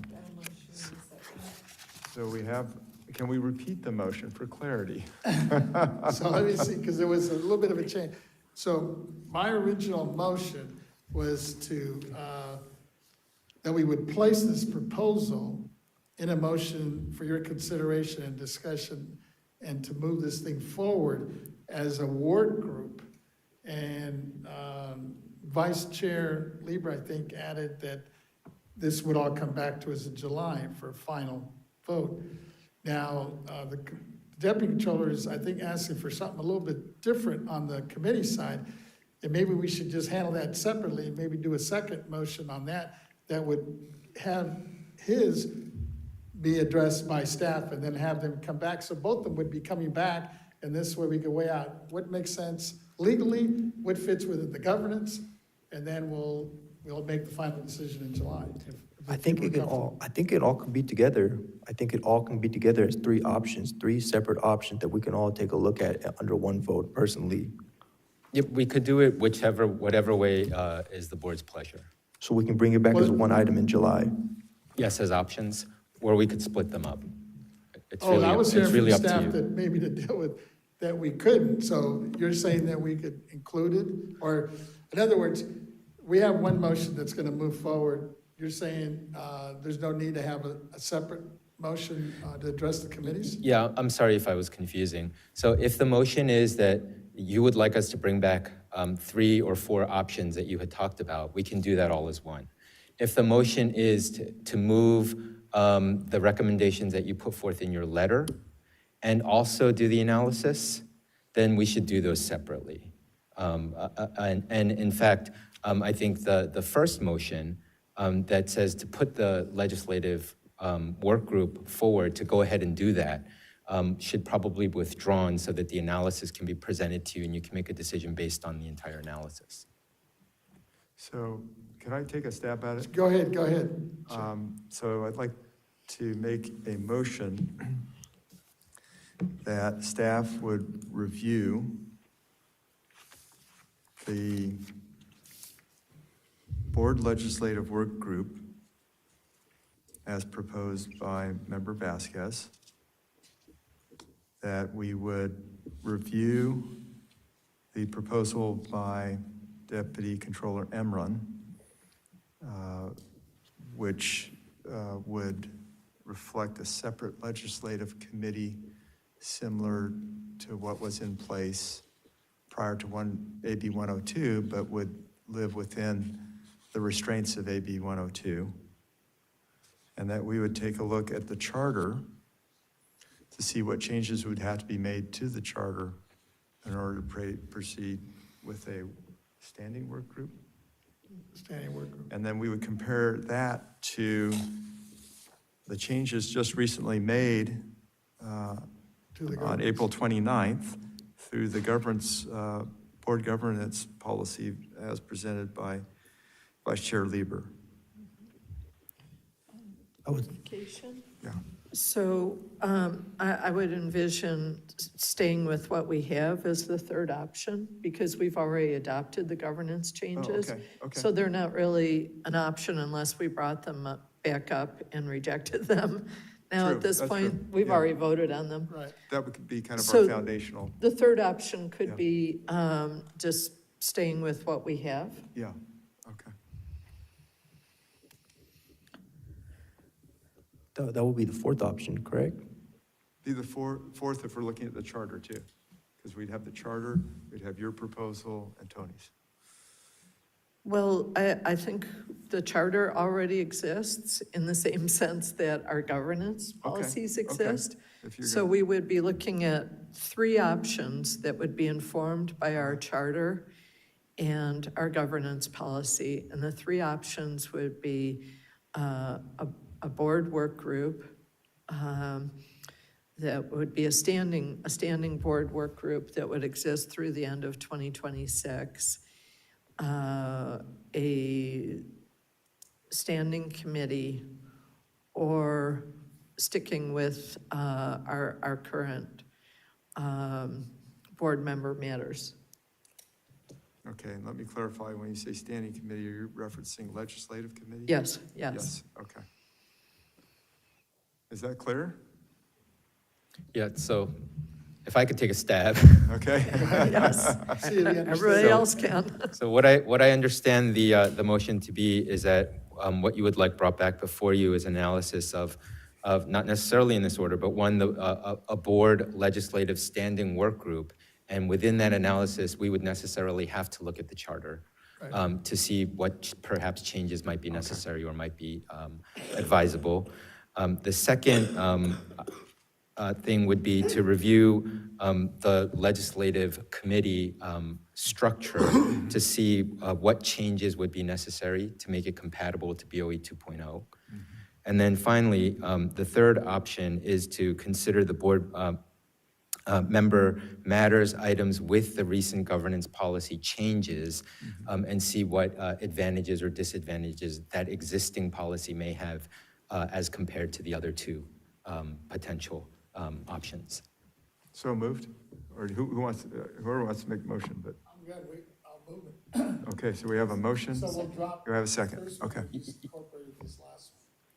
[SPEAKER 2] So we have, can we repeat the motion for clarity?
[SPEAKER 4] So let me see, because there was a little bit of a change. So my original motion was to, that we would place this proposal in a motion for your consideration and discussion and to move this thing forward as a ward group. And Vice Chair Lieber, I think, added that this would all come back to us in July for a final vote. Now, the Deputy Controller is, I think, asking for something a little bit different on the committee side. And maybe we should just handle that separately and maybe do a second motion on that would have his be addressed by staff and then have them come back. So both of them would be coming back, and this way we can weigh out what makes sense legally, what fits within the governance, and then we'll make the final decision in July.
[SPEAKER 7] I think it all can be together. I think it all can be together as three options, three separate options that we can all take a look at under one vote personally.
[SPEAKER 9] Yep, we could do it whatever way is the board's pleasure.
[SPEAKER 7] So we can bring it back as one item in July.
[SPEAKER 9] Yes, as options, or we could split them up.
[SPEAKER 4] I was hearing from
[SPEAKER 9] really up to
[SPEAKER 4] staff
[SPEAKER 9] you.
[SPEAKER 4] that maybe to deal with, that we couldn't. So you're saying that we could include it? Or, in other words, we have one motion that's gonna move forward. You're saying there's no need to have a separate motion to address the committees?
[SPEAKER 9] Yeah, I'm sorry if I was confusing. So if the motion is that you would like us to bring back 3 or 4 options that you had talked about, we can do that all as one. If the motion is to move the recommendations that you put forth in your letter and also do the analysis, then we should do those separately. And in fact, I think the first motion that says to put the legislative work group forward to go ahead and do that should probably be withdrawn so that the analysis can be presented to you and you can make a decision based on the entire analysis.
[SPEAKER 2] So can I take a stab at it?
[SPEAKER 4] Go ahead.
[SPEAKER 2] So I'd like to make a motion that staff would review the board legislative work group as proposed by Member Vasquez, that we would review the proposal by Deputy Controller Emron, which would reflect a separate legislative committee similar to what was in place prior to AB 102, but would live within the restraints of AB 102. And that we would take a look at the charter to see what changes would have to be made to the charter in order to proceed with a standing work group. And then we would compare that to the changes just recently made on April 29th through the board governance policy as presented by Vice Chair Lieber. Yeah.
[SPEAKER 5] So I would envision staying with what we have as the third option because we've already adopted the governance changes.
[SPEAKER 2] Okay.
[SPEAKER 5] So they're not really an option unless we brought them back up and rejected them. Now,
[SPEAKER 2] True,
[SPEAKER 5] at this
[SPEAKER 2] that's
[SPEAKER 5] point,
[SPEAKER 2] true.
[SPEAKER 5] we've
[SPEAKER 2] Yeah.
[SPEAKER 5] already voted on them.
[SPEAKER 4] Right.
[SPEAKER 2] That would be kind of
[SPEAKER 5] So
[SPEAKER 2] our foundational.
[SPEAKER 5] The third option could
[SPEAKER 2] Yeah.
[SPEAKER 5] be just staying with what we have.
[SPEAKER 2] Yeah, okay.
[SPEAKER 7] That would be the fourth option, correct?
[SPEAKER 2] Be the fourth if we're looking at the charter too, because we'd have the charter, we'd have your proposal and Tony's.
[SPEAKER 5] Well, I think the charter already exists in the same sense that our governance policies
[SPEAKER 2] okay.
[SPEAKER 5] exist.
[SPEAKER 2] If you're
[SPEAKER 5] So
[SPEAKER 2] gonna-
[SPEAKER 5] we would be looking at 3 options that would be informed by our charter and our governance policy. And the 3 options would be a board work group, that would be a standing board work group that would exist through the end of 2026. A standing committee, or sticking with our current board member matters.
[SPEAKER 2] Okay, and let me clarify, when you say standing committee, are you referencing legislative committee?
[SPEAKER 5] Yes.
[SPEAKER 2] Yes, okay. Is that clear?
[SPEAKER 9] Yeah, so if I could take a stab.
[SPEAKER 2] Okay.
[SPEAKER 5] Yes,
[SPEAKER 4] See if you understand.
[SPEAKER 5] everybody else can.
[SPEAKER 9] So what I understand the motion to be is that what you would like brought back before you is analysis of not necessarily in this order, but one, a board legislative standing work group. And within that analysis, we would necessarily have to look at the charter to see what perhaps changes might be necessary or might be advisable. The second thing would be to review the legislative committee structure to see what changes would be necessary to make it compatible to BOE 2.0. And then finally, the third option is to consider the board member matters items with the recent governance policy changes and see what advantages or disadvantages that existing policy may have as compared to the other two potential options.
[SPEAKER 2] So moved? Or who wants, whoever wants to make the motion, but,
[SPEAKER 4] I'm good, I'll move it.
[SPEAKER 2] okay, so we have a motion.
[SPEAKER 4] So we'll drop.
[SPEAKER 2] Do I have a second?
[SPEAKER 4] first one
[SPEAKER 2] Okay.
[SPEAKER 4] and just incorporate this last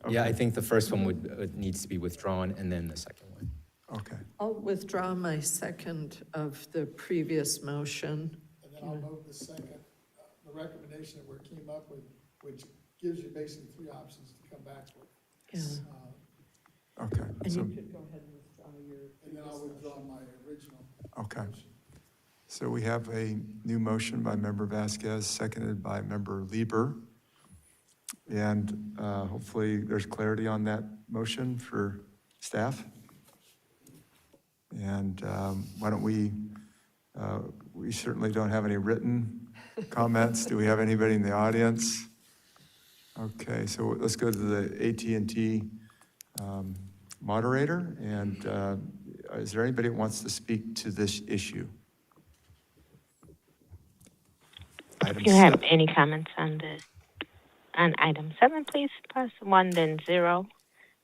[SPEAKER 4] one.
[SPEAKER 9] Yeah, I think the first one would needs to be withdrawn, and then the second one.
[SPEAKER 2] Okay,
[SPEAKER 5] I'll withdraw my second of the previous motion.
[SPEAKER 4] And then I'll move the second, the recommendation that we came up with, which gives you basically three options to come back with.
[SPEAKER 5] Yeah.
[SPEAKER 2] okay.
[SPEAKER 5] And
[SPEAKER 2] So,
[SPEAKER 5] you could go ahead and withdraw your.
[SPEAKER 4] And then I'll withdraw my original.
[SPEAKER 2] okay. So we have a new motion by Member Vasquez, seconded by Member Lieber. And hopefully there's clarity on that motion for staff. And why don't we certainly don't have any written comments. Do we have anybody in the audience? Okay, so let's go to the AT&T moderator. And is there anybody that wants to speak to this issue? Item
[SPEAKER 8] If you have
[SPEAKER 2] 7.
[SPEAKER 8] any comments on item 7, please press 1 then 0.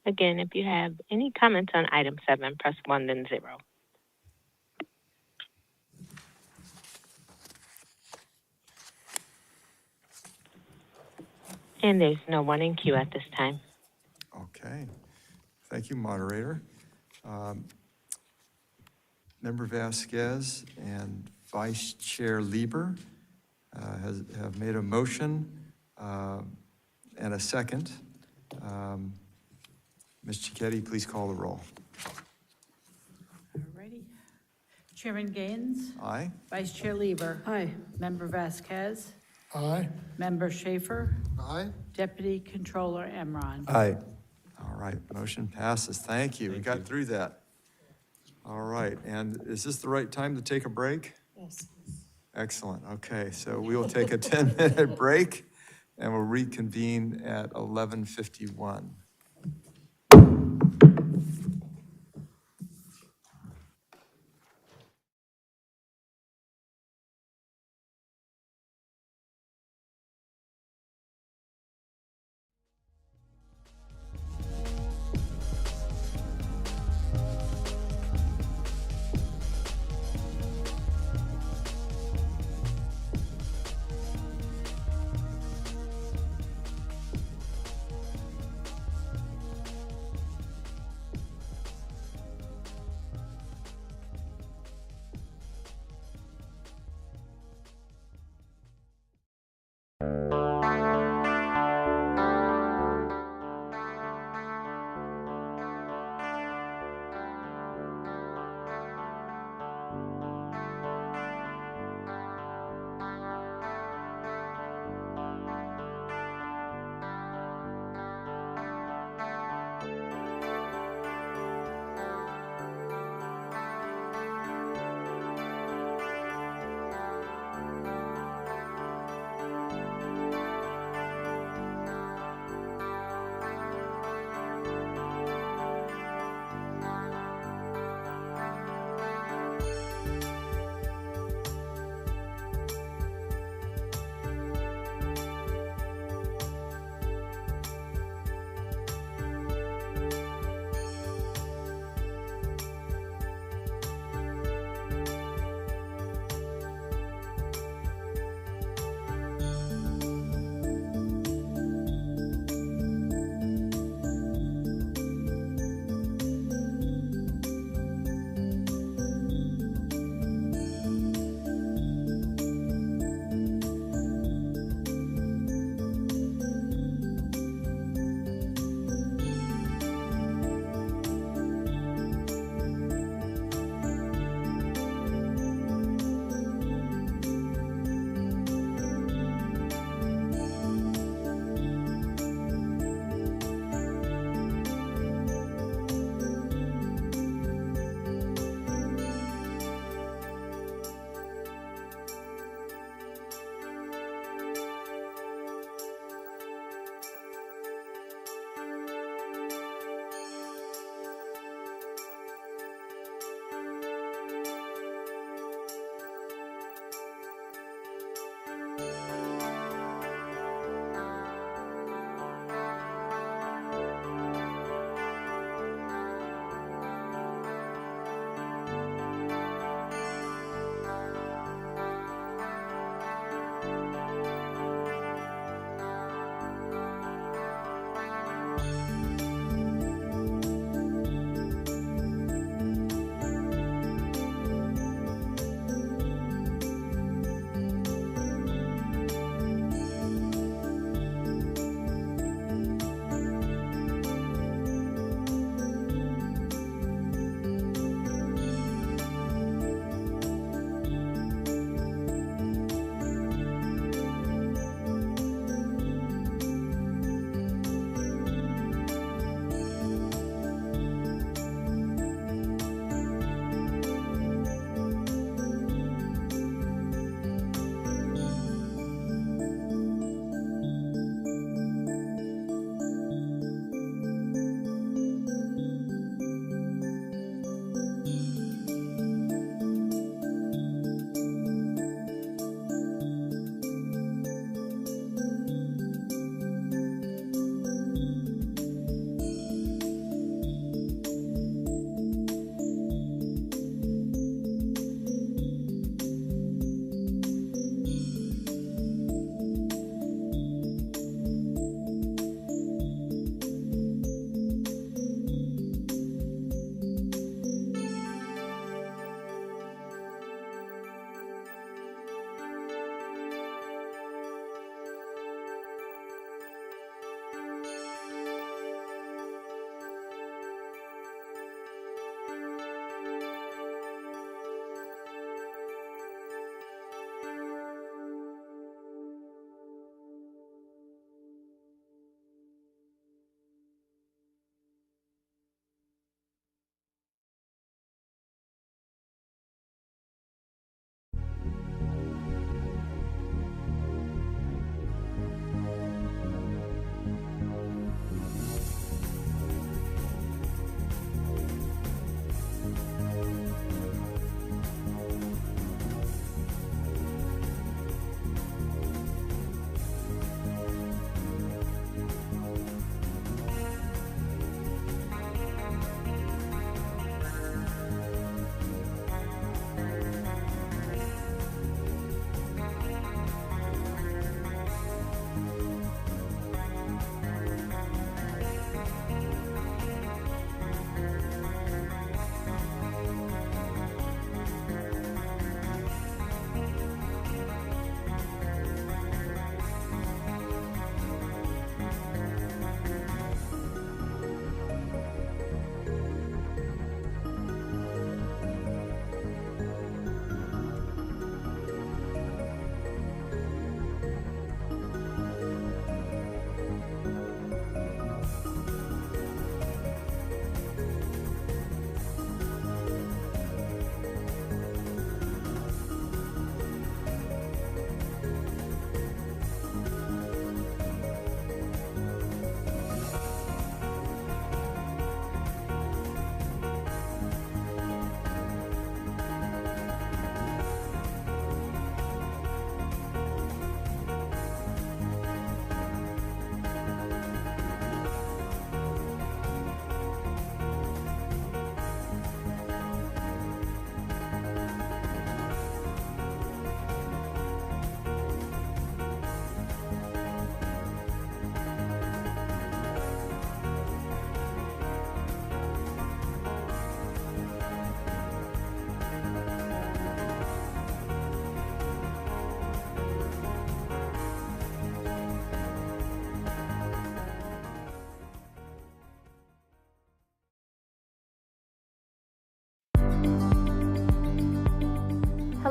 [SPEAKER 8] Again, if you have any comments on item 7, press 1 then 0. And there's no one in queue at this time.
[SPEAKER 2] Okay, thank you, moderator. Member Vasquez and Vice Chair Lieber have made a motion and a second. Ms. Cicchetti, please call the roll.
[SPEAKER 3] Alrighty. Chairman Gaines,
[SPEAKER 2] Aye?
[SPEAKER 3] Vice Chair Lieber.
[SPEAKER 5] Aye.
[SPEAKER 3] Member Vasquez,
[SPEAKER 4] Aye.
[SPEAKER 3] Member Schaefer,
[SPEAKER 4] Aye.
[SPEAKER 3] Deputy Controller Emron.
[SPEAKER 7] Aye.
[SPEAKER 2] All right, motion passes. Thank you. We got through that. All right, and is this the right time to take a break?
[SPEAKER 5] Yes.
[SPEAKER 2] Excellent. Okay, so we will take a 10-minute break and we'll reconvene at 11:51.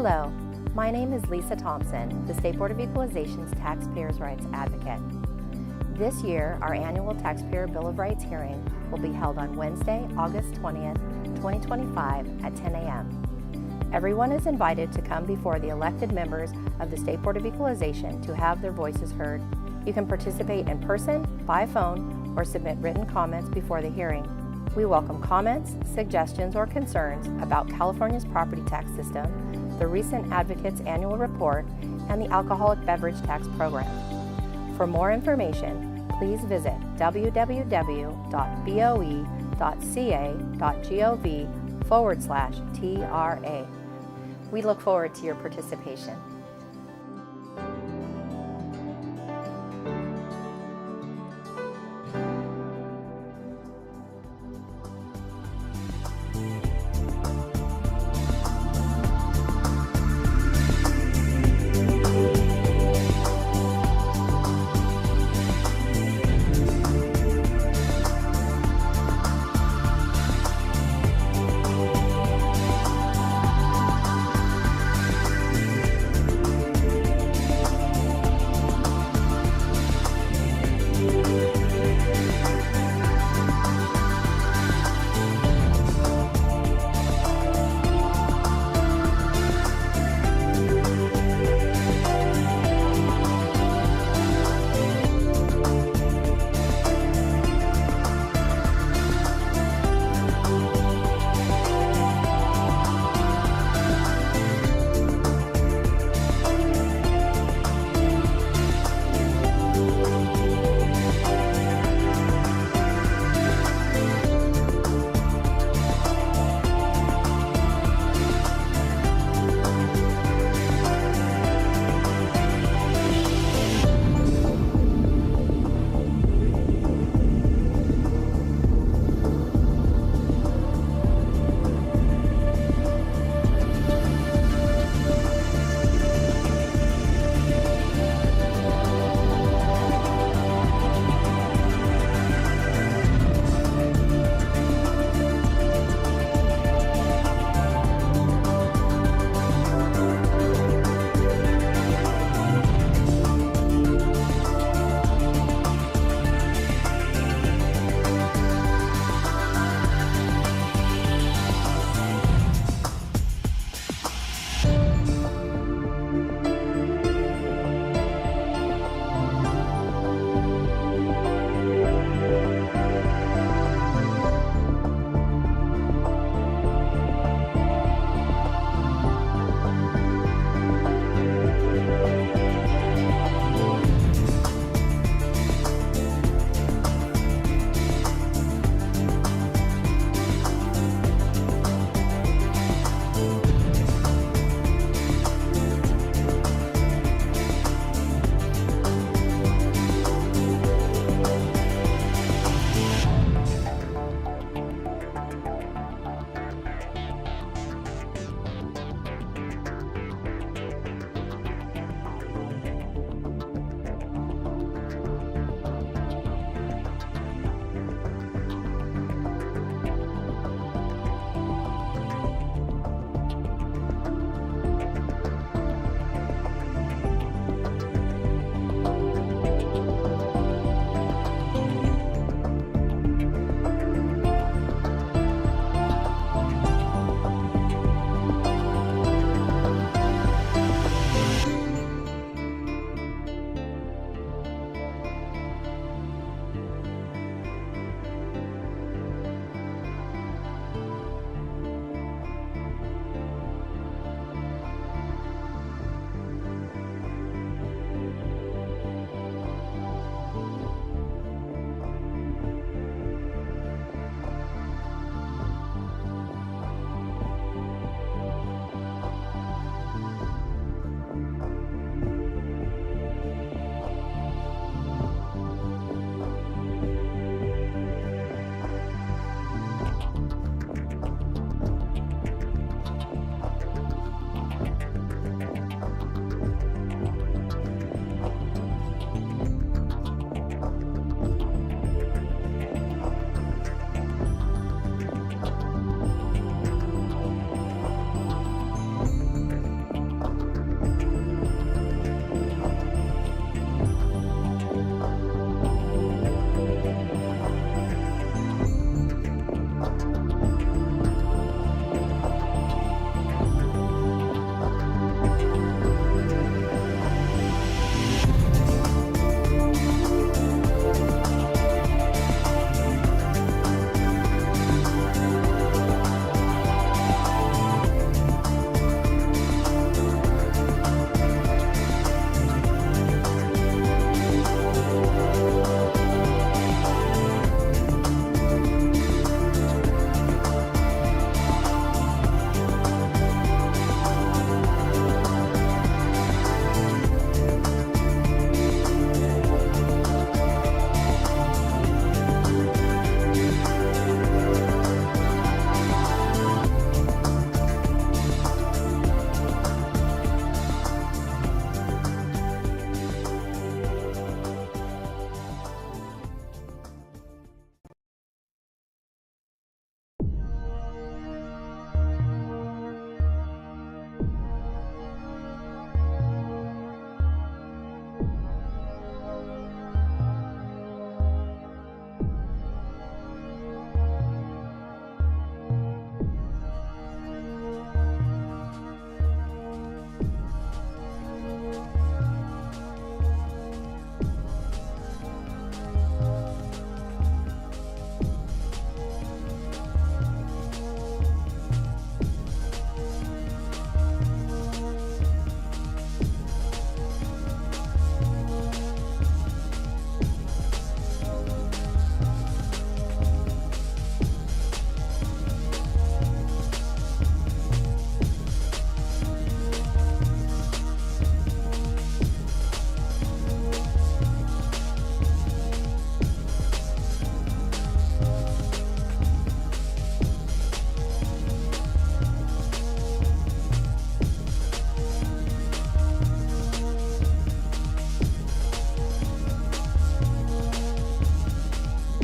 [SPEAKER 1] Hello, my name is Lisa Thompson, the State Board of Equalization's Taxpayers' Rights Advocate. This year, our annual Taxpayer Bill of Rights hearing will be held on Wednesday, August 20th, 2025 at 10 a.m. Everyone is invited to come before the elected members of the State Board of Equalization to have their voices heard. You can participate in person, by phone, or submit written comments before the hearing. We welcome comments, suggestions, or concerns about California's property tax system, the recent Advocates Annual Report, and the Alcoholic Beverage Tax Program. For more information, please visit www.boe.ca.gov/TRA. We look forward to your participation.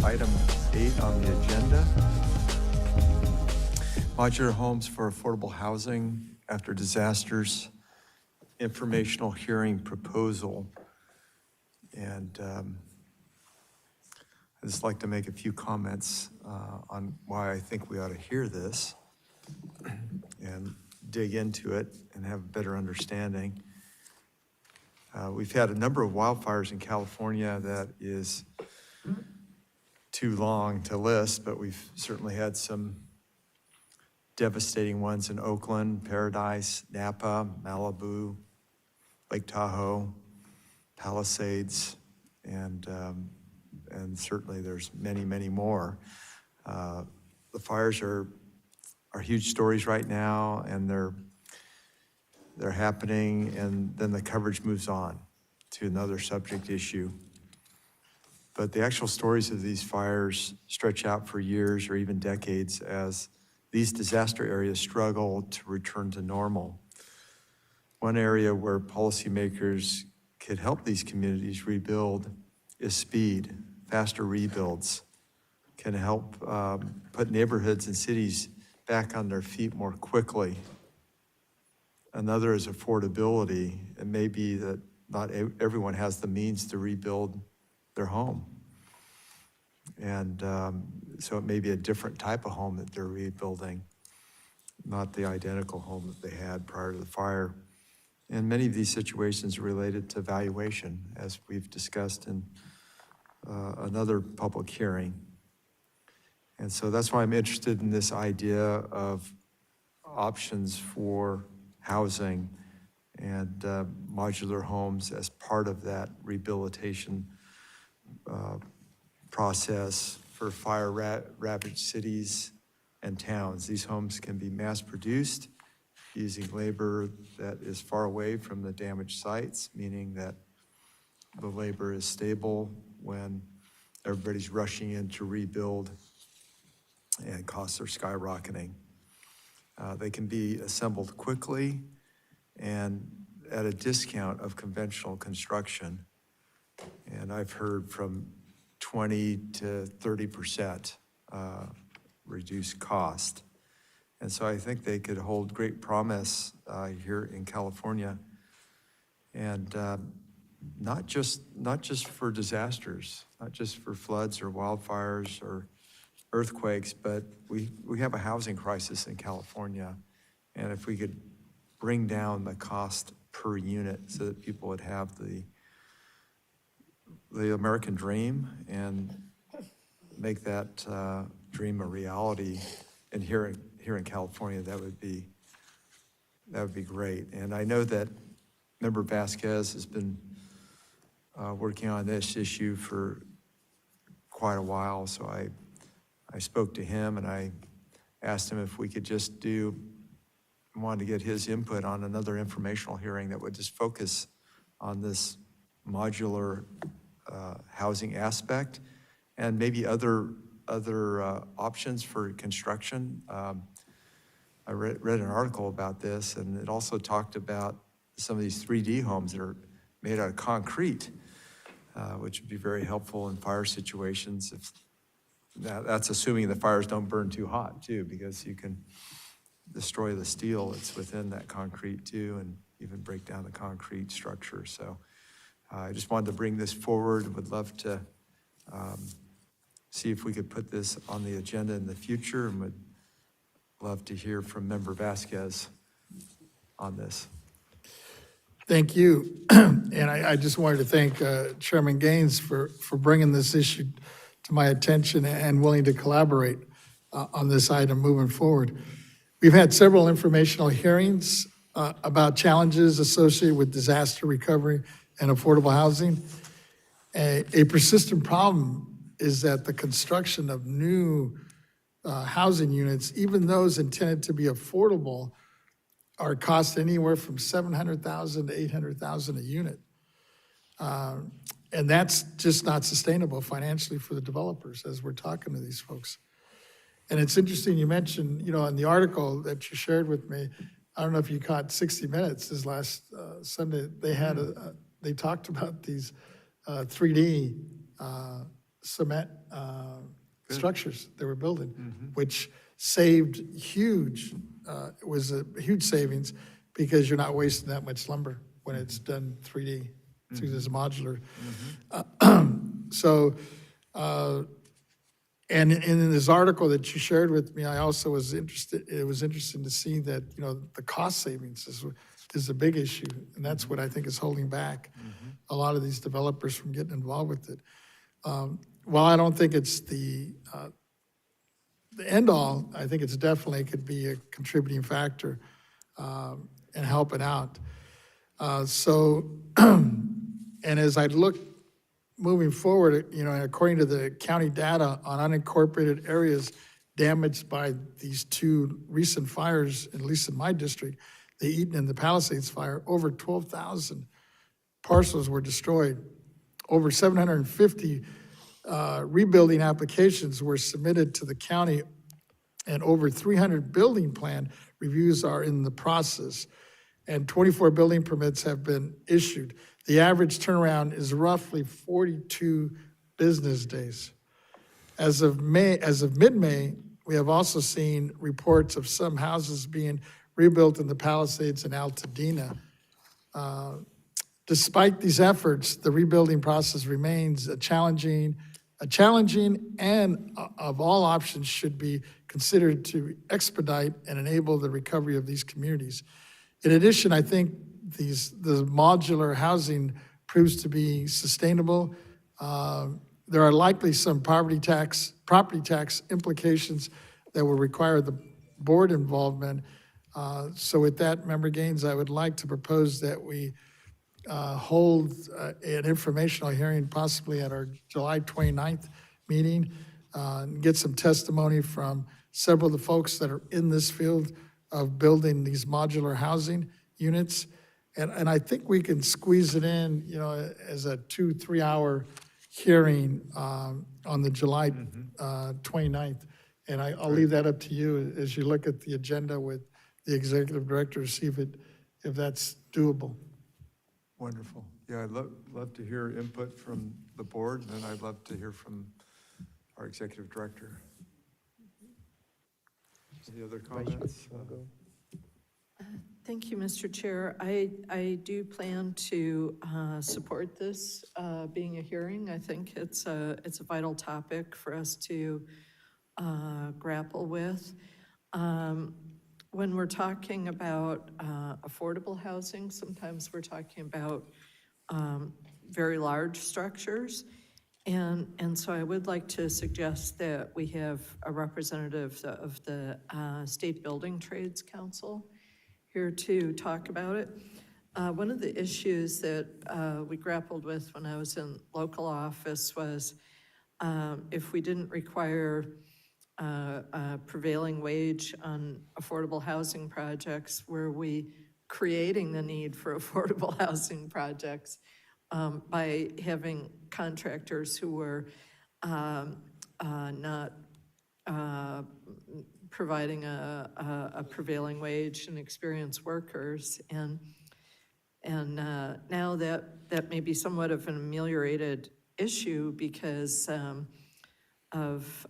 [SPEAKER 2] item 8 on the agenda. Modular homes for affordable housing after disasters, informational hearing proposal. And I'd just like to make a few comments on why I think we ought to hear this and dig into it and have a better understanding. We've had a number of wildfires in California that is too long to list, but we've certainly had some devastating ones in Oakland, Paradise, Napa, Malibu, Lake Tahoe, Palisades, and certainly there's many, many more. The fires are huge stories right now, and they're happening, and then the coverage moves on to another subject issue. But the actual stories of these fires stretch out for years or even decades as these disaster areas struggle to return to normal. One area where policymakers could help these communities rebuild is speed. Faster rebuilds can help put neighborhoods and cities back on their feet more quickly. Another is affordability. It may be that not everyone has the means to rebuild their home. And so it may be a different type of home that they're rebuilding, not the identical home that they had prior to the fire. And many of these situations are related to valuation, as we've discussed in another public hearing. And so that's why I'm interested in this idea of options for housing and modular homes as part of that rehabilitation process for fire-ravaged cities and towns. These homes can be mass-produced using labor that is far away from the damaged sites, meaning that the labor is stable when everybody's rushing in to rebuild and costs are skyrocketing. They can be assembled quickly and at a discount of conventional construction. And I've heard from 20 to 30% reduced cost. And so I think they could hold great promise here in California. And not just for disasters, not just for floods or wildfires or earthquakes, but we have a housing crisis in California. And if we could bring down the cost per unit so that people would have the American dream and make that dream a reality, and here in California, that would be great. And I know that Member Vasquez has been working on this issue for quite a while, so I spoke to him and I asked him if we could just wanted to get his input on another informational hearing that would just focus on this modular housing aspect and maybe other options for construction. I read an article about this, and it also talked about some of these 3D homes that are made out of concrete, which would be very helpful in fire situations. That's assuming the fires don't burn too hot too, because you can destroy the steel that's within that concrete too, and even break down the concrete structure. So I just wanted to bring this forward. Would love to see if we could put this on the agenda in the future, and would love to hear from Member Vasquez on this.
[SPEAKER 4] Thank you. And I just wanted to thank Chairman Gaines for bringing this issue to my attention and willing to collaborate on this item moving forward. We've had several informational hearings about challenges associated with disaster recovery and affordable housing. A persistent problem is that the construction of new housing units, even those intended to be affordable, are cost anywhere from $700,000 to $800,000 a unit. And that's just not sustainable financially for the developers as we're talking to these folks. And it's interesting you mentioned, in the article that you shared with me, I don't know if you caught 60 Minutes this last Sunday, they talked about these 3D cement structures they were building, which saved huge, was a huge savings because you're not wasting that much lumber when it's done 3D through this modular. So, and in this article that you shared with me, I also was interested, it was interesting to see that, you know, the cost savings is a big issue. And that's what I think is holding back a lot of these developers from getting involved with it. While I don't think it's the end all, I think it's definitely could be a contributing factor in helping out. And as I look moving forward, you know, according to the county data on unincorporated areas damaged by these two recent fires, at least in my district, the Eaton and the Palisades fire, over 12,000 parcels were destroyed. Over 750 rebuilding applications were submitted to the county, and over 300 building plan reviews are in the process, and 24 building permits have been issued. The average turnaround is roughly 42 business days. As of mid-May, we have also seen reports of some houses being rebuilt in the Palisades and Altadena. Despite these efforts, the rebuilding process remains a challenging and of all options should be considered to expedite and enable the recovery of these communities. In addition, I think the modular housing proves to be sustainable. There are likely some property tax implications that will require the board involvement. So with that, Member Gaines, I would like to propose that we hold an informational hearing possibly at our July 29th meeting, and get some testimony from several of the folks that are in this field of building these modular housing units. And I think we can squeeze it in, you know, as a 2-3 hour hearing on the July 29th. And I'll leave that up to you as you look at the agenda with the executive director, see if that's doable.
[SPEAKER 2] Wonderful. Yeah, I'd love to hear input from the board, and I'd love to hear from our executive director. Any other comments?
[SPEAKER 5] Thank you, Mr. Chair. I do plan to support this being a hearing. I think it's a vital topic for us to grapple with. When we're talking about affordable housing, sometimes we're talking about very large structures. And so I would like to suggest that we have a representative of the State Building Trades Council here to talk about it. One of the issues that we grappled with when I was in local office was if we didn't require a prevailing wage on affordable housing projects, were we creating the need for affordable housing projects by having contractors who were not providing a prevailing wage and experienced workers. And now that may be somewhat of an ameliorated issue because of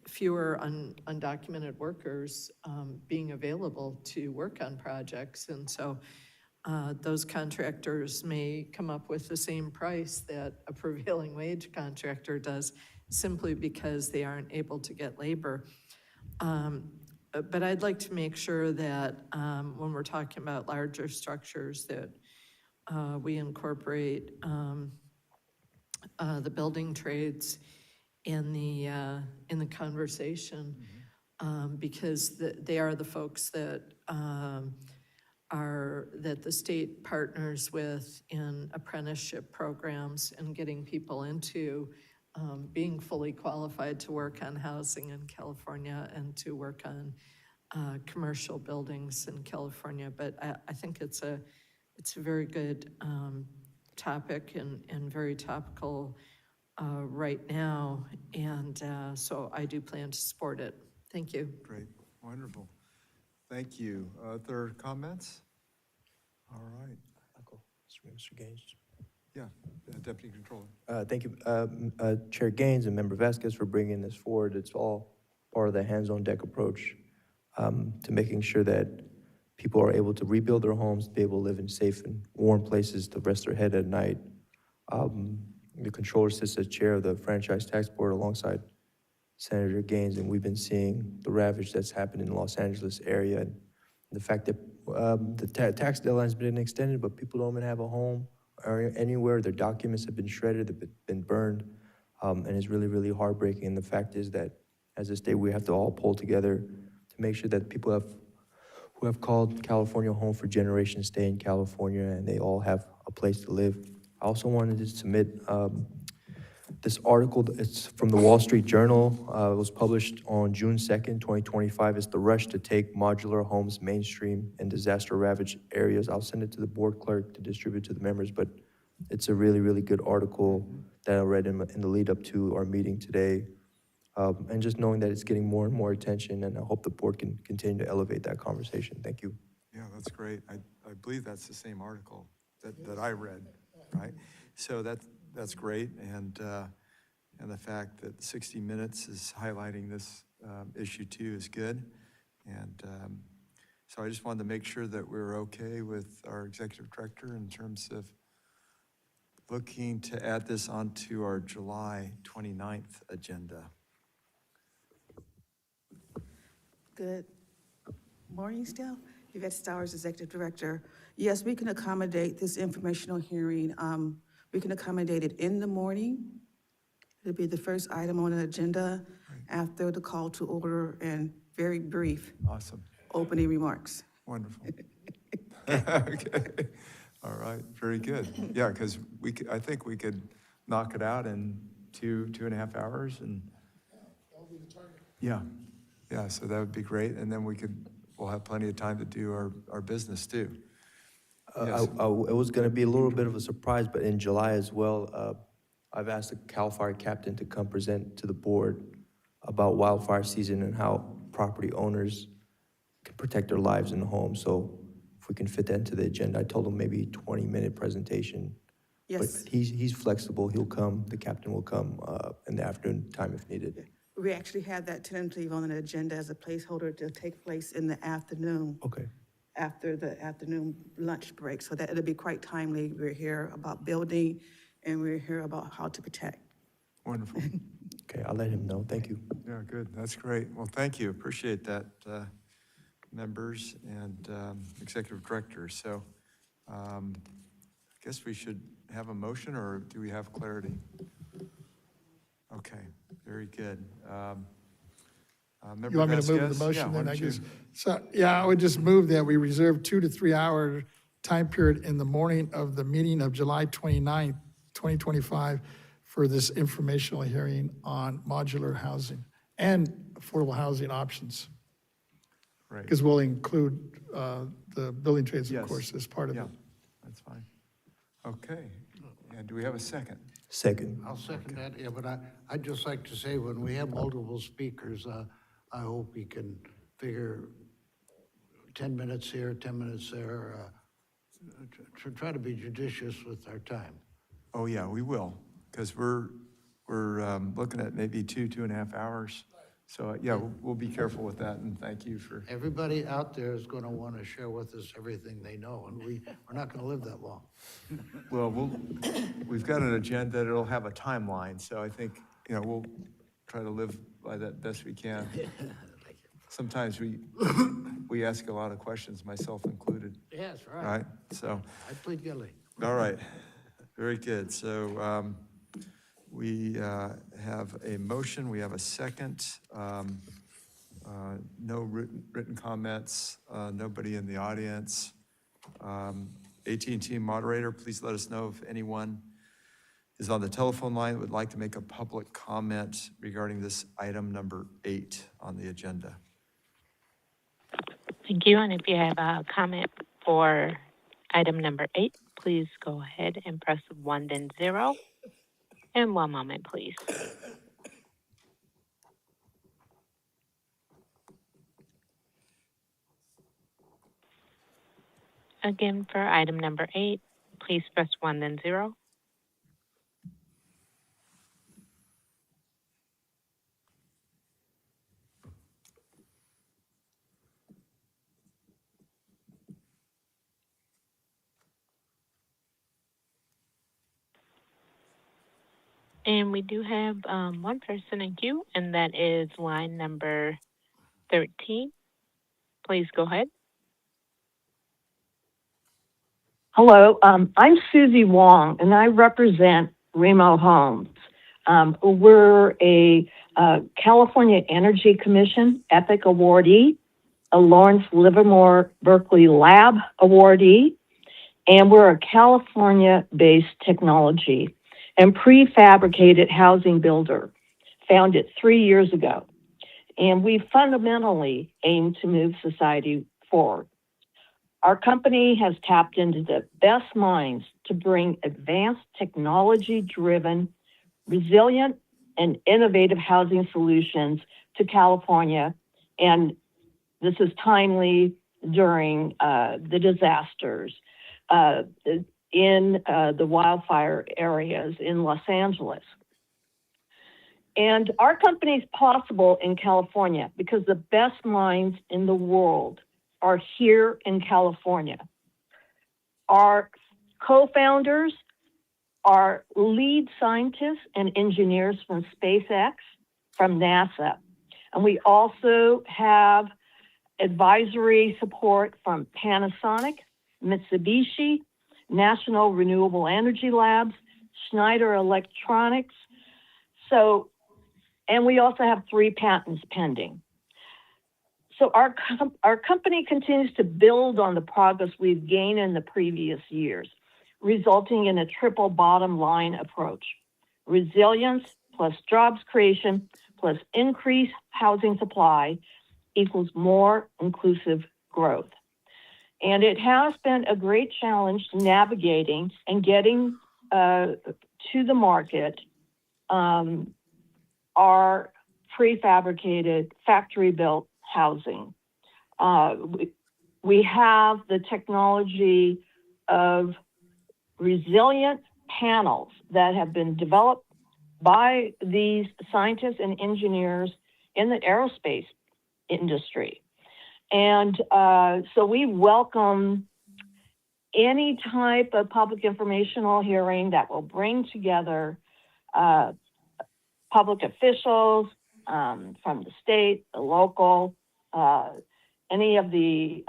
[SPEAKER 5] fewer undocumented workers being available to work on projects. And so those contractors may come up with the same price that a prevailing wage contractor does simply because they aren't able to get labor. But I'd like to make sure that when we're talking about larger structures that we incorporate the building trades in the conversation, because they are the folks that that the state partners with in apprenticeship programs and getting people into being fully qualified to work on housing in California and to work on commercial buildings in California. But I think it's a very good topic and very topical right now, and so I do plan to support it. Thank you.
[SPEAKER 2] Great, wonderful. Thank you. Other comments? All right.
[SPEAKER 7] Mr. Gaines.
[SPEAKER 2] Yeah, Deputy Controller.
[SPEAKER 7] Thank you, Chair Gaines and Member Vasquez for bringing this forward. It's all part of the hands-on deck approach to making sure that people are able to rebuild their homes, be able to live in safe and warm places to rest their head at night. The controller sits as chair of the Franchise Tax Board alongside Senator Gaines, and we've been seeing the ravage that's happened in the Los Angeles area. And the fact that the tax deadline's been extended, but people don't even have a home or anywhere. Their documents have been shredded, they've been burned, and it's really, really heartbreaking. And the fact is that as a state, we have to all pull together to make sure that people who have called California home for generations stay in California, and they all have a place to live. I also wanted to submit this article. It's from the Wall Street Journal. It was published on June 2nd, 2025. It's the rush to take modular homes mainstream in disaster-ravaged areas. I'll send it to the board clerk to distribute to the members, but it's a really, really good article that I read in the lead up to our meeting today. And just knowing that it's getting more and more attention, and I hope the board can continue to elevate that conversation. Thank you.
[SPEAKER 2] Yeah, that's great. I believe that's the same article that I read, right? So that's great, and the fact that 60 Minutes is highlighting this issue too is good. And so I just wanted to make sure that we're okay with our executive director in terms of looking to add this onto our July 29th agenda.
[SPEAKER 12] Good morning still. Yvette Stowers, Executive Director. Yes, we can accommodate this informational hearing. We can accommodate it in the morning. It'll be the first item on the agenda after the call to order and very brief
[SPEAKER 2] Awesome.
[SPEAKER 12] opening remarks.
[SPEAKER 2] Wonderful. Okay. All right, very good. Yeah, because I think we could knock it out in 2.5 hours and. Yeah. Yeah, so that would be great, and then we'll have plenty of time to do our business too. Yes.
[SPEAKER 7] It was gonna be a little bit of a surprise, but in July as well, I've asked the CAL FIRE captain to come present to the board about wildfire season and how property owners can protect their lives in the home. So if we can fit that into the agenda, I told him maybe 20-minute presentation.
[SPEAKER 12] Yes.
[SPEAKER 7] But he's flexible, he'll come, the captain will come in the afternoon time if needed.
[SPEAKER 12] We actually had that tentative on an agenda as a placeholder to take place in the afternoon.
[SPEAKER 7] Okay.
[SPEAKER 12] After the afternoon lunch break, so that it'll be quite timely. We're here about building, and we're here about how to protect.
[SPEAKER 2] Wonderful.
[SPEAKER 7] Okay, I'll let him know. Thank you.
[SPEAKER 2] Yeah, good. That's great. Well, thank you. Appreciate that, members and executive director. So I guess we should have a motion, or do we have clarity? Okay, very good.
[SPEAKER 4] You want me to move the motion then, I guess? So, yeah, I would just move that we reserve 2 to 3 hour time period in the morning of the meeting of July 29th, 2025 for this informational hearing on modular housing and affordable housing options.
[SPEAKER 2] Right.
[SPEAKER 4] Because we'll include the building trades, of
[SPEAKER 2] Yes.
[SPEAKER 4] course, as part of it.
[SPEAKER 2] Yeah, that's fine. Okay, and do we have a second?
[SPEAKER 7] Second.
[SPEAKER 6] I'll second that, yeah, but I'd just like to say, when we have multiple speakers, I hope we can figure 10 minutes here, 10 minutes there, to try to be judicious with our time.
[SPEAKER 2] Oh, yeah, we will, because we're looking at maybe 2.5 hours. So, yeah, we'll be careful with that, and thank you for.
[SPEAKER 6] Everybody out there is going to want to share with us everything they know, and we're not going to live that long.
[SPEAKER 2] Well, we've got an agenda that'll have a timeline, so I think, we'll try to live by that best we can. Sometimes we ask a lot of questions, myself included.
[SPEAKER 6] Yes, right.
[SPEAKER 2] Right, so,
[SPEAKER 6] I plead guilty.
[SPEAKER 2] all right, very good. So we have a motion, we have a second. No written comments, nobody in the audience. AT&T moderator, please let us know if anyone is on the telephone line that would like to make a public comment regarding this item number 8 on the agenda.
[SPEAKER 8] Thank you. And if you have a comment for item number 8, please go ahead and press 1 then 0. And one moment, please. Again, for item number 8, please press 1 then 0. And we do have one person in queue, and that is line number 13. Please go ahead.
[SPEAKER 14] Hello, I'm Susie Wong, and I represent Remo Homes. We're a California Energy Commission EPIC awardee, a Lawrence Livermore Berkeley Lab awardee, and we're a California-based technology and prefabricated housing builder, founded 3 years ago. And we fundamentally aim to move society forward. Our company has tapped into the best minds to bring advanced technology-driven, resilient, and innovative housing solutions to California. And this is timely during the disasters in the wildfire areas in Los Angeles. And our company is possible in California because the best minds in the world are here in California. Our co-founders are lead scientists and engineers from SpaceX, from NASA. And we also have advisory support from Panasonic, Mitsubishi, National Renewable Energy Labs, Schneider Electronics. And we also have 3 patents pending. So our company continues to build on the progress we've gained in the previous years, resulting in a triple bottom line approach: resilience plus jobs creation plus increased housing supply equals more inclusive growth. And it has been a great challenge navigating and getting to the market our prefabricated factory-built housing. We have the technology of resilient panels that have been developed by these scientists and engineers in the aerospace industry. And so we welcome any type of public informational hearing that will bring together public officials from the state, the local, any of the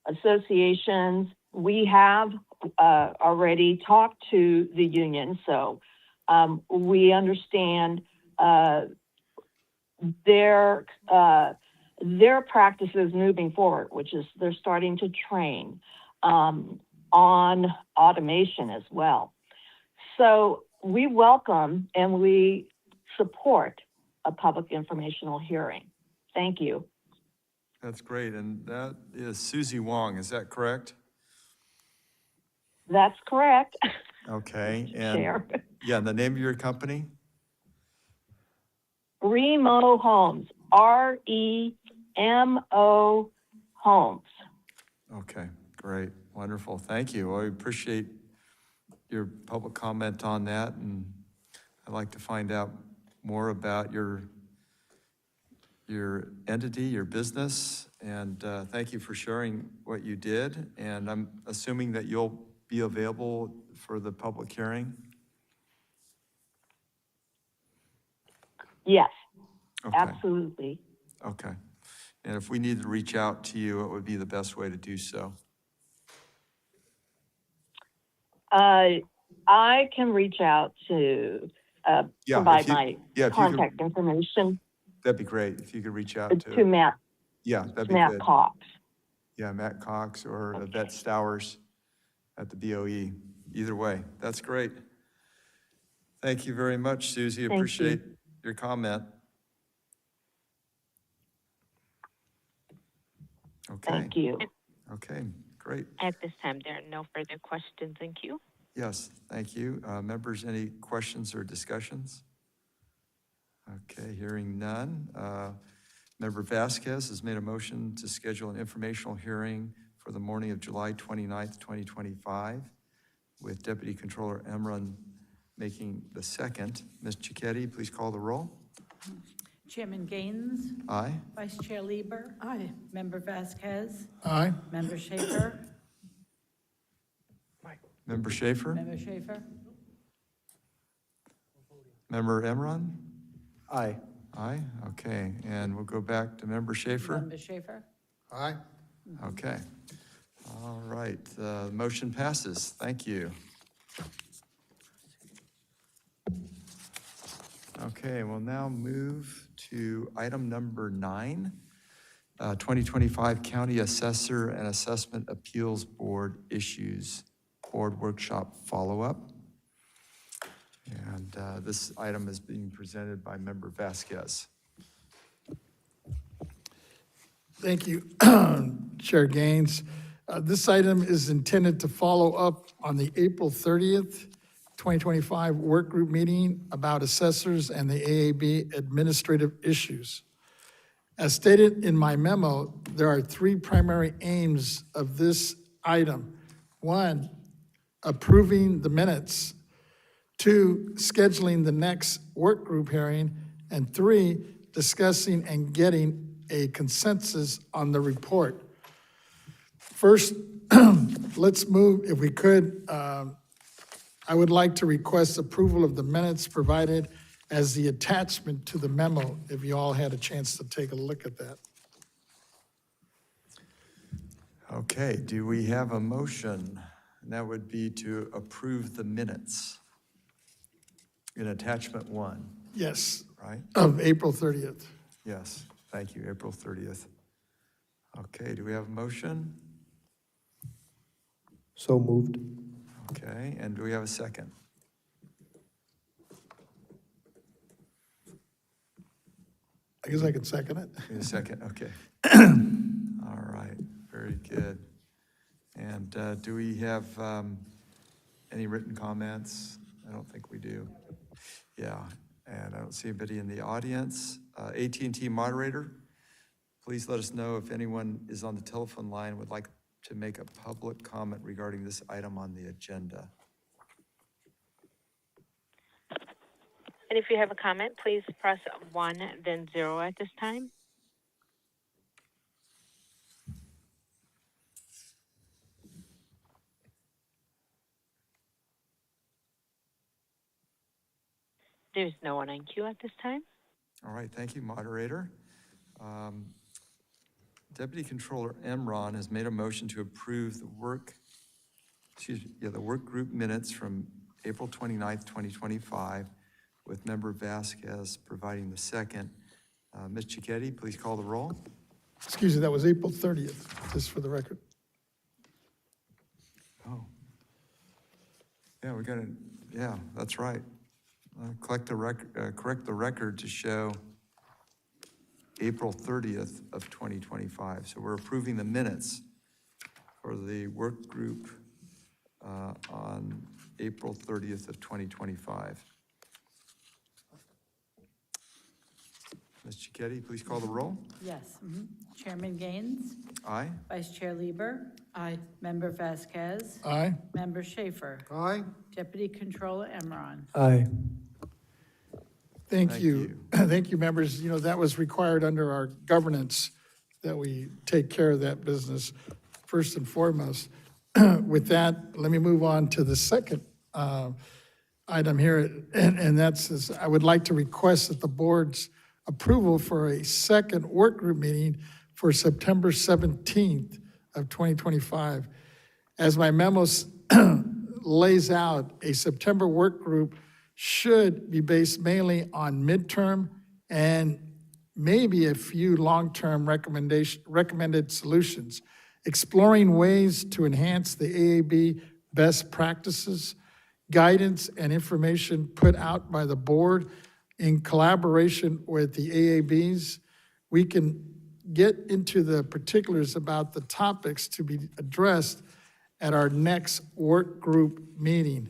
[SPEAKER 14] associations. We have already talked to the union, so we understand their practices moving forward, which is they're starting to train on automation as well. So we welcome and we support a public informational hearing. Thank you.
[SPEAKER 2] That's great. And that is Susie Wong, is that correct?
[SPEAKER 14] That's correct.
[SPEAKER 2] Okay. And
[SPEAKER 14] Chair.
[SPEAKER 2] yeah, and the name of your company?
[SPEAKER 14] Remo Homes, REMO Homes.
[SPEAKER 2] Okay, great, wonderful, thank you. Well, I appreciate your public comment on that, and I'd like to find out more about your entity, your business, and thank you for sharing what you did. And I'm assuming that you'll be available for the public hearing?
[SPEAKER 14] Yes,
[SPEAKER 2] Okay.
[SPEAKER 14] absolutely.
[SPEAKER 2] Okay. And if we need to reach out to you, what would be the best way to do so?
[SPEAKER 14] I can reach out to provide my contact information.
[SPEAKER 2] That'd be great if you could reach out
[SPEAKER 14] to Matt.
[SPEAKER 2] Yeah, that'd be
[SPEAKER 14] Matt
[SPEAKER 2] good.
[SPEAKER 14] Cox.
[SPEAKER 2] Yeah, Matt Cox or Yvette Stowers at the BOE. Either way, that's great. Thank you very much, Susie. Appreciate your comment. Okay.
[SPEAKER 14] Thank you.
[SPEAKER 2] Okay, great.
[SPEAKER 8] At this time, there are no further questions in queue.
[SPEAKER 2] Yes, thank you. Members, any questions or discussions? Okay, hearing none. Member Vasquez has made a motion to schedule an informational hearing for the morning of July 29th, 2025, with Deputy Controller Emron making the second. Ms. Cicchetti, please call the roll.
[SPEAKER 3] Chairman Gaines.
[SPEAKER 2] Aye.
[SPEAKER 3] Vice Chair Lieber.
[SPEAKER 12] Aye.
[SPEAKER 3] Member Vasquez.
[SPEAKER 4] Aye.
[SPEAKER 3] Member Schaefer.
[SPEAKER 2] Member Schaefer?
[SPEAKER 3] Member Schaefer.
[SPEAKER 2] Member Emron?
[SPEAKER 7] Aye.
[SPEAKER 2] Aye, okay, and we'll go back to Member Schaefer.
[SPEAKER 3] Member Schaefer?
[SPEAKER 4] Aye.
[SPEAKER 2] Okay, all right, the motion passes, thank you. Okay, we'll now move to item number 9, 2025 County Assessor and Assessment Appeals Board Issues Board Workshop Follow-Up. And this item is being presented by Member Vasquez.
[SPEAKER 4] Thank you, Chair Gaines. This item is intended to follow up on the April 30th, 2025 work group meeting about assessors and the AAB administrative issues. As stated in my memo, there are 3 primary aims of this item. 1, approving the minutes. 2, scheduling the next work group hearing. And 3, discussing and getting a consensus on the report. First, let's move, if we could, I would like to request approval of the minutes provided as the attachment to the memo, if you all had a chance to take a look at that.
[SPEAKER 2] Okay, do we have a motion? And that would be to approve the minutes in attachment 1,
[SPEAKER 4] Yes,
[SPEAKER 2] right?
[SPEAKER 4] of April 30th.
[SPEAKER 2] Yes, thank you, April 30th. Okay, do we have a motion?
[SPEAKER 7] So moved.
[SPEAKER 2] Okay, and do we have a second?
[SPEAKER 4] I guess I could second it.
[SPEAKER 2] Need a second, okay. All right, very good. And do we have any written comments? I don't think we do. Yeah, and I don't see anybody in the audience. AT&T moderator, please let us know if anyone is on the telephone line and would like to make a public comment regarding this item on the agenda.
[SPEAKER 8] And if you have a comment, please press 1, then 0 at this time. There's no one in queue at this time.
[SPEAKER 2] All right, thank you, moderator. Deputy Controller Emron has made a motion to approve the work group minutes from April 29th, 2025, with Member Vasquez providing the second. Ms. Cicchetti, please call the roll.
[SPEAKER 4] Excuse me, that was April 30th, just for the record.
[SPEAKER 2] Oh. Yeah, we got to, yeah, that's right. Correct the record to show April 30th of 2025. So we're approving the minutes for the work group on April 30th of 2025. Ms. Cicchetti, please call the roll.
[SPEAKER 3] Yes. Chairman Gaines?
[SPEAKER 2] Aye.
[SPEAKER 3] Vice Chair Lieber? Aye. Member Vasquez?
[SPEAKER 4] Aye.
[SPEAKER 3] Member Schaefer?
[SPEAKER 6] Aye.
[SPEAKER 3] Deputy Controller Emron?
[SPEAKER 7] Aye.
[SPEAKER 4] Thank you. Thank you, members. You know, that was required under our governance that we take care of that business first and foremost. With that, let me move on to the second item here, and that's, I would like to request that the board's approval for a second work group meeting for September 17th of 2025. As my memo lays out, a September work group should be based mainly on midterm and maybe a few long-term recommended solutions, exploring ways to enhance the AAB best practices, guidance, and information put out by the board in collaboration with the AABs. We can get into the particulars about the topics to be addressed at our next work group meeting.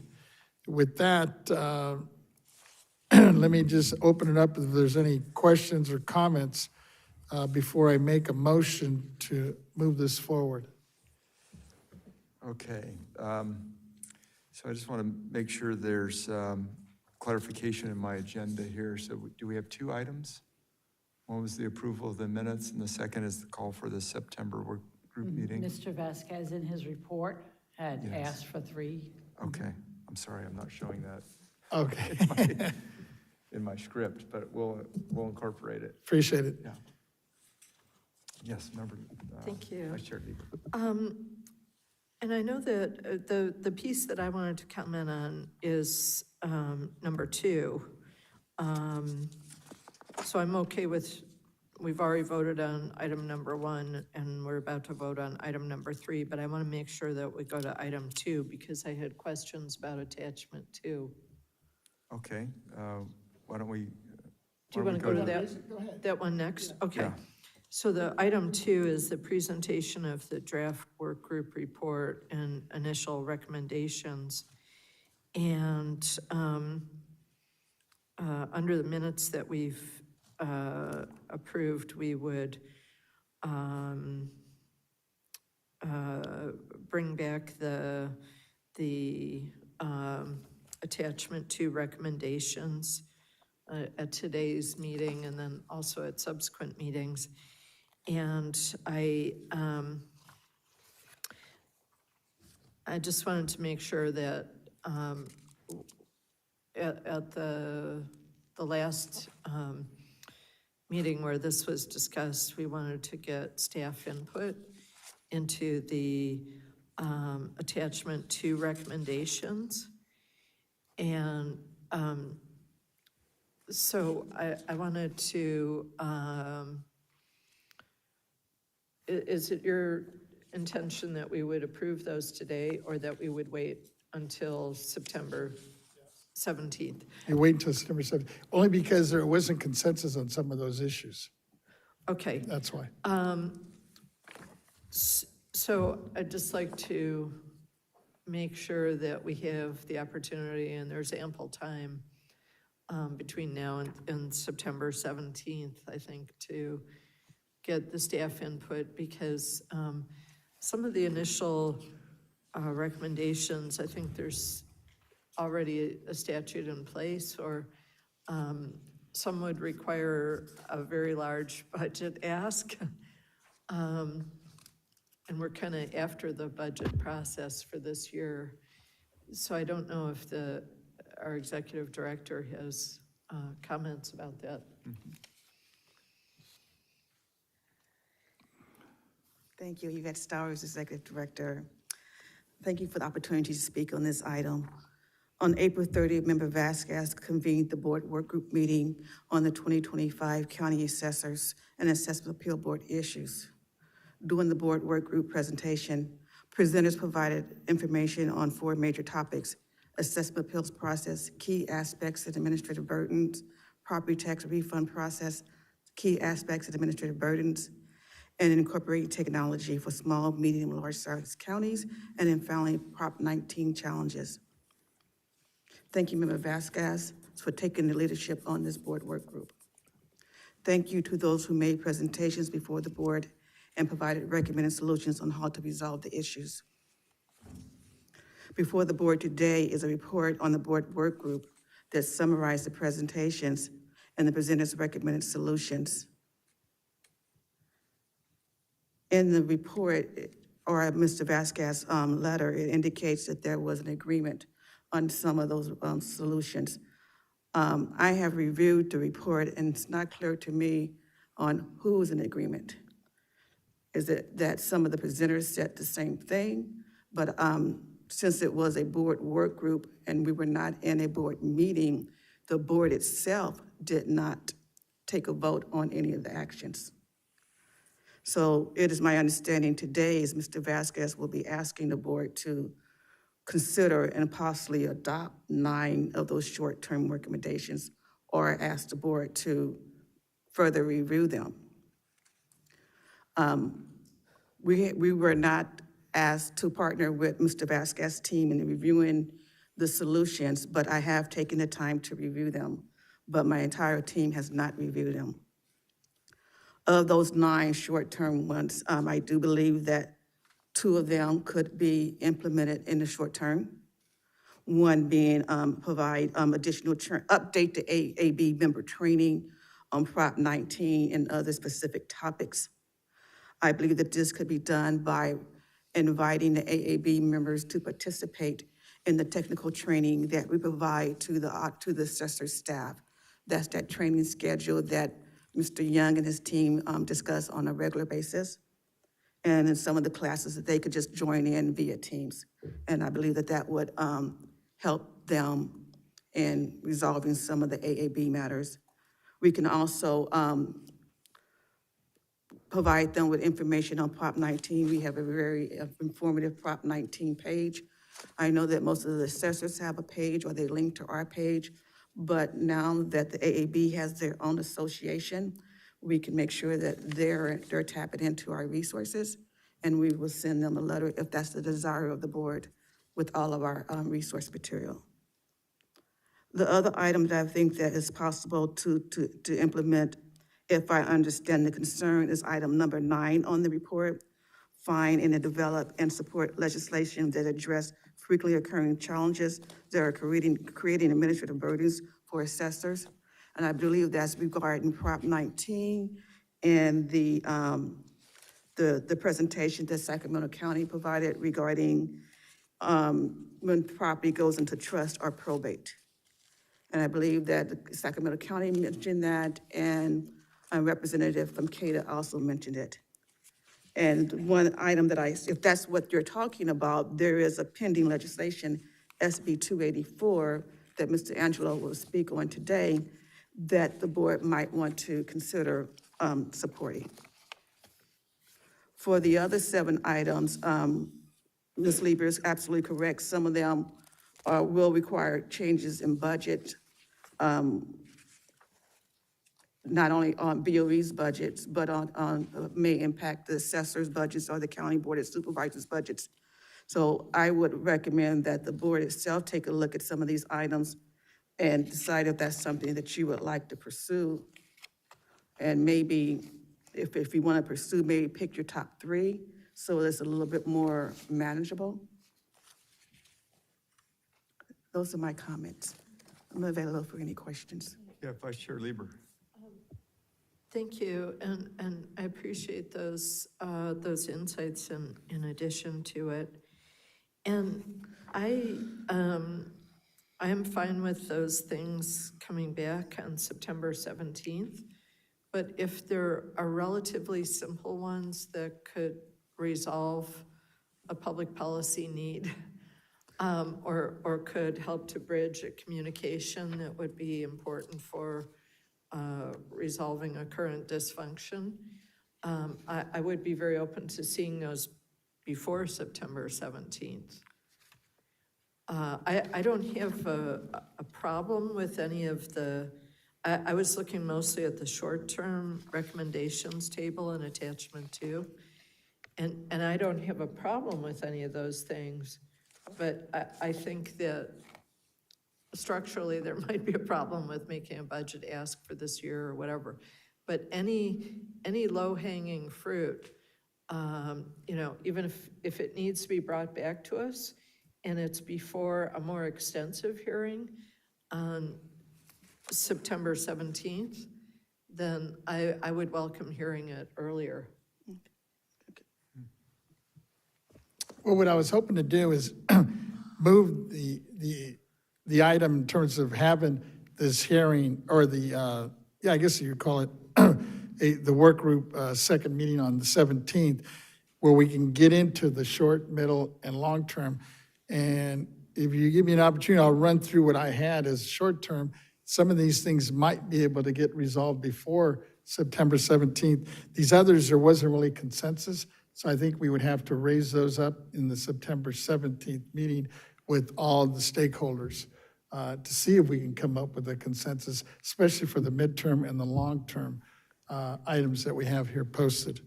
[SPEAKER 4] With that, let me just open it up if there's any questions or comments before I make a motion to move this forward.
[SPEAKER 2] Okay. So I just want to make sure there's clarification in my agenda here. So do we have 2 items? One was the approval of the minutes, and the second is the call for the September work group meeting?
[SPEAKER 3] Mr. Vasquez, in his report, had asked for 3.
[SPEAKER 2] Okay, I'm sorry, I'm not showing that.
[SPEAKER 4] Okay.
[SPEAKER 2] in my script, but we'll incorporate it.
[SPEAKER 4] Appreciate it.
[SPEAKER 2] Yeah. Yes, member.
[SPEAKER 5] Thank you.
[SPEAKER 2] Vice Chair Lieber.
[SPEAKER 5] And I know that the piece that I wanted to comment on is number 2. So I'm okay with, we've already voted on item number 1, and we're about to vote on item number 3, but I want to make sure that we go to item 2, because I had questions about attachment 2.
[SPEAKER 2] Okay, why don't we?
[SPEAKER 5] Do you want to go to that one next? Okay. So the item 2 is the presentation of the draft work group report and initial recommendations. And under the minutes that we've approved, we would bring back the attachment 2 recommendations at today's meeting and then also at subsequent meetings. And I just wanted to make sure that at the last meeting where this was discussed, we wanted to get staff input into the attachment 2 recommendations. And so I wanted to, is it your intention that we would approve those today or that we would wait until September 17th?
[SPEAKER 4] You wait until September 7th, only because there wasn't consensus on some of those issues.
[SPEAKER 5] Okay.
[SPEAKER 4] That's why.
[SPEAKER 5] So I'd just like to make sure that we have the opportunity, and there's ample time between now and September 17th, I think, to get the staff input, because some of the initial recommendations, I think there's already a statute in place, or some would require a very large budget ask. And we're kind of after the budget process for this year. So I don't know if our executive director has comments about that.
[SPEAKER 2] Mm-hmm.
[SPEAKER 12] Thank you, Yvette Stowers, Executive Director. Thank you for the opportunity to speak on this item. On April 30th, Member Vasquez convened the board work group meeting on the 2025 County Assessors and Assessment Appeal Board issues. During the board work group presentation, presenters provided information on 4 major topics: assessment appeals process, key aspects of administrative burdens, property tax refund process, key aspects of administrative burdens, and incorporating technology for small, medium, and large-sized counties, and then finally, Prop 19 challenges. Thank you, Member Vasquez, for taking the leadership on this board work group. Thank you to those who made presentations before the board and provided recommended solutions on how to resolve the issues. Before the board today is a report on the board work group that summarized the presentations and the presenters' recommended solutions. In the report, or Mr. Vasquez's letter, it indicates that there was an agreement on some of those solutions. I have reviewed the report, and it's not clear to me on who's in agreement. Is it that some of the presenters said the same thing, but since it was a board work group and we were not in a board meeting, the board itself did not take a vote on any of the actions. So it is my understanding today is Mr. Vasquez will be asking the board to consider and possibly adopt 9 of those short-term recommendations, or ask the board to further review them. We were not asked to partner with Mr. Vasquez's team in reviewing the solutions, but I have taken the time to review them, but my entire team has not reviewed them. Of those 9 short-term ones, I do believe that 2 of them could be implemented in the short term. One being provide additional update the AAB member training on Prop 19 and other specific topics. I believe that this could be done by inviting the AAB members to participate in the technical training that we provide to the assessor staff That's that training schedule that Mr. Young and his team discuss on a regular basis. And in some of the classes that they could just join in via Teams. And I believe that that would help them in resolving some of the AAB matters. We can also provide them with information on Prop 19. We have a very informative Prop 19 page. I know that most of the assessors have a page or they link to our page, but now that the AAB has their own association, we can make sure that they're tapping into our resources, and we will send them a letter if that's the desire of the board with all of our resource material. The other item that I think that is possible to implement, if I understand the concern, is item number 9 on the report. Find and develop and support legislation that address frequently occurring challenges that are creating administrative burdens for assessors. And I believe that's regarding Prop 19 and the presentation that Sacramento County provided regarding when property goes into trust or probate. And I believe that Sacramento County mentioned that, and a representative from CADA also mentioned it. And one item that if that's what you're talking about, there is a pending legislation, SB 284, that Mr. Angelo will speak on today, that the board might want to consider supporting. For the other 7 items, Ms. Lieber is absolutely correct. Some of them will require changes in budget, not only on BOE's budgets, but may impact the assessor's budgets or the county board of supervisors' budgets. So I would recommend that the board itself take a look at some of these items and decide if that's something that you would like to pursue. And maybe, if you want to pursue, maybe pick your top 3, so it's a little bit more manageable. Those are my comments. I'm available for any questions.
[SPEAKER 2] Yeah, Vice Chair Lieber.
[SPEAKER 5] Thank you, and I appreciate those insights in addition to it. And I am fine with those things coming back on September 17th, but if there are relatively simple ones that could resolve a public policy need, or could help to bridge a communication that would be important for resolving a current dysfunction, I would be very open to seeing those before September 17th. I don't have a problem with any of the, I was looking mostly at the short-term recommendations table in attachment 2, and I don't have a problem with any of those things, but I think that structurally, there might be a problem with making a budget ask for this year or whatever. But any low-hanging fruit, even if it needs to be brought back to us and it's before a more extensive hearing on September 17th, then I would welcome hearing it earlier.
[SPEAKER 4] Well, what I was hoping to do is move the item in terms of having this hearing, or I guess you could call it the work group second meeting on the 17th, where we can get into the short, middle, and long term. And if you give me an opportunity, I'll run through what I had as short term. Some of these things might be able to get resolved before September 17th. These others, there wasn't really consensus, so I think we would have to raise those up in the September 17th meeting with all the stakeholders to see if we can come up with a consensus, especially for the midterm and the long-term items that we have here posted.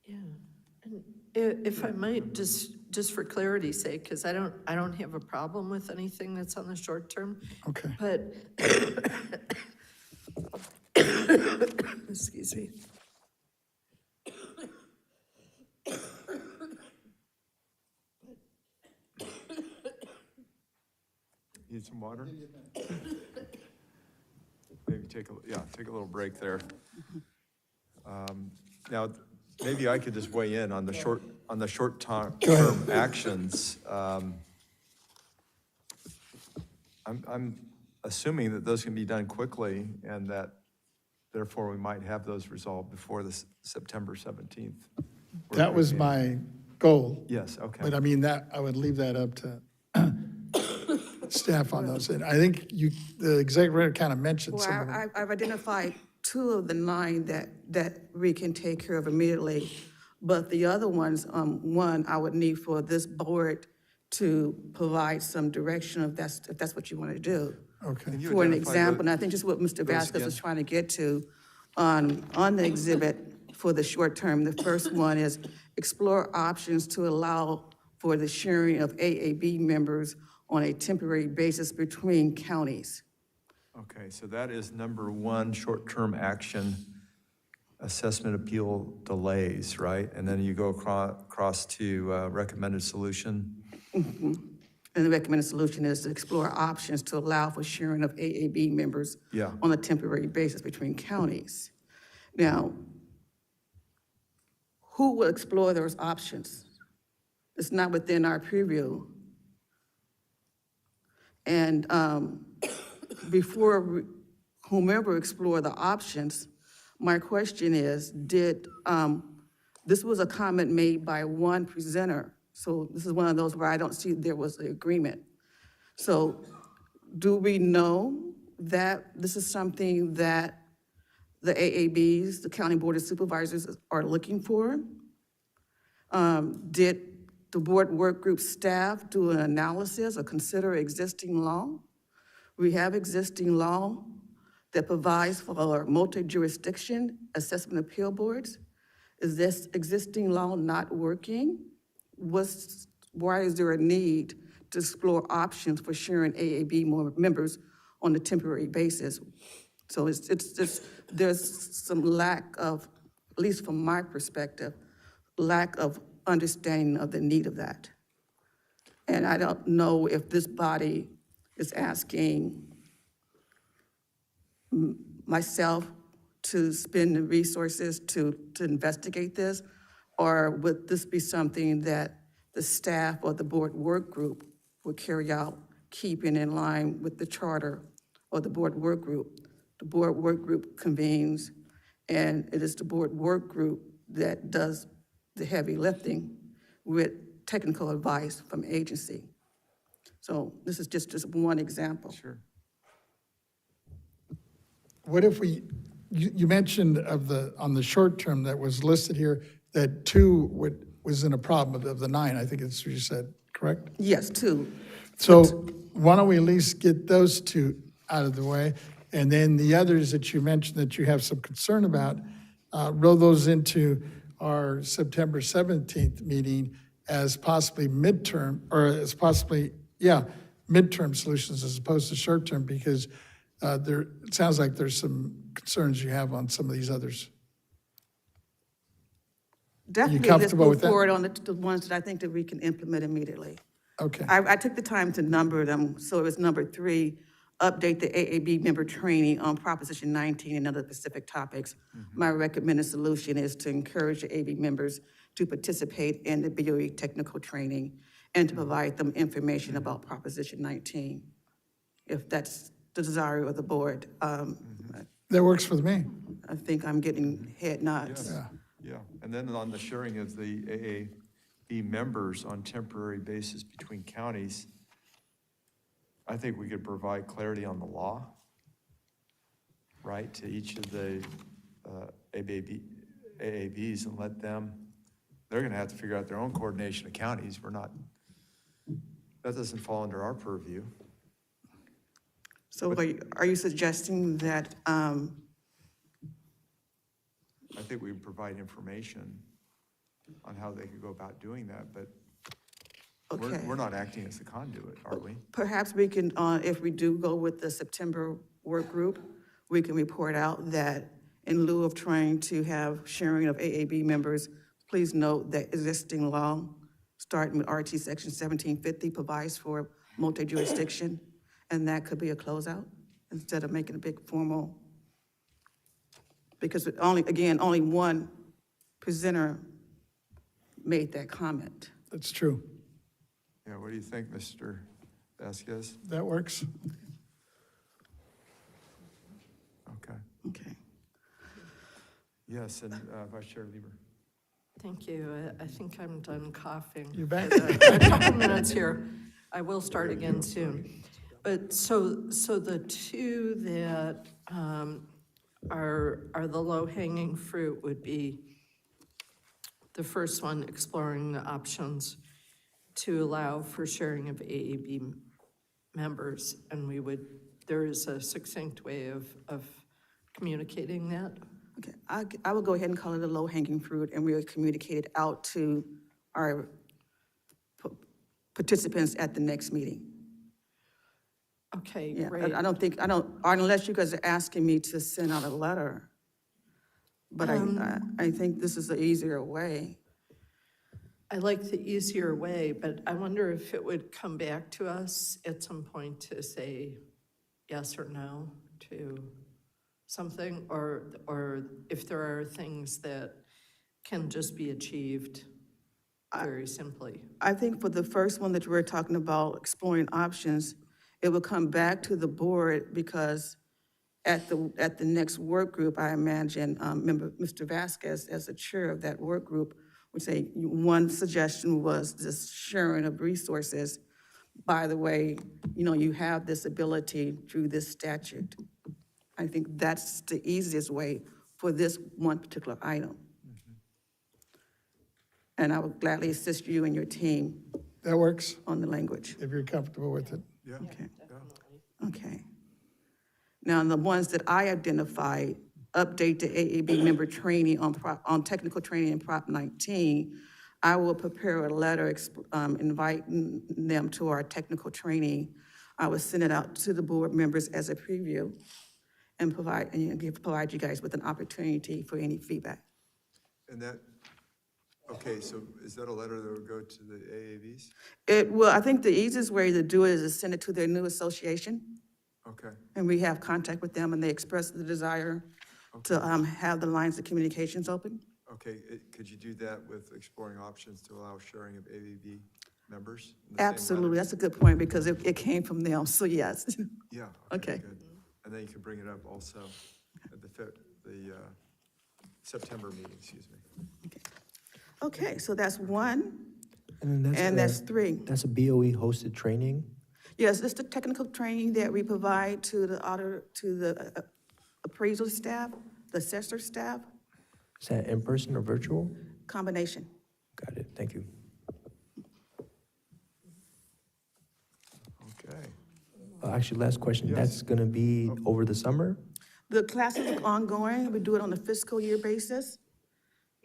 [SPEAKER 5] Yeah, and if I might, just for clarity's sake, because I don't have a problem with anything that's on the short term.
[SPEAKER 4] Okay.
[SPEAKER 5] But excuse me.
[SPEAKER 2] Need some water? Maybe take a little break there. Now, maybe I could just weigh in on the short-term actions. I'm assuming that those can be done quickly and that therefore we might have those resolved before the September 17th.
[SPEAKER 4] That was my goal.
[SPEAKER 2] Yes, okay.
[SPEAKER 4] But I mean, that, I would leave that up to staff on those. And I think the executive kind of mentioned some
[SPEAKER 12] Well,
[SPEAKER 4] of them.
[SPEAKER 12] I've identified 2 of the 9 that we can take care of immediately. But the other ones, one, I would need for this board to provide some direction if that's what you want to do.
[SPEAKER 4] Okay.
[SPEAKER 2] Can you
[SPEAKER 12] For an
[SPEAKER 2] identify
[SPEAKER 12] example, and
[SPEAKER 2] the-
[SPEAKER 12] I think just what Mr. Vasquez
[SPEAKER 2] again?
[SPEAKER 12] was trying to get to, on the exhibit for the short term, the first one is explore options to allow for the sharing of AAB members on a temporary basis between counties.
[SPEAKER 2] Okay, so that is number 1, short-term action, assessment appeal delays, right? And then you go across to recommended solution.
[SPEAKER 12] And the recommended solution is to explore options to allow for sharing of AAB members
[SPEAKER 2] Yeah.
[SPEAKER 12] on a temporary basis between counties. Now, who will explore those options? It's not within our purview. And before whomever explore the options, my question is, this was a comment made by one presenter. So this is one of those where I don't see there was an agreement. So do we know that this is something that the AABs, the County Board of Supervisors, are looking for? Did the board work group staff do an analysis or consider existing law? We have existing law that provides for multi-jurisdiction assessment appeal boards. Is this existing law not working? Why is there a need to explore options for sharing AAB members on a temporary basis? So it's just, there's some lack of, at least from my perspective, lack of understanding of the need of that. And I don't know if this body is asking myself to spend the resources to investigate this, or would this be something that the staff or the board work group would carry out, keeping in line with the charter or the board work group? The board work group convenes, and it is the board work group that does the heavy lifting with technical advice from agency. So this is just one example.
[SPEAKER 2] Sure.
[SPEAKER 4] What if you mentioned on the short term that was listed here, that 2 was in a problem of the 9, I think it's what you said, correct?
[SPEAKER 12] Yes, 2.
[SPEAKER 4] So why don't we at least get those 2 out of the way? And then the others that you mentioned that you have some concern about, roll those into our September 17th meeting as possibly midterm, or as possibly, midterm solutions as opposed to short-term, because it sounds like there's some concerns you have on some of these others.
[SPEAKER 12] Definitely, let's
[SPEAKER 4] comfortable with
[SPEAKER 12] move
[SPEAKER 4] that?
[SPEAKER 12] forward on the ones that I think that we can implement immediately.
[SPEAKER 4] Okay.
[SPEAKER 12] I took the time to number them, so it was number 3, update the AAB member training on Proposition 19 and other specific topics. My recommended solution is to encourage the AAB members to participate in the BOE technical training and to provide them information about Proposition 19, if that's the desire of the board.
[SPEAKER 4] That works for me.
[SPEAKER 12] I think I'm getting head nods.
[SPEAKER 2] Yeah, and then on the sharing of the AAB members on temporary basis between counties, I think we could provide clarity on the law, right, to each of the AABs and let them, they're gonna have to figure out their own coordination of counties. That doesn't fall under our purview.
[SPEAKER 12] So are you suggesting that,
[SPEAKER 2] I think we provide information on how they could go about doing that, but
[SPEAKER 12] okay.
[SPEAKER 2] we're not acting as the conduit, are we?
[SPEAKER 12] Perhaps we can, if we do go with the September work group, we can report out that in lieu of trying to have sharing of AAB members, please note that existing law, starting with RT Section 1750, provides for multi-jurisdiction, and that could be a closeout instead of making a big formal, because only one presenter made that comment.
[SPEAKER 4] That's true.
[SPEAKER 2] Yeah, what do you think, Mr. Vasquez?
[SPEAKER 4] That works.
[SPEAKER 2] Yes, and Vice Chair Lieber.
[SPEAKER 5] Thank you. I think I'm done coughing.
[SPEAKER 4] You bet.
[SPEAKER 5] But, a couple minutes here. I will start again soon. But so the two that are the low-hanging fruit would be the first one, exploring the options to allow for sharing of AAB members, and there is a succinct way of communicating that.
[SPEAKER 12] Okay, I will go ahead and call it a low-hanging fruit, and we'll communicate it out to our participants at the next meeting.
[SPEAKER 5] Okay,
[SPEAKER 12] Yeah,
[SPEAKER 5] great.
[SPEAKER 12] I don't think, unless you guys are asking me to send out a letter. But I think this is the easier way.
[SPEAKER 5] I like the easier way, but I wonder if it would come back to us at some point to say yes or no to something, or if there are things that can just be achieved very simply.
[SPEAKER 12] I think for the first one that you were talking about, exploring options, it will come back to the board because at the next work group, I imagine, Mr. Vasquez, as the chair of that work group, would say, one suggestion was this sharing of resources. By the way, you have this ability through this statute. I think that's the easiest way for this one particular item. And I would gladly assist you and your team
[SPEAKER 4] That works,
[SPEAKER 12] on the language.
[SPEAKER 4] if you're comfortable with it.
[SPEAKER 2] Yeah.
[SPEAKER 12] Okay.
[SPEAKER 2] Yeah.
[SPEAKER 12] Okay. Now, the ones that I identified, update the AAB member training on technical training in Prop 19, I will prepare a letter inviting them to our technical training. I will send it out to the board members as a preview and provide you guys with an opportunity for any feedback.
[SPEAKER 2] And that, okay, so is that a letter that would go to the AAVs?
[SPEAKER 12] I think the easiest way to do it is to send it to their new association.
[SPEAKER 2] Okay,
[SPEAKER 12] And we have contact with them, and they express the desire to have the lines of communications open.
[SPEAKER 2] okay, could you do that with exploring options to allow sharing of AAV members? in the same
[SPEAKER 12] Absolutely,
[SPEAKER 2] letter?
[SPEAKER 12] that's a good point, because it came from them, so yes.
[SPEAKER 2] Yeah.
[SPEAKER 12] Okay.
[SPEAKER 2] Good. And then you can bring it up also at the September meeting, excuse me.
[SPEAKER 12] Okay, so that's one,
[SPEAKER 7] And then
[SPEAKER 12] and that's three.
[SPEAKER 7] That's a BOE hosted training.
[SPEAKER 12] Yes, it's the technical training that we provide to the appraisal staff, the assessor staff,
[SPEAKER 7] Is that in person or virtual?
[SPEAKER 12] combination.
[SPEAKER 7] Got it, thank you.
[SPEAKER 2] Okay.
[SPEAKER 7] Actually, last question,
[SPEAKER 2] Yes.
[SPEAKER 7] that's gonna be over the summer?
[SPEAKER 12] The classes are ongoing, we do it on a fiscal year basis,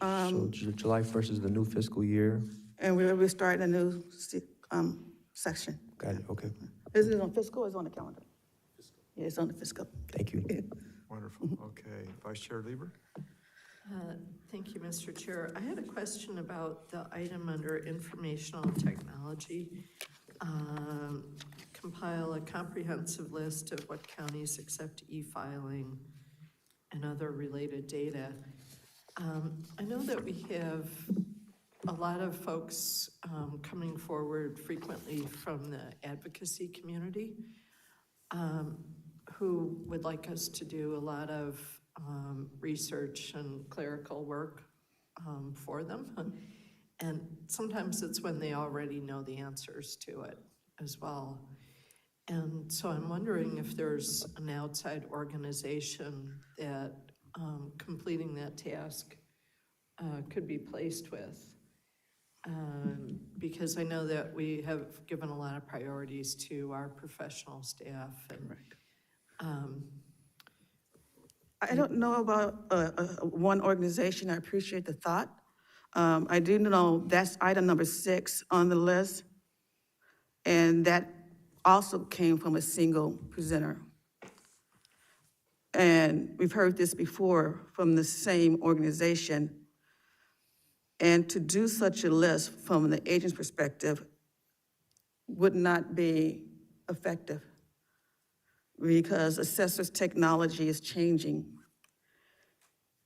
[SPEAKER 7] So July 1st is the new fiscal year.
[SPEAKER 12] and we're starting a new section.
[SPEAKER 7] Got it, okay,
[SPEAKER 12] Is it on fiscal or is it on the calendar? Yeah, it's on the fiscal.
[SPEAKER 7] thank you.
[SPEAKER 2] Wonderful, okay. Vice Chair Lieber?
[SPEAKER 5] Thank you, Mr. Chair. I had a question about the item under informational technology. Compile a comprehensive list of what counties accept e-filing and other related data. I know that we have a lot of folks coming forward frequently from the advocacy community who would like us to do a lot of research and clerical work for them. And sometimes it's when they already know the answers to it as well. And so I'm wondering if there's an outside organization that completing that task could be placed with. Because I know that we have given a lot of priorities to our professional staff. And,
[SPEAKER 12] I don't know about one organization, I appreciate the thought. I do know that's item number 6 on the list, and that also came from a single presenter. And we've heard this before from the same organization. And to do such a list from the agent's perspective would not be effective because assessors' technology is changing.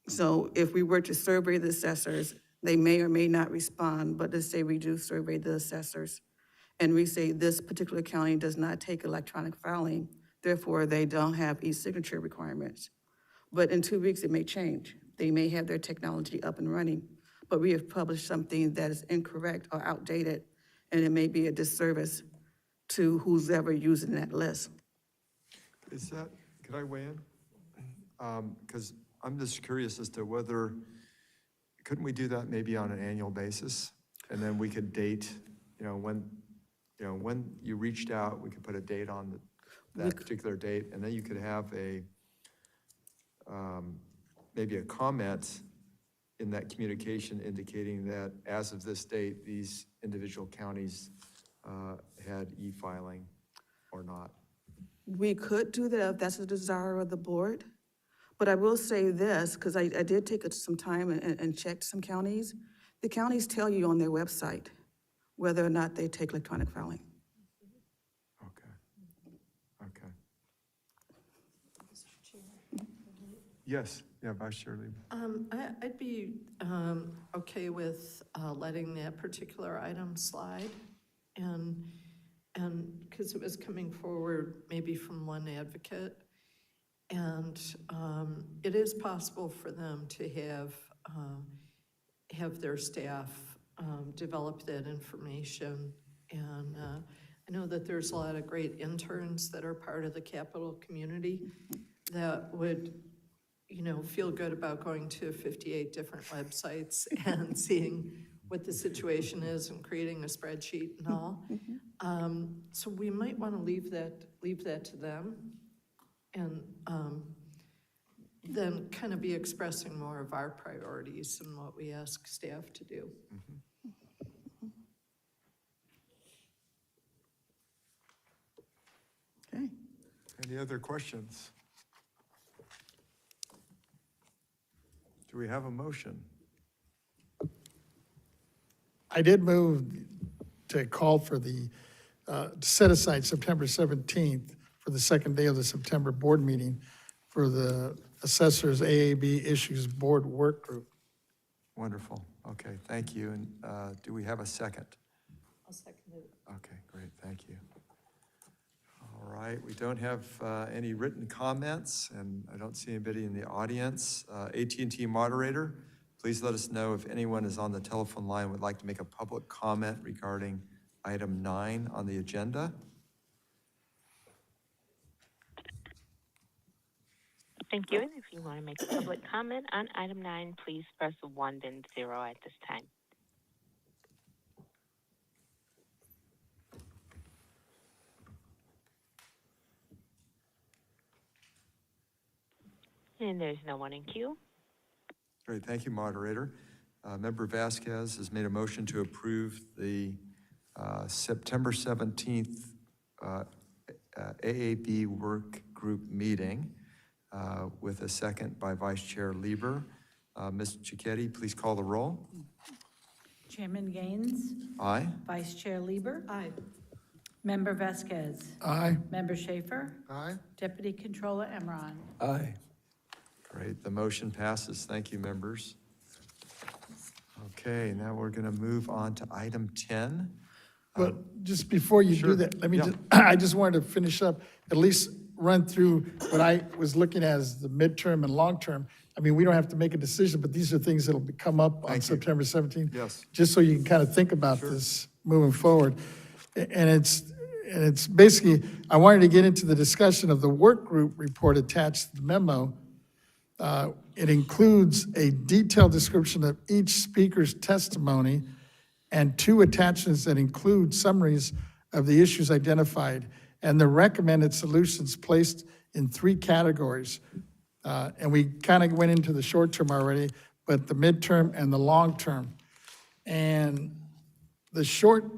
[SPEAKER 12] So if we were to survey the assessors, they may or may not respond, but let's say we do survey the assessors and we say this particular county does not take electronic filing, therefore they don't have e-signature requirements. But in 2 weeks, it may change. They may have their technology up and running, but we have published something that is incorrect or outdated, and it may be a disservice to who's ever using that list.
[SPEAKER 2] Is that, could I weigh in? Because I'm just curious as to whether, couldn't we do that maybe on an annual basis? And then we could date, when you reached out, we could put a date on that particular date, and then you could have maybe a comment in that communication indicating that as of this date, these individual counties had e-filing or not.
[SPEAKER 12] We could do that if that's the desire of the board. But I will say this, because I did take some time and checked some counties. The counties tell you on their website whether or not they take electronic filing.
[SPEAKER 2] Okay. Yes, yeah, Vice Chair Lieber.
[SPEAKER 5] I'd be okay with letting that particular item slide, and because it was coming forward maybe from one advocate, and it is possible for them to have their staff develop that information, and I know that there's a lot of great interns that are part of the Capitol community that would feel good about going to 58 different websites and seeing what the situation is and creating a spreadsheet and all. So we might want to leave that to them, and then kind of be expressing more of our priorities and what we ask staff to do.
[SPEAKER 12] Okay.
[SPEAKER 2] Any other questions? Do we have a motion?
[SPEAKER 4] I did move to call for to set aside September 17th for the second day of the September board meeting for the Assessors AAB Issues Board Work Group.
[SPEAKER 2] Wonderful. Okay, thank you. And do we have a second?
[SPEAKER 5] I'll second it.
[SPEAKER 2] Okay, great, thank you. All right, we don't have any written comments, and I don't see anybody in the audience. AT&T moderator, please let us know if anyone is on the telephone line and would like to make a public comment regarding item 9 on the agenda.
[SPEAKER 8] Thank you. And if you want to make a public comment on item 9, please press 1 then 0 at this time. And there's no one in queue.
[SPEAKER 2] Great, thank you, moderator. Member Vasquez has made a motion to approve the September 17th AAB work group meeting with a second by Vice Chair Lieber. Ms. Cicchetti, please call the roll.
[SPEAKER 3] Chairman Gaines.
[SPEAKER 2] Aye.
[SPEAKER 3] Vice Chair Lieber.
[SPEAKER 5] Aye.
[SPEAKER 3] Member Vasquez.
[SPEAKER 4] Aye.
[SPEAKER 3] Member Schaefer.
[SPEAKER 4] Aye.
[SPEAKER 3] Deputy Controller Emron.
[SPEAKER 11] Aye.
[SPEAKER 2] Great, the motion passes. Thank you, members. Okay, now we're going to move on to item 10.
[SPEAKER 4] But just before you
[SPEAKER 2] Sure.
[SPEAKER 4] do that, let me
[SPEAKER 2] Yeah.
[SPEAKER 4] just, I just wanted to finish up, at least run through what I was looking at as the midterm and long-term. I mean, we don't have to make a decision, but these are things that'll come up on
[SPEAKER 2] Thank you.
[SPEAKER 4] September 17th.
[SPEAKER 2] Yes.
[SPEAKER 4] Just so you can kind of think about this moving forward. And it's basically, I wanted to get into the discussion of the work group report attached to the memo. It includes a detailed description of each speaker's testimony and 2 attachments that include summaries of the issues identified and the recommended solutions placed in 3 categories. And we kind of went into the short term already, but the midterm and the long term. And the short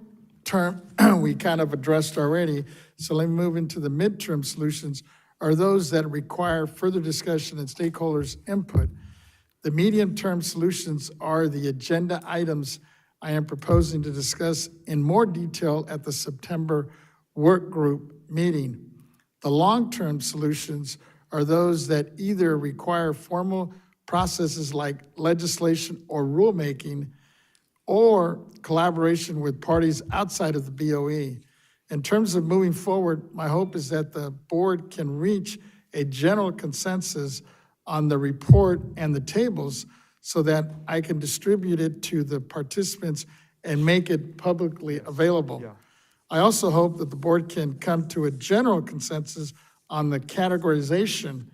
[SPEAKER 4] term, we kind of addressed already. So let me move into the midterm solutions, are those that require further discussion and stakeholders' input. The medium-term solutions are the agenda items I am proposing to discuss in more detail at the September work group meeting. The long-term solutions are those that either require formal processes like legislation or rulemaking, or collaboration with parties outside of the BOE. In terms of moving forward, my hope is that the board can reach a general consensus on the report and the tables so that I can distribute it to the participants and make it publicly available.
[SPEAKER 2] Yeah.
[SPEAKER 4] I also hope that the board can come to a general consensus on the categorization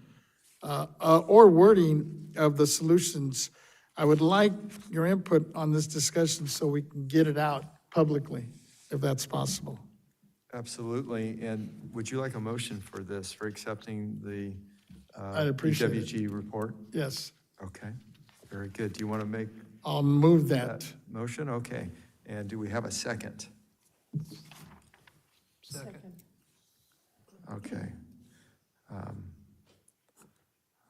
[SPEAKER 4] or wording of the solutions. I would like your input on this discussion so we can get it out publicly, if that's possible.
[SPEAKER 2] Absolutely. And would you like a motion for this, for accepting the
[SPEAKER 4] I'd appreciate it.
[SPEAKER 2] BWG report?
[SPEAKER 4] Yes,
[SPEAKER 2] Okay, very good. Do you want to make
[SPEAKER 4] I'll move
[SPEAKER 2] that
[SPEAKER 4] that.
[SPEAKER 2] motion? Okay. And do we have a second?
[SPEAKER 5] Second.
[SPEAKER 2] Okay.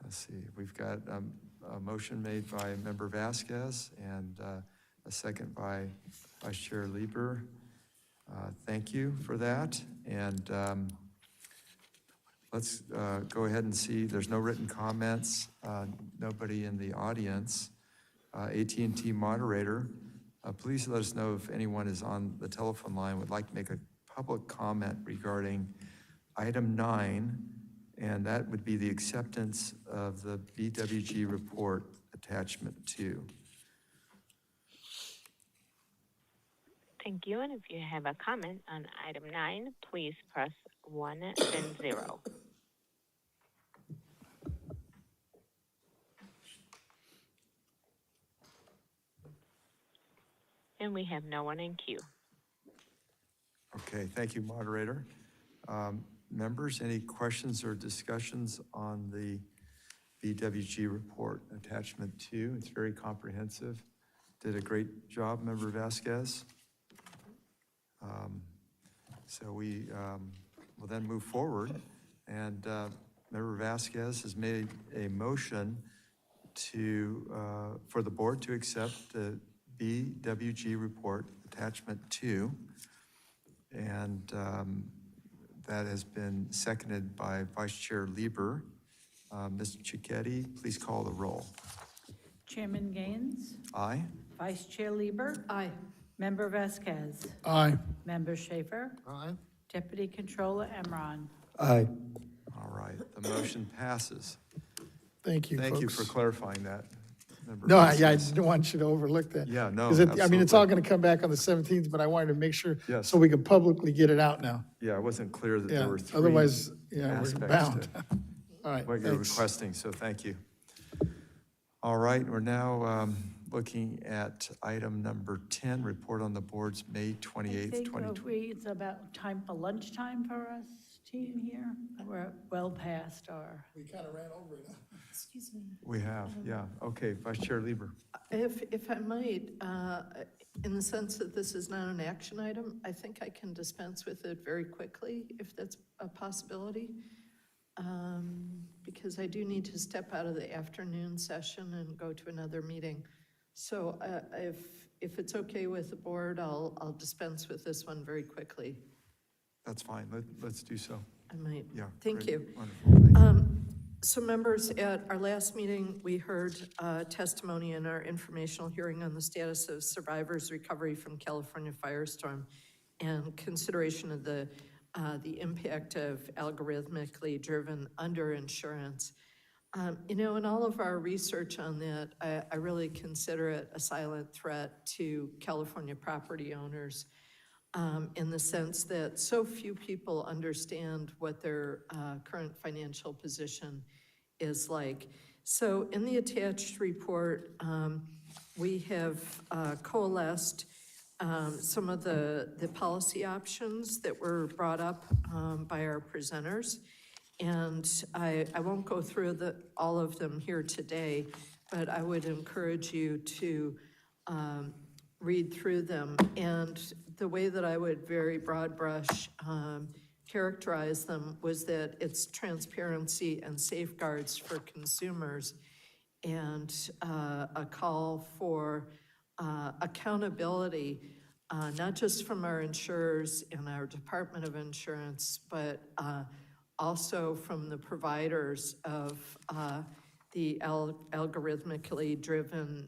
[SPEAKER 2] Let's see, we've got a motion made by Member Vasquez and a second by Vice Chair Lieber. Thank you for that. And let's go ahead and see, there's no written comments, nobody in the audience. AT&T moderator, please let us know if anyone is on the telephone line would like to make a public comment regarding item 9, and that would be the acceptance of the BWG report attachment 2.
[SPEAKER 8] Thank you. And if you have a comment on item 9, please press 1, then 0. And we have no one in queue.
[SPEAKER 2] Okay, thank you, moderator. Members, any questions or discussions on the BWG report attachment 2? It's very comprehensive. Did a great job, Member Vasquez. So we will then move forward, and Member Vasquez has made a motion to for the board to accept the BWG report attachment 2, and that has been seconded by Vice Chair Lieber. Mr. Cicchetti, please call the roll.
[SPEAKER 3] Chairman Gaines,
[SPEAKER 2] Aye.
[SPEAKER 3] Vice Chair Lieber,
[SPEAKER 5] Aye.
[SPEAKER 3] Member Vasquez,
[SPEAKER 4] Aye.
[SPEAKER 3] Member Schaefer,
[SPEAKER 6] Aye.
[SPEAKER 3] Deputy Controller Emron.
[SPEAKER 7] Aye.
[SPEAKER 2] All right, the motion passes.
[SPEAKER 4] Thank you, folks.
[SPEAKER 2] Thank you for clarifying that, Member
[SPEAKER 4] No, I
[SPEAKER 2] Vasquez.
[SPEAKER 4] don't want you to overlook that.
[SPEAKER 2] Yeah, no,
[SPEAKER 4] 'Cause I mean, it's all
[SPEAKER 2] absolutely.
[SPEAKER 4] going to come back on the 17th, but I wanted to make sure,
[SPEAKER 2] Yes.
[SPEAKER 4] so we can publicly get it out now.
[SPEAKER 2] Yeah, it wasn't clear that
[SPEAKER 4] Yeah,
[SPEAKER 2] there were 3
[SPEAKER 4] otherwise, yeah, we're
[SPEAKER 2] aspects
[SPEAKER 4] bound.
[SPEAKER 2] to
[SPEAKER 4] All right,
[SPEAKER 2] what you're
[SPEAKER 4] thanks.
[SPEAKER 2] requesting, so thank you. All right, we're now looking at item number 10, report on the board's May 28th,
[SPEAKER 3] I think
[SPEAKER 2] 2020.
[SPEAKER 3] it's about time for lunchtime for us, team here. We're well past our.
[SPEAKER 4] We kind of ran over it.
[SPEAKER 5] Excuse me.
[SPEAKER 2] We have, yeah. Okay, Vice Chair Lieber.
[SPEAKER 5] If I might, in the sense that this is not an action item, I think I can dispense with it very quickly, if that's a possibility. Because I do need to step out of the afternoon session and go to another meeting. So if it's okay with the board, I'll dispense with this one very quickly.
[SPEAKER 2] That's fine, let's do so.
[SPEAKER 5] I might.
[SPEAKER 2] Yeah.
[SPEAKER 5] Thank
[SPEAKER 2] great.
[SPEAKER 5] you.
[SPEAKER 2] Wonderful, thank you.
[SPEAKER 5] So members, at our last meeting, we heard testimony in our informational hearing on the status of survivors' recovery from California firestorm and consideration of the impact of algorithmically driven underinsurance. In all of our research on that, I really consider it a silent threat to California property owners in the sense that so few people understand what their current financial position is like. So in the attached report, we have coalesced some of the policy options that were brought up by our presenters. And I won't go through all of them here today, but I would encourage you to read through them. And the way that I would very broad brush characterize them was that it's transparency and safeguards for consumers and a call for accountability, not just from our insurers and our Department of Insurance, but also from the providers of the algorithmically driven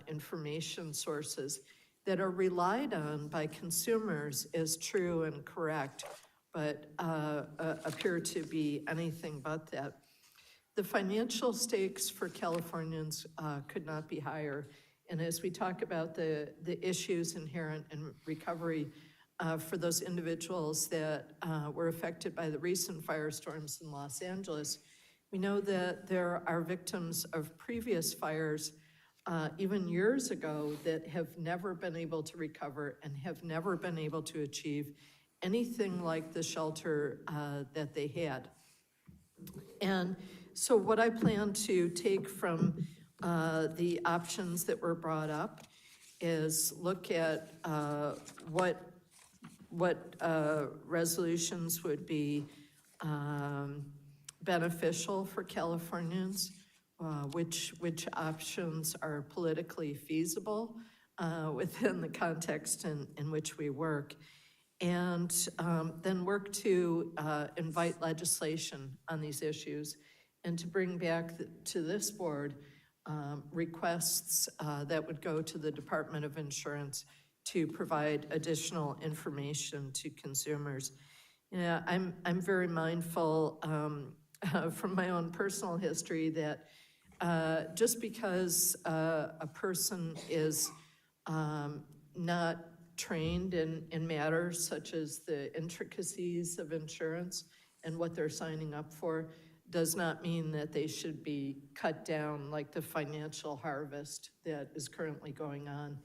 [SPEAKER 5] information sources that are relied on by consumers as true and correct, but appear to be anything but that. The financial stakes for Californians could not be higher. And as we talk about the issues inherent in recovery for those individuals that were affected by the recent firestorms in Los Angeles, we know that there are victims of previous fires, even years ago, that have never been able to recover and have never been able to achieve anything like the shelter that they had. And so what I plan to take from the options that were brought up is look at what resolutions would be beneficial for Californians, which options are politically feasible within the context in which we work, and then work to invite legislation on these issues and to bring back to this board requests that would go to the Department of Insurance to provide additional information to consumers. Yeah, I'm very mindful from my own personal history that just because a person is not trained in matters such as the intricacies of insurance and what they're signing up for does not mean that they should be cut down like the financial harvest that is currently going on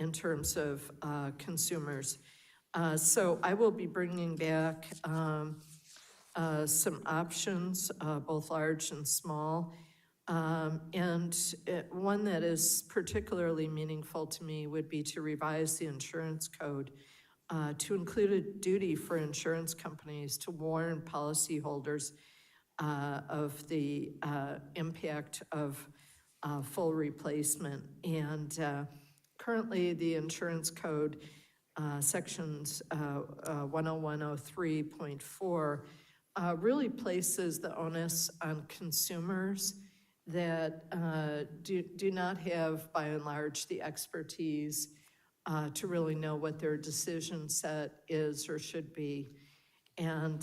[SPEAKER 5] in terms of consumers. So I will be bringing back some options, both large and small. And one that is particularly meaningful to me would be to revise the insurance code to include a duty for insurance companies to warn policyholders of the impact of full replacement. And currently, the insurance code sections 10103.4 really places the onus on consumers that do not have, by and large, the expertise to really know what their decision set is or should be. And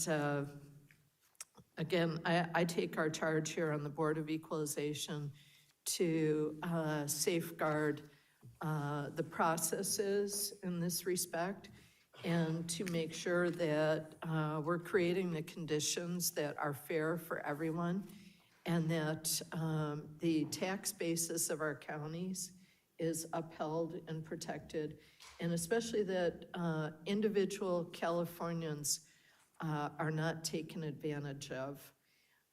[SPEAKER 5] again, I take our charge here on the Board of Equalization to safeguard the processes in this respect and to make sure that we're creating the conditions that are fair for everyone and that the tax basis of our counties is upheld and protected, and especially that individual Californians are not taken advantage of.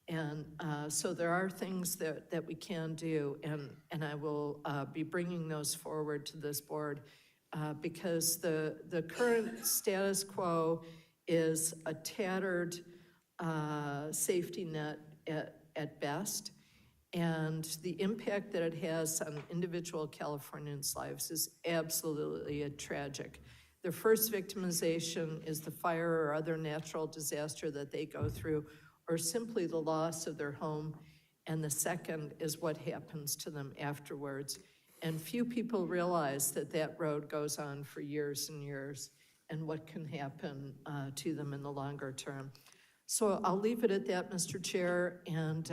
[SPEAKER 5] And so there are things that we can do, and I will be bringing those forward to this board because the current status quo is a tattered safety net at best, and the impact that it has on individual Californians' lives is absolutely tragic. Their first victimization is the fire or other natural disaster that they go through, or simply the loss of their home, and the second is what happens to them afterwards. And few people realize that that road goes on for years and years, and what can happen to them in the longer term. So I'll leave it at that, Mr. Chair, and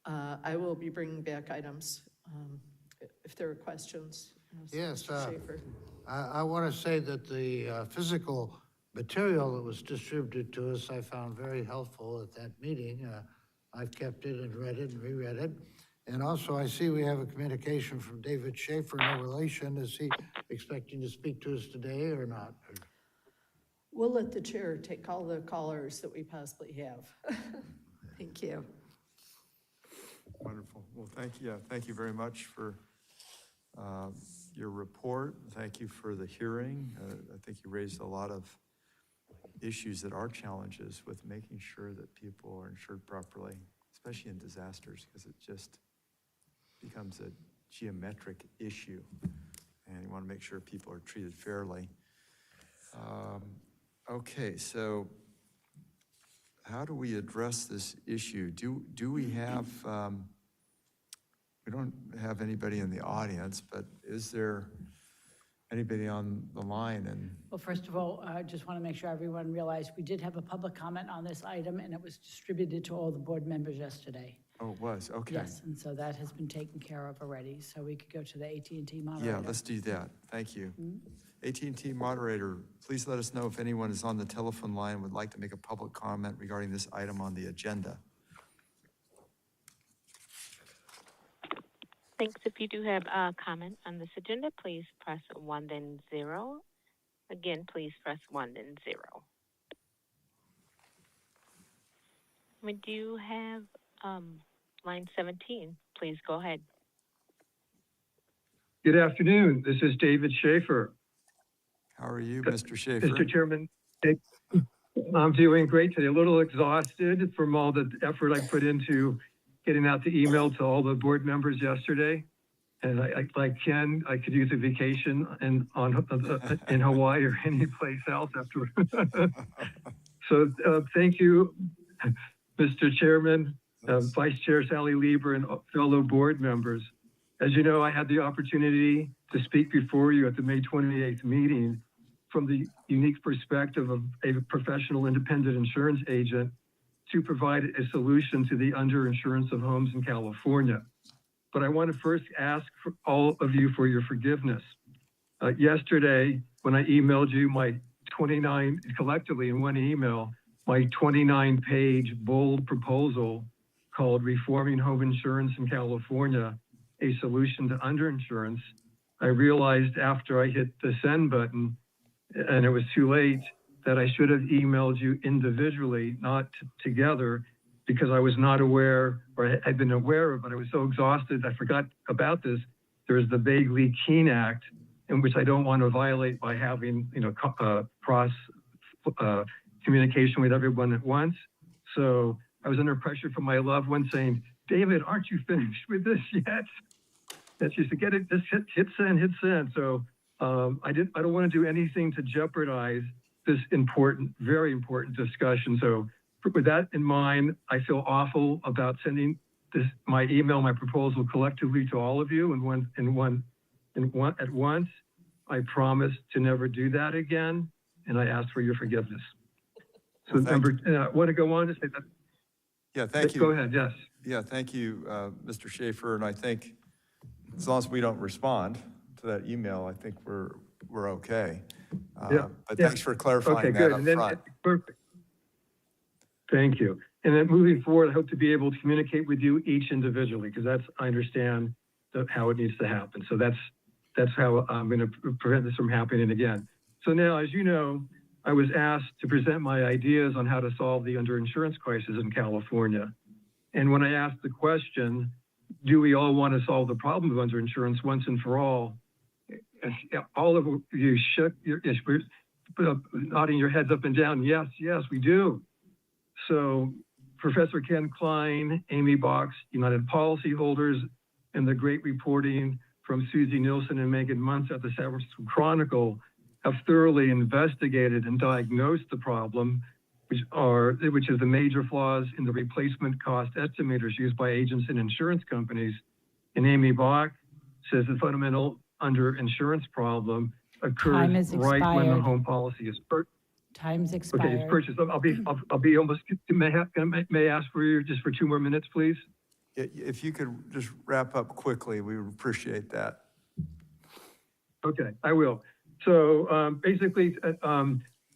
[SPEAKER 5] I will be bringing back items if there are questions.
[SPEAKER 6] Yes,
[SPEAKER 5] Mr. Schaefer.
[SPEAKER 6] I want to say that the physical material that was distributed to us, I found very helpful at that meeting. I've kept it and read it and reread it. And also, I see we have a communication from David Schaefer, no relation. Is he expecting to speak to us today or not?
[SPEAKER 5] We'll let the chair take all the callers that we possibly have. Thank you.
[SPEAKER 2] Wonderful. Well, thank you very much for your report. Thank you for the hearing. I think you raised a lot of issues that are challenges with making sure that people are insured properly, especially in disasters, because it just becomes a geometric issue, and you want to make sure people are treated fairly. Okay, so how do we address this issue? Do we have, we don't have anybody in the audience, but is there anybody on the line, and
[SPEAKER 3] Well, first of all, I just want to make sure everyone realized we did have a public comment on this item, and it was distributed to all the board members yesterday.
[SPEAKER 2] oh, it was, okay.
[SPEAKER 3] Yes, and so that has been taken care of already, so we could go to the AT&T moderator.
[SPEAKER 2] Yeah, let's do that. Thank you. AT&T moderator, please let us know if anyone is on the telephone line and would like to make a public comment regarding this item on the agenda.
[SPEAKER 8] Thanks. If you do have a comment on this agenda, please press 1 then 0. Again, please press 1 then 0. We do have line 17. Please go ahead.
[SPEAKER 15] Good afternoon. This is David Schaefer.
[SPEAKER 2] How are you, Mr. Schaefer?
[SPEAKER 15] Mr. Chairman, I'm doing great today. A little exhausted from all the effort I put into getting out the email to all the board members yesterday. And like Ken, I could use a vacation in Hawaii or any place else after. So thank you, Mr. Chairman, Vice Chair Sally Lieber, and fellow board members. As you know, I had the opportunity to speak before you at the May 28th meeting from the unique perspective of a professional independent insurance agent to provide a solution to the underinsurance of homes in California. But I want to first ask for all of you for your forgiveness. Yesterday, when I emailed you my 29, collectively in one email, my 29-page bold proposal called Reforming Home Insurance in California, a Solution to Underinsurance, I realized after I hit the send button, and it was too late, that I should have emailed you individually, not together, because I was not aware, or had been aware of, but I was so exhausted, I forgot about this. There is the Vaguely Keen Act, in which I don't want to violate by having, cross communication with everyone at once. So I was under pressure from my loved one saying, David, aren't you finished with this yet? And she said, get it, just hit send. So I don't want to do anything to jeopardize this important, very important discussion. So with that in mind, I feel awful about sending my email, my proposal collectively to all of you at once. I promise to never do that again, and I ask for your forgiveness. So I want to go on to say that.
[SPEAKER 2] Yeah, thank you.
[SPEAKER 15] Go ahead, yes.
[SPEAKER 2] Yeah, thank you, Mr. Schaefer. And I think as long as we don't respond to that email, I think we're okay. But thanks for clarifying that up front.
[SPEAKER 15] Perfect. Thank you. And then moving forward, I hope to be able to communicate with you each individually, because I understand how it needs to happen. So that's how I'm going to prevent this from happening again. So now, as you know, I was asked to present my ideas on how to solve the underinsurance crisis in California. And when I asked the question, do we all want to solve the problem of underinsurance once and for all of you nodding your heads up and down, yes, we do. So Professor Ken Klein, Amy Box, United Policyholders, and the great reporting from Susie Nielsen and Megan Muntz at the San Francisco Chronicle have thoroughly investigated and diagnosed the problem, which is the major flaws in the replacement cost estimators used by agents and insurance companies. And Amy Bach says the fundamental underinsurance problem occurs right when the home policy is purchased.
[SPEAKER 3] Time's expired.
[SPEAKER 15] Okay, it's purchased. I'll be almost. May I ask for you just for 2 more minutes, please?
[SPEAKER 2] If you could just wrap up quickly, we would appreciate that.
[SPEAKER 15] Okay, I will. So basically,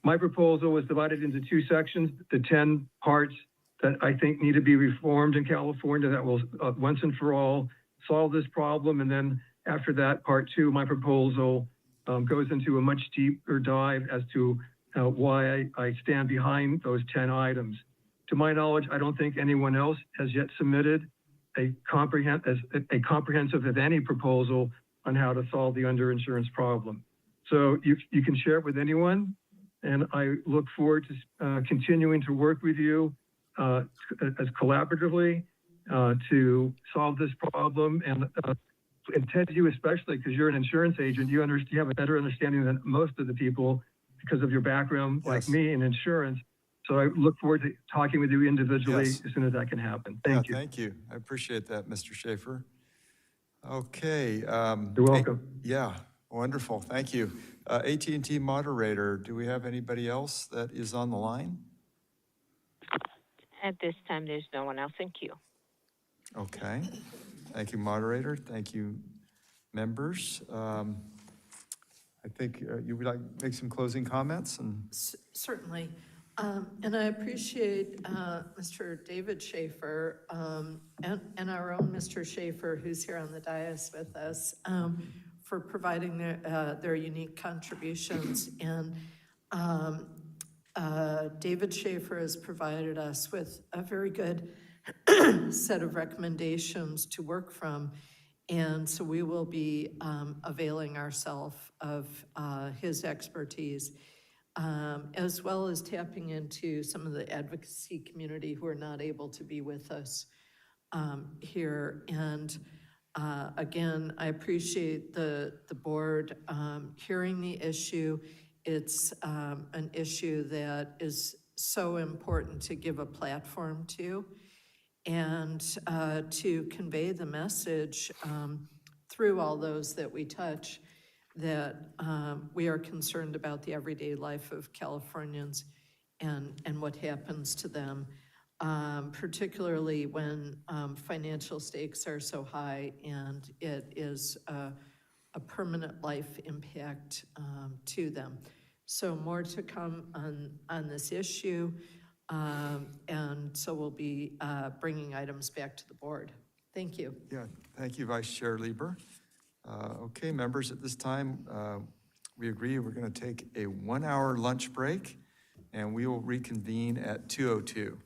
[SPEAKER 15] my proposal was divided into 2 sections, the 10 parts that I think need to be reformed in California that will once and for all solve this problem. And then after that, part 2, my proposal goes into a much deeper dive as to why I stand behind those 10 items. To my knowledge, I don't think anyone else has yet submitted a comprehensive, if any, proposal on how to solve the underinsurance problem. So you can share it with anyone, and I look forward to continuing to work with you as collaboratively to solve this problem. And Ted, you especially, because you're an insurance agent, you have a better understanding than most of the people because of your background, like me, in insurance. So I look forward to talking with you individually as soon as that can happen. Thank you.
[SPEAKER 2] Thank you. I appreciate that, Mr. Schaefer. Okay.
[SPEAKER 15] You're welcome.
[SPEAKER 2] Yeah. Wonderful, thank you. AT&T moderator, do we have anybody else that is on the line?
[SPEAKER 8] At this time, there's no one else in queue.
[SPEAKER 2] Okay, thank you, moderator. Thank you, members. I think you would like to make some closing comments and.
[SPEAKER 5] Certainly. And I appreciate Mr. David Schaefer and our own Mr. Schaefer, who's here on the dais with us, for providing their unique contributions. And David Schaefer has provided us with a very good set of recommendations to work from. And so we will be availing ourselves of his expertise, as well as tapping into some of the advocacy community who are not able to be with us here. And again, I appreciate the board hearing the issue. It's an issue that is so important to give a platform to, and to convey the message through all those that we touch that we are concerned about the everyday life of Californians and what happens to them, particularly when financial stakes are so high and it is a permanent life impact to them. So more to come on this issue. And so we'll be bringing items back to the board. Thank you.
[SPEAKER 2] Yeah, thank you, Vice Chair Lieber. Okay, members, at this time, we agree we're going to take a 1-hour lunch break, and we will reconvene at 2:02.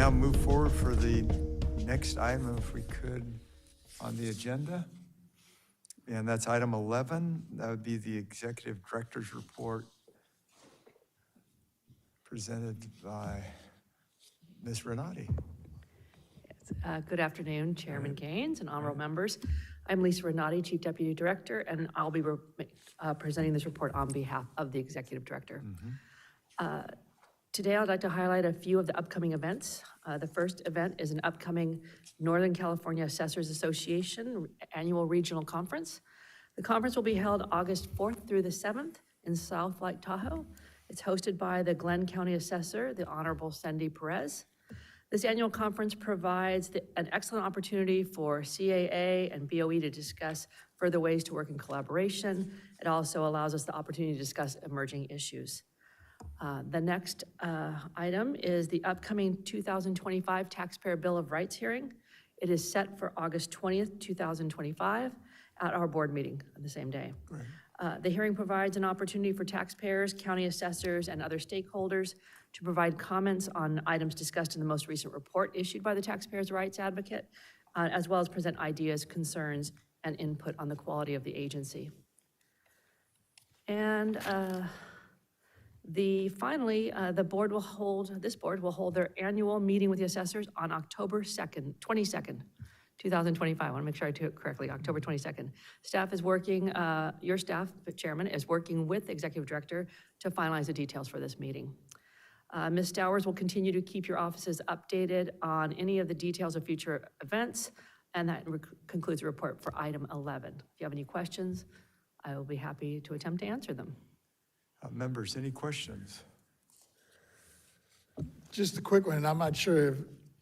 [SPEAKER 2] now move forward for the next item, if we could, on the agenda. And that's item 11. That would be the Executive Director's Report presented by Ms. Renati.
[SPEAKER 16] Good afternoon, Chairman Gaines and honorable members. I'm Lisa Renati, Chief Deputy Director, and I'll be presenting this report on behalf of the Executive Director. Today, I'd like to highlight a few of the upcoming events. The first event is an upcoming Northern California Assessors Association Annual Regional Conference. The conference will be held August 4th through the 7th in South Lake Tahoe. It's hosted by the Glenn County Assessor, the Honorable Cindy Perez. This annual conference provides an excellent opportunity for CAA and BOE to discuss further ways to work in collaboration. It also allows us the opportunity to discuss emerging issues. The next item is the upcoming 2025 Taxpayer Bill of Rights hearing. It is set for August 20th, 2025 at our board meeting on the same day. The hearing provides an opportunity for taxpayers, county assessors, and other stakeholders to provide comments on items discussed in the most recent report issued by the Taxpayers' Rights Advocate, as well as present ideas, concerns, and input on the quality of the agency. And finally, this board will hold their annual meeting with the assessors on October 22nd, 2025. I want to make sure I do it correctly, October 22nd. Staff is working, your staff, the chairman, is working with the executive director to finalize the details for this meeting. Ms. Stowers will continue to keep your offices updated on any of the details of future events, and that concludes the report for item 11. If you have any questions, I will be happy to attempt to answer them.
[SPEAKER 2] Members, any questions?
[SPEAKER 4] Just a quick one, and I'm not sure if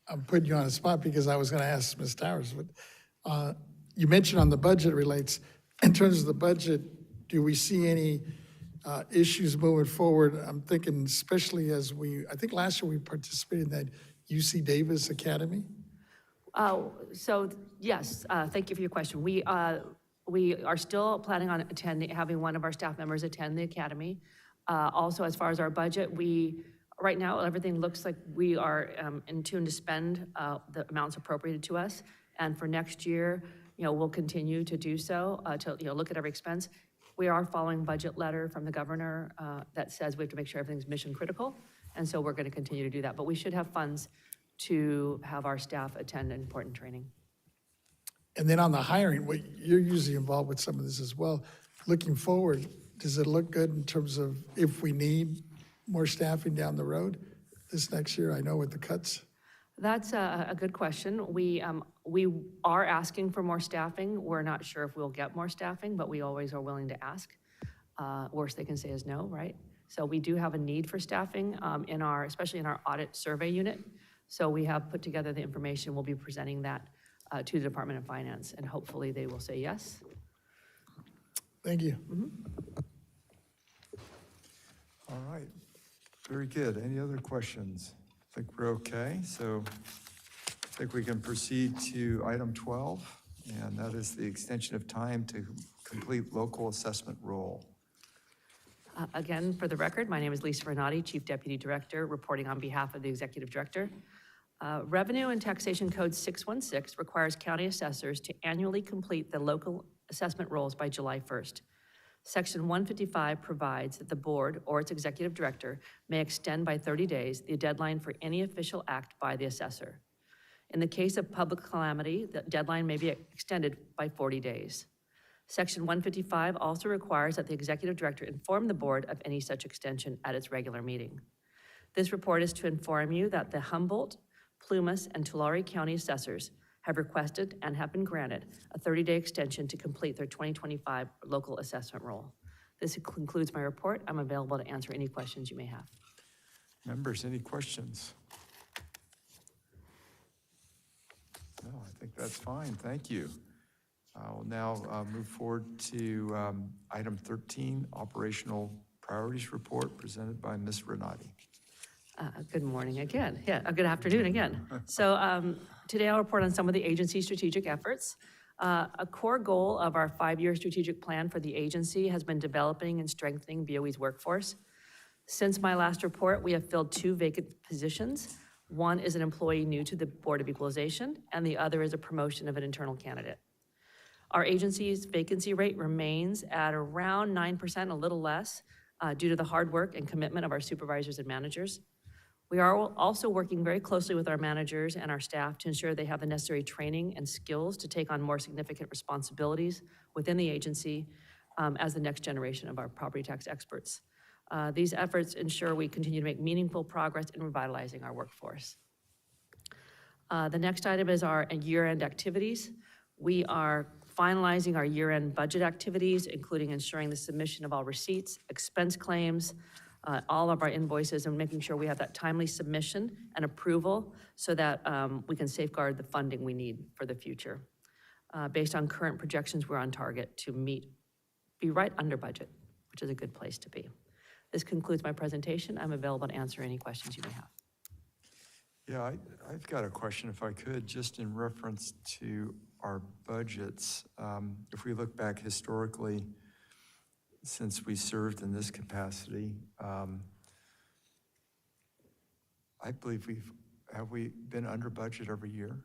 [SPEAKER 4] I'm putting you on the spot because I was going to ask Ms. Towers, but you mentioned on the budget relates, in terms of the budget, do we see any issues moving forward? I'm thinking especially as I think last year we participated in that UC Davis Academy.
[SPEAKER 16] So yes, thank you for your question. We are still planning on having one of our staff members attend the academy. Also, as far as our budget, right now, everything looks like we are in tune to spend the amounts appropriated to us. And for next year, we'll continue to do so, to look at every expense. We are following budget letter from the governor that says we have to make sure everything's mission critical. And so we're going to continue to do that. But we should have funds to have our staff attend important training.
[SPEAKER 4] And then on the hiring, you're usually involved with some of this as well. Looking forward, does it look good in terms of if we need more staffing down the road this next year? I know with the cuts.
[SPEAKER 16] That's a good question. We are asking for more staffing. We're not sure if we'll get more staffing, but we always are willing to ask. Worst they can say is no, right? So we do have a need for staffing especially in our audit survey unit. So we have put together the information. We'll be presenting that to the Department of Finance, and hopefully they will say yes.
[SPEAKER 4] Thank you.
[SPEAKER 2] All right, very good. Any other questions? I think we're okay. So I think we can proceed to item 12, and that is the extension of time to complete local assessment role.
[SPEAKER 16] Again, for the record, my name is Lisa Renati, Chief Deputy Director, reporting on behalf of the Executive Director. Revenue and Taxation Code 616 requires county assessors to annually complete the local assessment rolls by July 1st. Section 155 provides that the board or its executive director may extend by 30 days the deadline for any official act by the assessor. In the case of public calamity, the deadline may be extended by 40 days. Section 155 also requires that the executive director inform the board of any such extension at its regular meeting. This report is to inform you that the Humboldt, Plumas, and Tulare County assessors have requested and have been granted a 30-day extension to complete their 2025 local assessment roll. This concludes my report. I'm available to answer any questions you may have.
[SPEAKER 2] Members, any questions? No, I think that's fine. Thank you. I'll now move forward to item 13, Operational Priorities Report presented by Ms. Renati.
[SPEAKER 16] Good morning again. Good afternoon again. So today I'll report on some of the agency's strategic efforts. A core goal of our 5-year strategic plan for the agency has been developing and strengthening BOE's workforce. Since my last report, we have filled 2 vacant positions. One is an employee new to the Board of Equalization, and the other is a promotion of an internal candidate. Our agency's vacancy rate remains at around 9%, a little less, due to the hard work and commitment of our supervisors and managers. We are also working very closely with our managers and our staff to ensure they have the necessary training and skills to take on more significant responsibilities within the agency as the next generation of our property tax experts. These efforts ensure we continue to make meaningful progress in revitalizing our workforce. The next item is our year-end activities. We are finalizing our year-end budget activities, including ensuring the submission of all receipts, expense claims, all of our invoices, and making sure we have that timely submission and approval so that we can safeguard the funding we need for the future. Based on current projections, we're on target to be right under budget, which is a good place to be. This concludes my presentation. I'm available to answer any questions you may have.
[SPEAKER 2] Yeah, I've got a question, if I could, just in reference to our budgets. If we look back historically, since we served in this capacity, I believe have we been under budget every year?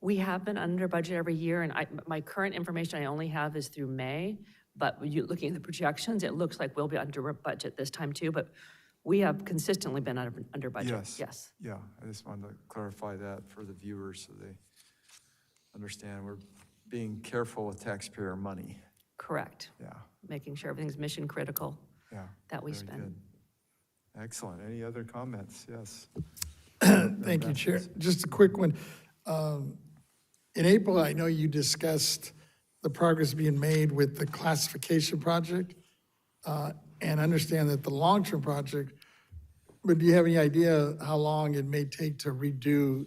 [SPEAKER 16] We have been under budget every year, and my current information I only have is through May, but looking at the projections, it looks like we'll be under budget this time too, but we have consistently been under budget.
[SPEAKER 2] Yes.
[SPEAKER 16] Yes.
[SPEAKER 2] Yeah, I just wanted to clarify that for the viewers so they understand we're being careful with taxpayer money.
[SPEAKER 16] Correct.
[SPEAKER 2] Yeah.
[SPEAKER 16] Making sure everything's mission critical that we
[SPEAKER 2] very
[SPEAKER 16] spend.
[SPEAKER 2] good. Excellent. Any other comments? Yes.
[SPEAKER 4] Thank you, Chair. Just a quick one. In April, I know you discussed the progress being made with the classification project, and understand that the long-term project, but do you have any idea how long it may take to redo,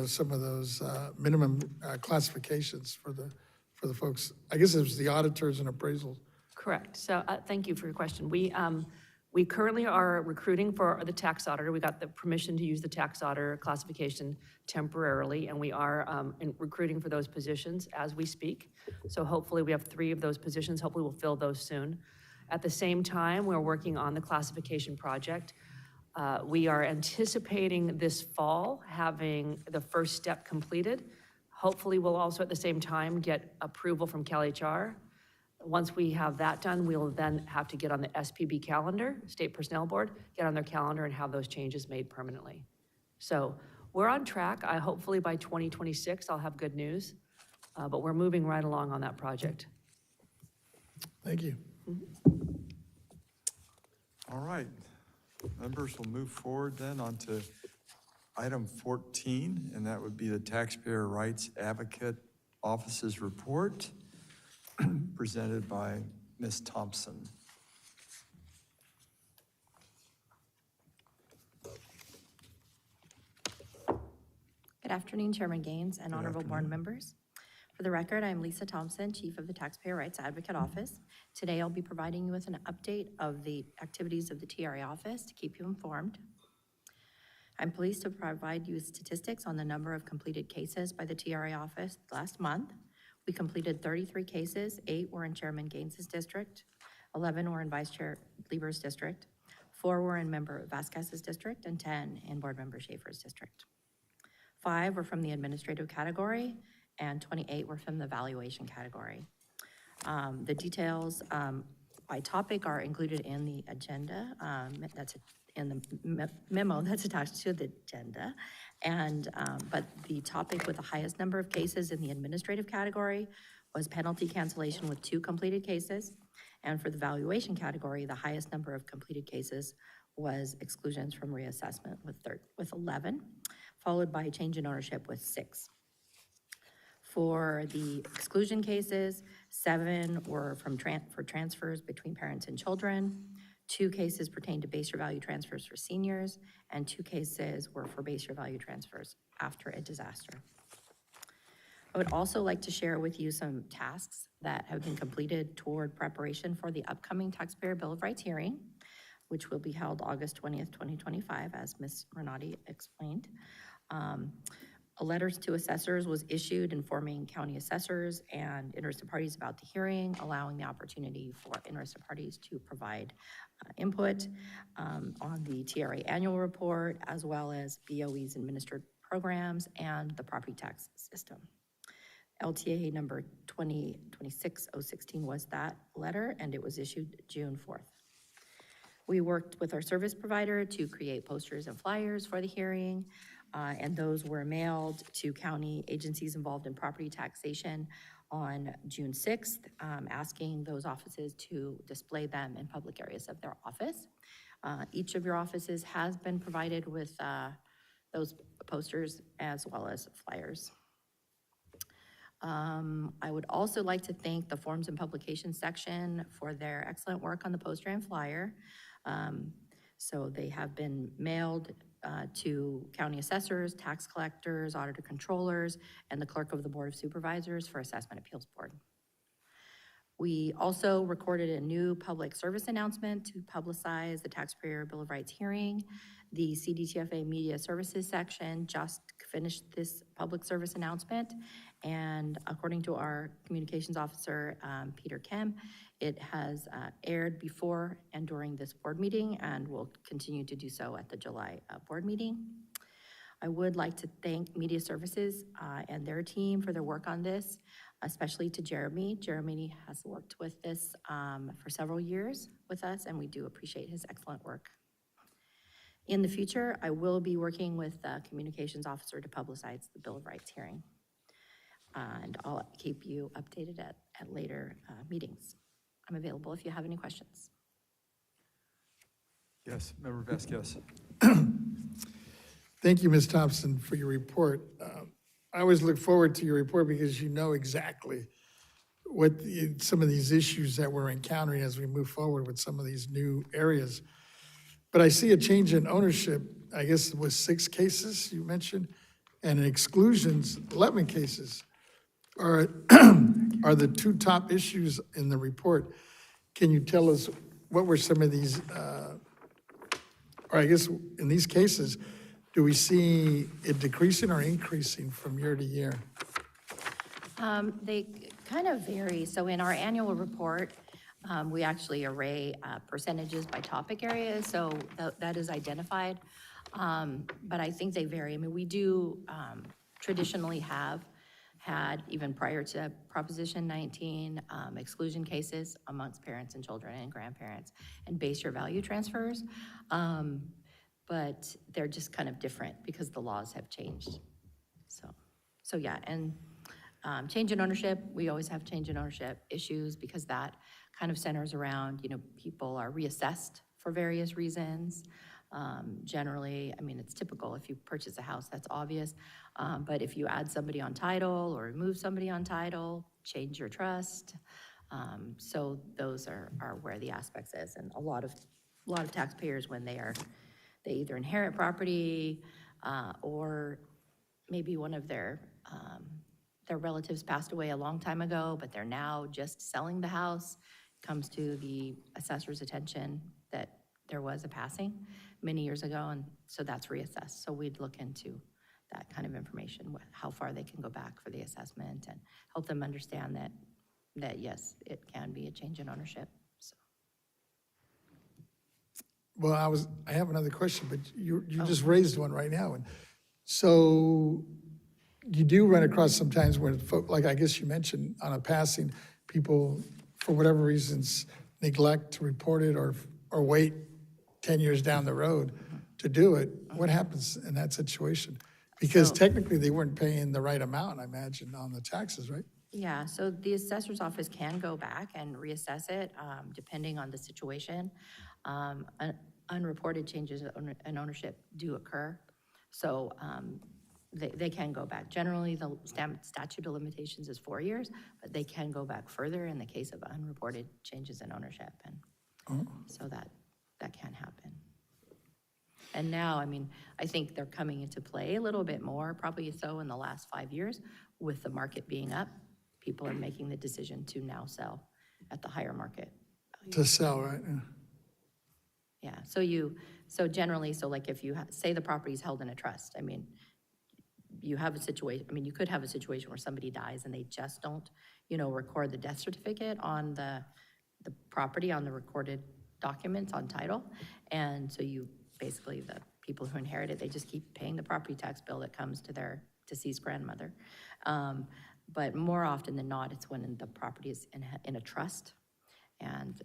[SPEAKER 4] some of those minimum classifications for the folks? I guess it was the auditors and appraisals.
[SPEAKER 16] Correct. So thank you for your question. We currently are recruiting for the tax auditor. We got the permission to use the tax auditor classification temporarily, and we are recruiting for those positions as we speak. So hopefully we have 3 of those positions. Hopefully we'll fill those soon. At the same time, we're working on the classification project. We are anticipating this fall having the first step completed. Hopefully we'll also at the same time get approval from CalHR. Once we have that done, we'll then have to get on the SPB calendar, State Personnel Board, get on their calendar and have those changes made permanently. So we're on track. Hopefully by 2026, I'll have good news, but we're moving right along on that project.
[SPEAKER 4] Thank you.
[SPEAKER 2] All right. Members will move forward then onto item 14, and that would be the Taxpayer Rights Advocate Office's report presented by Ms. Thompson.
[SPEAKER 1] Good afternoon, Chairman Gaines and honorable board members. For the record, I'm Lisa Thompson, Chief of the Taxpayer Rights Advocate Office. Today, I'll be providing you with an update of the activities of the TRA office to keep you informed. I'm pleased to provide you with statistics on the number of completed cases by the TRA office last month. We completed 33 cases, 8 were in Chairman Gaines's district, 11 were in Vice Chair Lieber's district, 4 were in Member Vasquez's district, and 10 in Board Member Schaefer's district. 5 were from the administrative category, and 28 were from the valuation category. The details by topic are included in the agenda. That's in the memo that's attached to the agenda. And but the topic with the highest number of cases in the administrative category was penalty cancellation with 2 completed cases. And for the valuation category, the highest number of completed cases was exclusions from reassessment with 11, followed by change in ownership with 6. For the exclusion cases, 7 were for transfers between parents and children. 2 cases pertained to base year value transfers for seniors, and 2 cases were for base year value transfers after a disaster. I would also like to share with you some tasks that have been completed toward preparation for the upcoming Taxpayer Bill of Rights hearing, which will be held August 20th, 2025, as Ms. Renati explained. A letter to assessors was issued informing county assessors and interested parties about the hearing, allowing the opportunity for interested parties to provide input on the TRA annual report, as well as BOE's administered programs and the property tax system. LTA number 2026-016 was that letter, and it was issued June 4th. We worked with our service provider to create posters and flyers for the hearing, and those were mailed to county agencies involved in property taxation on June 6th, asking those offices to display them in public areas of their office. Each of your offices has been provided with those posters as well as flyers. I would also like to thank the Forms and Publications section for their excellent work on the poster and flyer. So they have been mailed to county assessors, tax collectors, auditor controllers, and the clerk of the Board of Supervisors for Assessment Appeals Board. We also recorded a new public service announcement to publicize the Taxpayer Bill of Rights hearing. The CDTFA Media Services section just finished this public service announcement, and according to our communications officer, Peter Kem, it has aired before and during this board meeting and will continue to do so at the July board meeting. I would like to thank Media Services and their team for their work on this, especially to Jeremy. Jeremy has worked with this for several years with us, and we do appreciate his excellent work. In the future, I will be working with the communications officer to publicize the Bill of Rights hearing. And I'll keep you updated at later meetings. I'm available if you have any questions.
[SPEAKER 2] Yes, Member Vasquez.
[SPEAKER 4] Thank you, Ms. Thompson, for your report. I always look forward to your report because you know exactly what some of these issues that we're encountering as we move forward with some of these new areas. But I see a change in ownership, I guess it was 6 cases you mentioned, and in exclusions, 11 cases are the 2 top issues in the report. Can you tell us what were some of these, or I guess in these cases, do we see it decreasing or increasing from year to year?
[SPEAKER 1] They kind of vary. So in our annual report, we actually array percentages by topic areas, so that is identified. But I think they vary. I mean, we do traditionally have had, even prior to Proposition 19, exclusion cases amongst parents and children and grandparents and base year value transfers. But they're just kind of different because the laws have changed. So yeah, and change in ownership, we always have change in ownership issues because that kind of centers around, people are reassessed for various reasons. Generally, I mean, it's typical if you purchase a house, that's obvious. But if you add somebody on title or remove somebody on title, change your trust. So those are where the aspects is. And a lot of taxpayers, when they either inherit property or maybe one of their relatives passed away a long time ago, but they're now just selling the house, comes to the assessor's attention that there was a passing many years ago, and so that's reassessed. So we'd look into that kind of information, how far they can go back for the assessment, and help them understand that yes, it can be a change in ownership. So.
[SPEAKER 4] Well, I have another question, but you just raised one right now. And so you do run across sometimes where, like I guess you mentioned, on a passing, people, for whatever reasons, neglect to report it or wait 10 years down the road to do it. What happens in that situation? Because technically they weren't paying the right amount, I imagine, on the taxes, right?
[SPEAKER 1] Yeah, so the assessor's office can go back and reassess it depending on the situation. Unreported changes in ownership do occur, so they can go back. Generally, the statute of limitations is 4 years, but they can go back further in the case of unreported changes in ownership, and so that can happen. And now, I mean, I think they're coming into play a little bit more, probably so in the last 5 years, with the market being up. People are making the decision to now sell at the higher market.
[SPEAKER 4] To sell, right?
[SPEAKER 1] Yeah, so generally, like if you say the property is held in a trust, I mean, you have a situation, I mean, you could have a situation where somebody dies and they just don't, record the death certificate on the property, on the recorded documents, on title. And so basically, the people who inherit it, they just keep paying the property tax bill that comes to their deceased grandmother. But more often than not, it's when the property is in a trust, and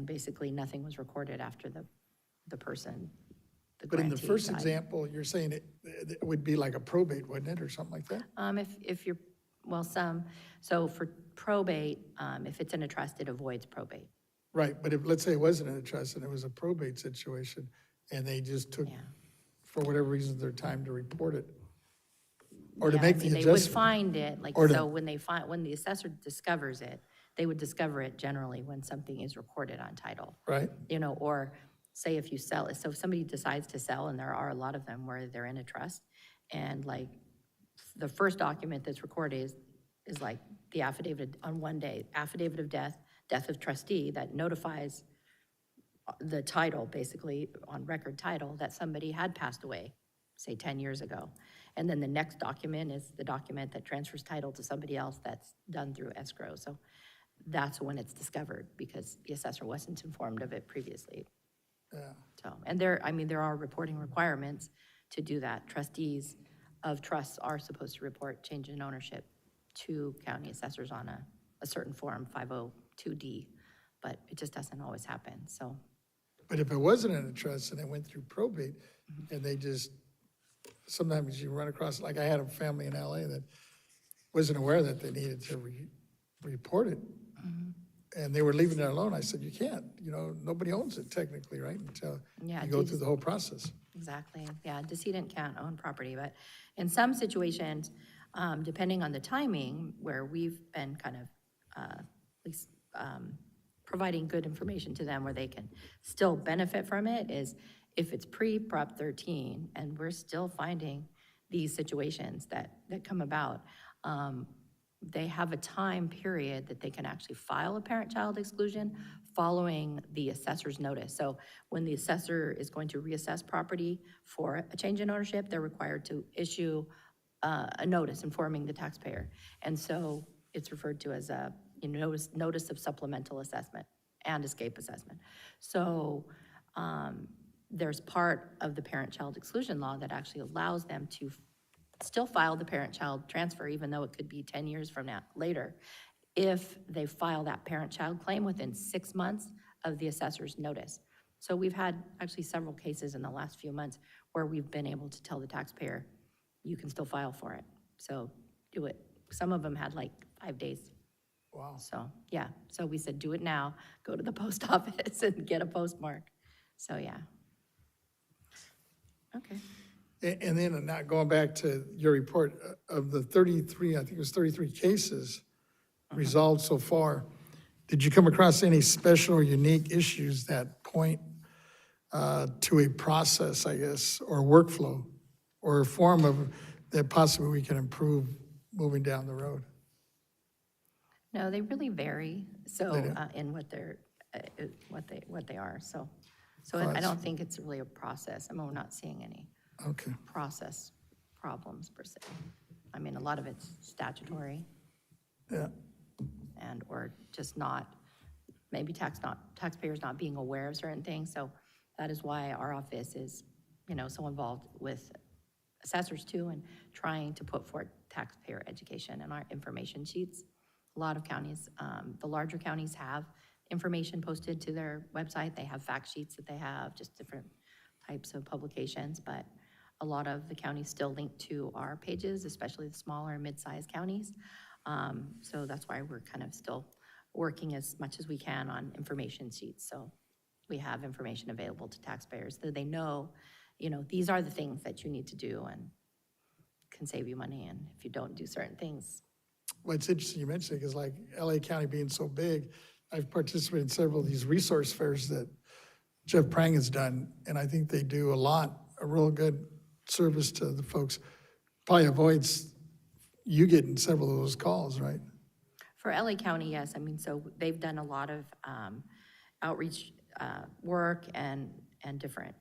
[SPEAKER 1] basically nothing was recorded after the person, the
[SPEAKER 4] But in the
[SPEAKER 1] grantee
[SPEAKER 4] first
[SPEAKER 1] died.
[SPEAKER 4] example, you're saying it would be like a probate, wouldn't it, or something like that?
[SPEAKER 1] If you're, well, so for probate, if it's in a trust, it avoids probate.
[SPEAKER 4] Right, but if, let's say it wasn't in a trust and it was a probate situation, and they just took, for whatever reason, their time to report it, or to
[SPEAKER 1] Yeah,
[SPEAKER 4] make
[SPEAKER 1] I
[SPEAKER 4] the
[SPEAKER 1] mean, they would
[SPEAKER 4] adjustment.
[SPEAKER 1] find it,
[SPEAKER 4] or to-
[SPEAKER 1] so when the assessor discovers it, they would discover it generally when something is recorded on title.
[SPEAKER 4] Right,
[SPEAKER 1] Or say if you sell it, so if somebody decides to sell, and there are a lot of them where they're in a trust, and like, the first document that's recorded is like the affidavit on one day, affidavit of death of trustee that notifies the title, basically, on record title, that somebody had passed away, say 10 years ago. And then the next document is the document that transfers title to somebody else that's done through escrow. So that's when it's discovered, because the assessor wasn't informed of it previously.
[SPEAKER 4] yeah.
[SPEAKER 1] So, and there are reporting requirements to do that. Trustees of trusts are supposed to report change in ownership to county assessors on a certain form, 502D, but it just doesn't always happen, so.
[SPEAKER 4] But if it wasn't in a trust and it went through probate, and they just, sometimes you run across, like I had a family in LA that wasn't aware that they needed to report it. And they were leaving it alone. I said, you can't, nobody owns it technically, right? Until
[SPEAKER 1] Yeah,
[SPEAKER 4] you go through the whole process.
[SPEAKER 1] Exactly, yeah, decedent can't own property, but in some situations, depending on the timing, where we've been kind of, at least, providing good information to them where they can still benefit from it, is if it's pre-Prop 13, and we're still finding these situations that come about, they have a time period that they can actually file a parent-child exclusion following the assessor's notice. So when the assessor is going to reassess property for a change in ownership, they're required to issue a notice informing the taxpayer. And so it's referred to as a notice of supplemental assessment and escape assessment. So there's part of the parent-child exclusion law that actually allows them to still file the parent-child transfer, even though it could be 10 years from now, later, if they file that parent-child claim within 6 months of the assessor's notice. So we've had actually several cases in the last few months where we've been able to tell the taxpayer, you can still file for it, so do it. Some of them had like 5 days.
[SPEAKER 4] Wow.
[SPEAKER 1] So, yeah, so we said, do it now, go to the post office and get a postmark. So, yeah. Okay.
[SPEAKER 4] And then, not going back to your report, of the 33, I think it was 33 cases resolved so far, did you come across any special or unique issues that point to a process, I guess, or workflow, or a form of, that possibly we can improve moving down the road?
[SPEAKER 1] No, they really vary, so,
[SPEAKER 4] They do?
[SPEAKER 1] in what they are, so.
[SPEAKER 4] Oh,
[SPEAKER 1] I
[SPEAKER 4] that's-
[SPEAKER 1] don't think it's really a process. I mean, we're not seeing any
[SPEAKER 4] Okay,
[SPEAKER 1] process problems per se. I mean, a lot of it's statutory
[SPEAKER 4] yeah,
[SPEAKER 1] or just not, maybe taxpayers not being aware of certain things. So that is why our office is, so involved with assessors too, and trying to put forth taxpayer education in our information sheets. A lot of counties, the larger counties have information posted to their website. They have fact sheets that they have, just different types of publications, but a lot of the counties still link to our pages, especially the smaller and mid-sized counties. So that's why we're kind of still working as much as we can on information sheets. So we have information available to taxpayers so they know, these are the things that you need to do and can save you money. And if you don't do certain things.
[SPEAKER 4] well, it's interesting you mentioned it, because like LA County being so big, I've participated in several of these resource fairs that Jeff Prang has done, and I think they do a real good service to the folks. Probably avoids you getting several of those calls, right?
[SPEAKER 1] For LA County, yes. I mean, so they've done a lot of outreach work and different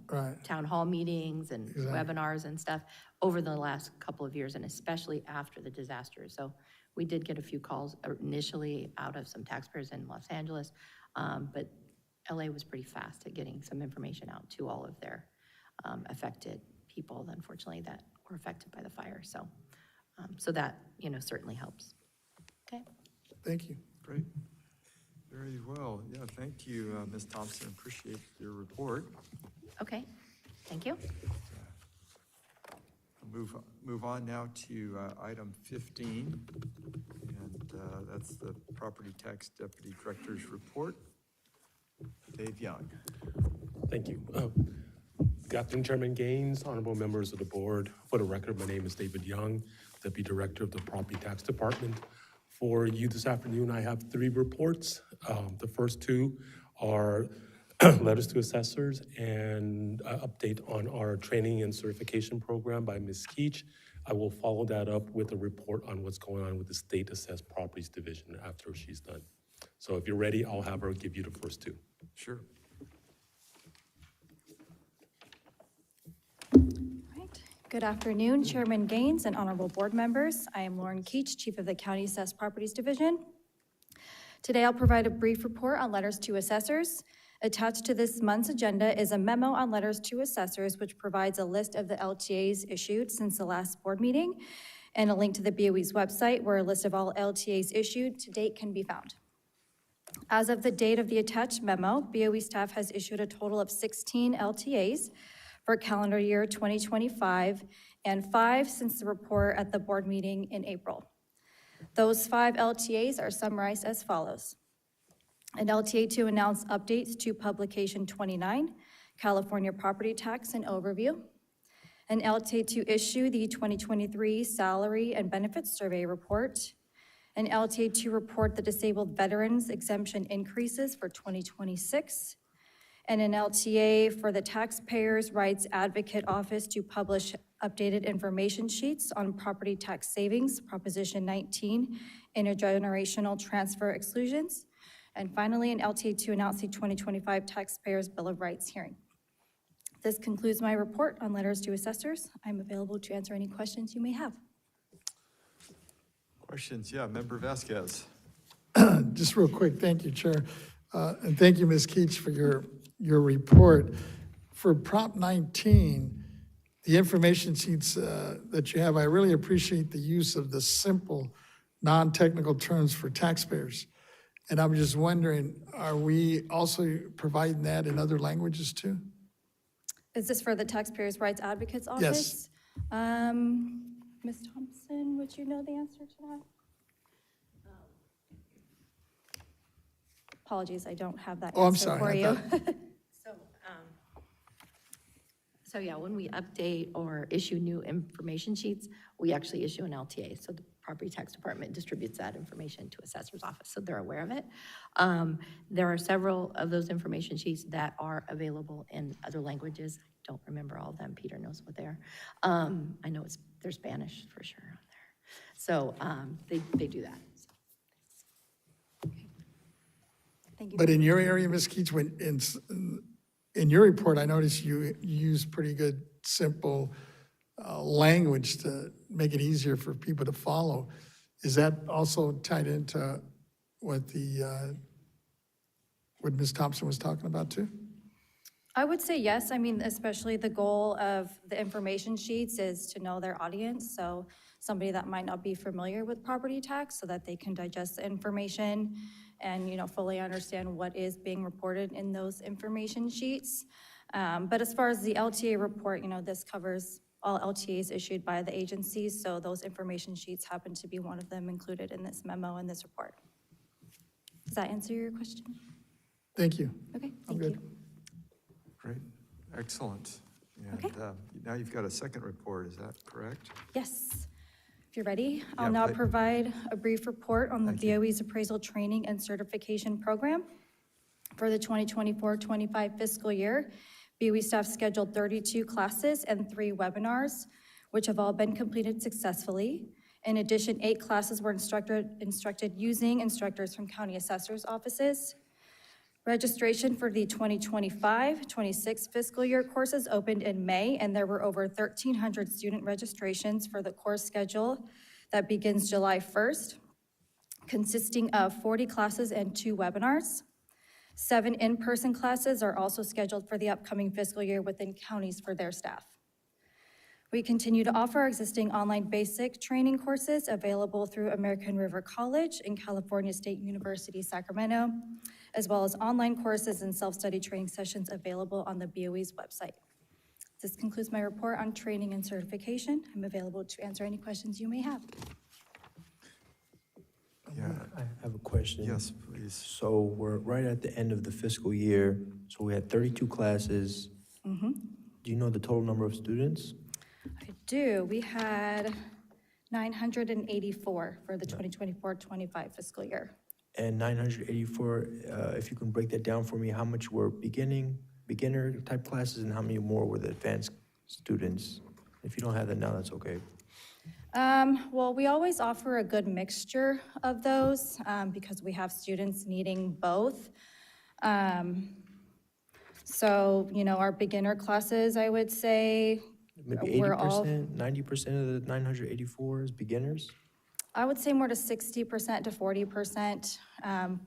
[SPEAKER 4] Right.
[SPEAKER 1] town hall meetings and
[SPEAKER 4] Exactly.
[SPEAKER 1] webinars and stuff over the last couple of years, and especially after the disaster. So we did get a few calls initially out of some taxpayers in Los Angeles, but LA was pretty fast at getting some information out to all of their affected people, unfortunately, that were affected by the fire. So, so that, certainly helps. Okay.
[SPEAKER 4] Thank you.
[SPEAKER 2] Great. Very well. Yeah, thank you, Ms. Thompson. Appreciate your report.
[SPEAKER 1] Okay, thank you.
[SPEAKER 2] I'll move on now to item 15, and that's the Property Tax Deputy Director's report. Dave Young.
[SPEAKER 11] Thank you. Good afternoon, Chairman Gaines, honorable members of the board. For the record, my name is David Young, Deputy Director of the Property Tax Department. For you this afternoon, I have 3 reports. The first 2 are letters to assessors and update on our training and certification program by Ms. Keach. I will follow that up with a report on what's going on with the State Assessed Properties Division after she's done. So if you're ready, I'll have her give you the first 2.
[SPEAKER 2] Sure.
[SPEAKER 17] Good afternoon, Chairman Gaines and honorable board members. I am Lauren Keach, Chief of the County Assessed Properties Division. Today, I'll provide a brief report on letters to assessors. Attached to this month's agenda is a memo on letters to assessors, which provides a list of the LTAs issued since the last board meeting, and a link to the BOE's website where a list of all LTAs issued to date can be found. As of the date of the attached memo, BOE staff has issued a total of 16 LTAs for calendar year 2025, and 5 since the report at the board meeting in April. Those 5 LTAs are summarized as follows. An LTA to announce updates to Publication 29, California Property Tax and Overview. An LTA to issue the 2023 Salary and Benefits Survey Report. An LTA to report the disabled veterans exemption increases for 2026. And an LTA for the Taxpayers' Rights Advocate Office to publish updated information sheets on property tax savings, Proposition 19, intergenerational transfer exclusions. And finally, an LTA to announce the 2025 Taxpayers' Bill of Rights hearing. This concludes my report on letters to assessors. I'm available to answer any questions you may have.
[SPEAKER 2] Questions? Yeah, Member Vasquez.
[SPEAKER 4] Just real quick, thank you, Chair. And thank you, Ms. Keach, for your report. For Prop 19, the information sheets that you have, I really appreciate the use of the simple, non-technical terms for taxpayers. And I'm just wondering, are we also providing that in other languages too?
[SPEAKER 17] Is this for the Taxpayers' Rights Advocates Office?
[SPEAKER 4] Yes.
[SPEAKER 17] Ms. Thompson, would you know the answer to that? Apologies, I don't have that
[SPEAKER 4] Oh, I'm
[SPEAKER 17] answer
[SPEAKER 4] sorry,
[SPEAKER 17] for
[SPEAKER 4] I
[SPEAKER 17] you.
[SPEAKER 1] So yeah, when we update or issue new information sheets, we actually issue an LTA. So the Property Tax Department distributes that information to Assessor's Office, so they're aware of it. There are several of those information sheets that are available in other languages. I don't remember all of them. Peter knows what they are. I know they're Spanish for sure on there. So they do that.
[SPEAKER 17] Thank you.
[SPEAKER 4] But in your area, Ms. Keach, in your report, I noticed you use pretty good, simple language to make it easier for people to follow. Is that also tied into what Ms. Thompson was talking about too?
[SPEAKER 17] I would say yes. I mean, especially the goal of the information sheets is to know their audience. So somebody that might not be familiar with property tax so that they can digest the information and, fully understand what is being reported in those information sheets. But as far as the LTA report, this covers all LTAs issued by the agencies. So those information sheets happen to be one of them included in this memo and this report. Does that answer your question?
[SPEAKER 4] Thank you.
[SPEAKER 17] Okay,
[SPEAKER 4] I'm
[SPEAKER 17] thank
[SPEAKER 4] good.
[SPEAKER 17] you.
[SPEAKER 2] Great, excellent. And
[SPEAKER 17] Okay.
[SPEAKER 2] now you've got a second report, is that correct?
[SPEAKER 17] Yes. If you're ready, I'll
[SPEAKER 2] Yeah,
[SPEAKER 17] now
[SPEAKER 2] please.
[SPEAKER 17] provide a brief report on the
[SPEAKER 2] Thank you.
[SPEAKER 17] BOE's Appraisal Training and Certification Program. For the 2024-25 fiscal year, BOE staff scheduled 32 classes and 3 webinars, which have all been completed successfully. In addition, 8 classes were instructed using instructors from county assessors' offices. Registration for the 2025-26 fiscal year courses opened in May, and there were over 1,300 student registrations for the course schedule that begins July 1st, consisting of 40 classes and 2 webinars. 7 in-person classes are also scheduled for the upcoming fiscal year within counties for their staff. We continue to offer our existing online basic training courses available through American River College and California State University, Sacramento, as well as online courses and self-study training sessions available on the BOE's website. This concludes my report on training and certification. I'm available to answer any questions you may have.
[SPEAKER 2] Yeah.
[SPEAKER 7] I have a question.
[SPEAKER 2] Yes, please.
[SPEAKER 7] So we're right at the end of the fiscal year, so we had 32 classes.
[SPEAKER 17] Mm-hmm.
[SPEAKER 7] Do you know the total number of students?
[SPEAKER 17] I do. We had 984 for the 2024-25 fiscal year.
[SPEAKER 7] And 984, if you can break that down for me, how much were beginner type classes and how many more were the advanced students? If you don't have that now, that's okay.
[SPEAKER 17] Well, we always offer a good mixture of those because we have students needing both. So, our beginner classes, I would say,
[SPEAKER 7] Maybe
[SPEAKER 17] we're
[SPEAKER 7] 80%, 90% of the 984 is beginners?
[SPEAKER 17] I would say more to 60% to 40%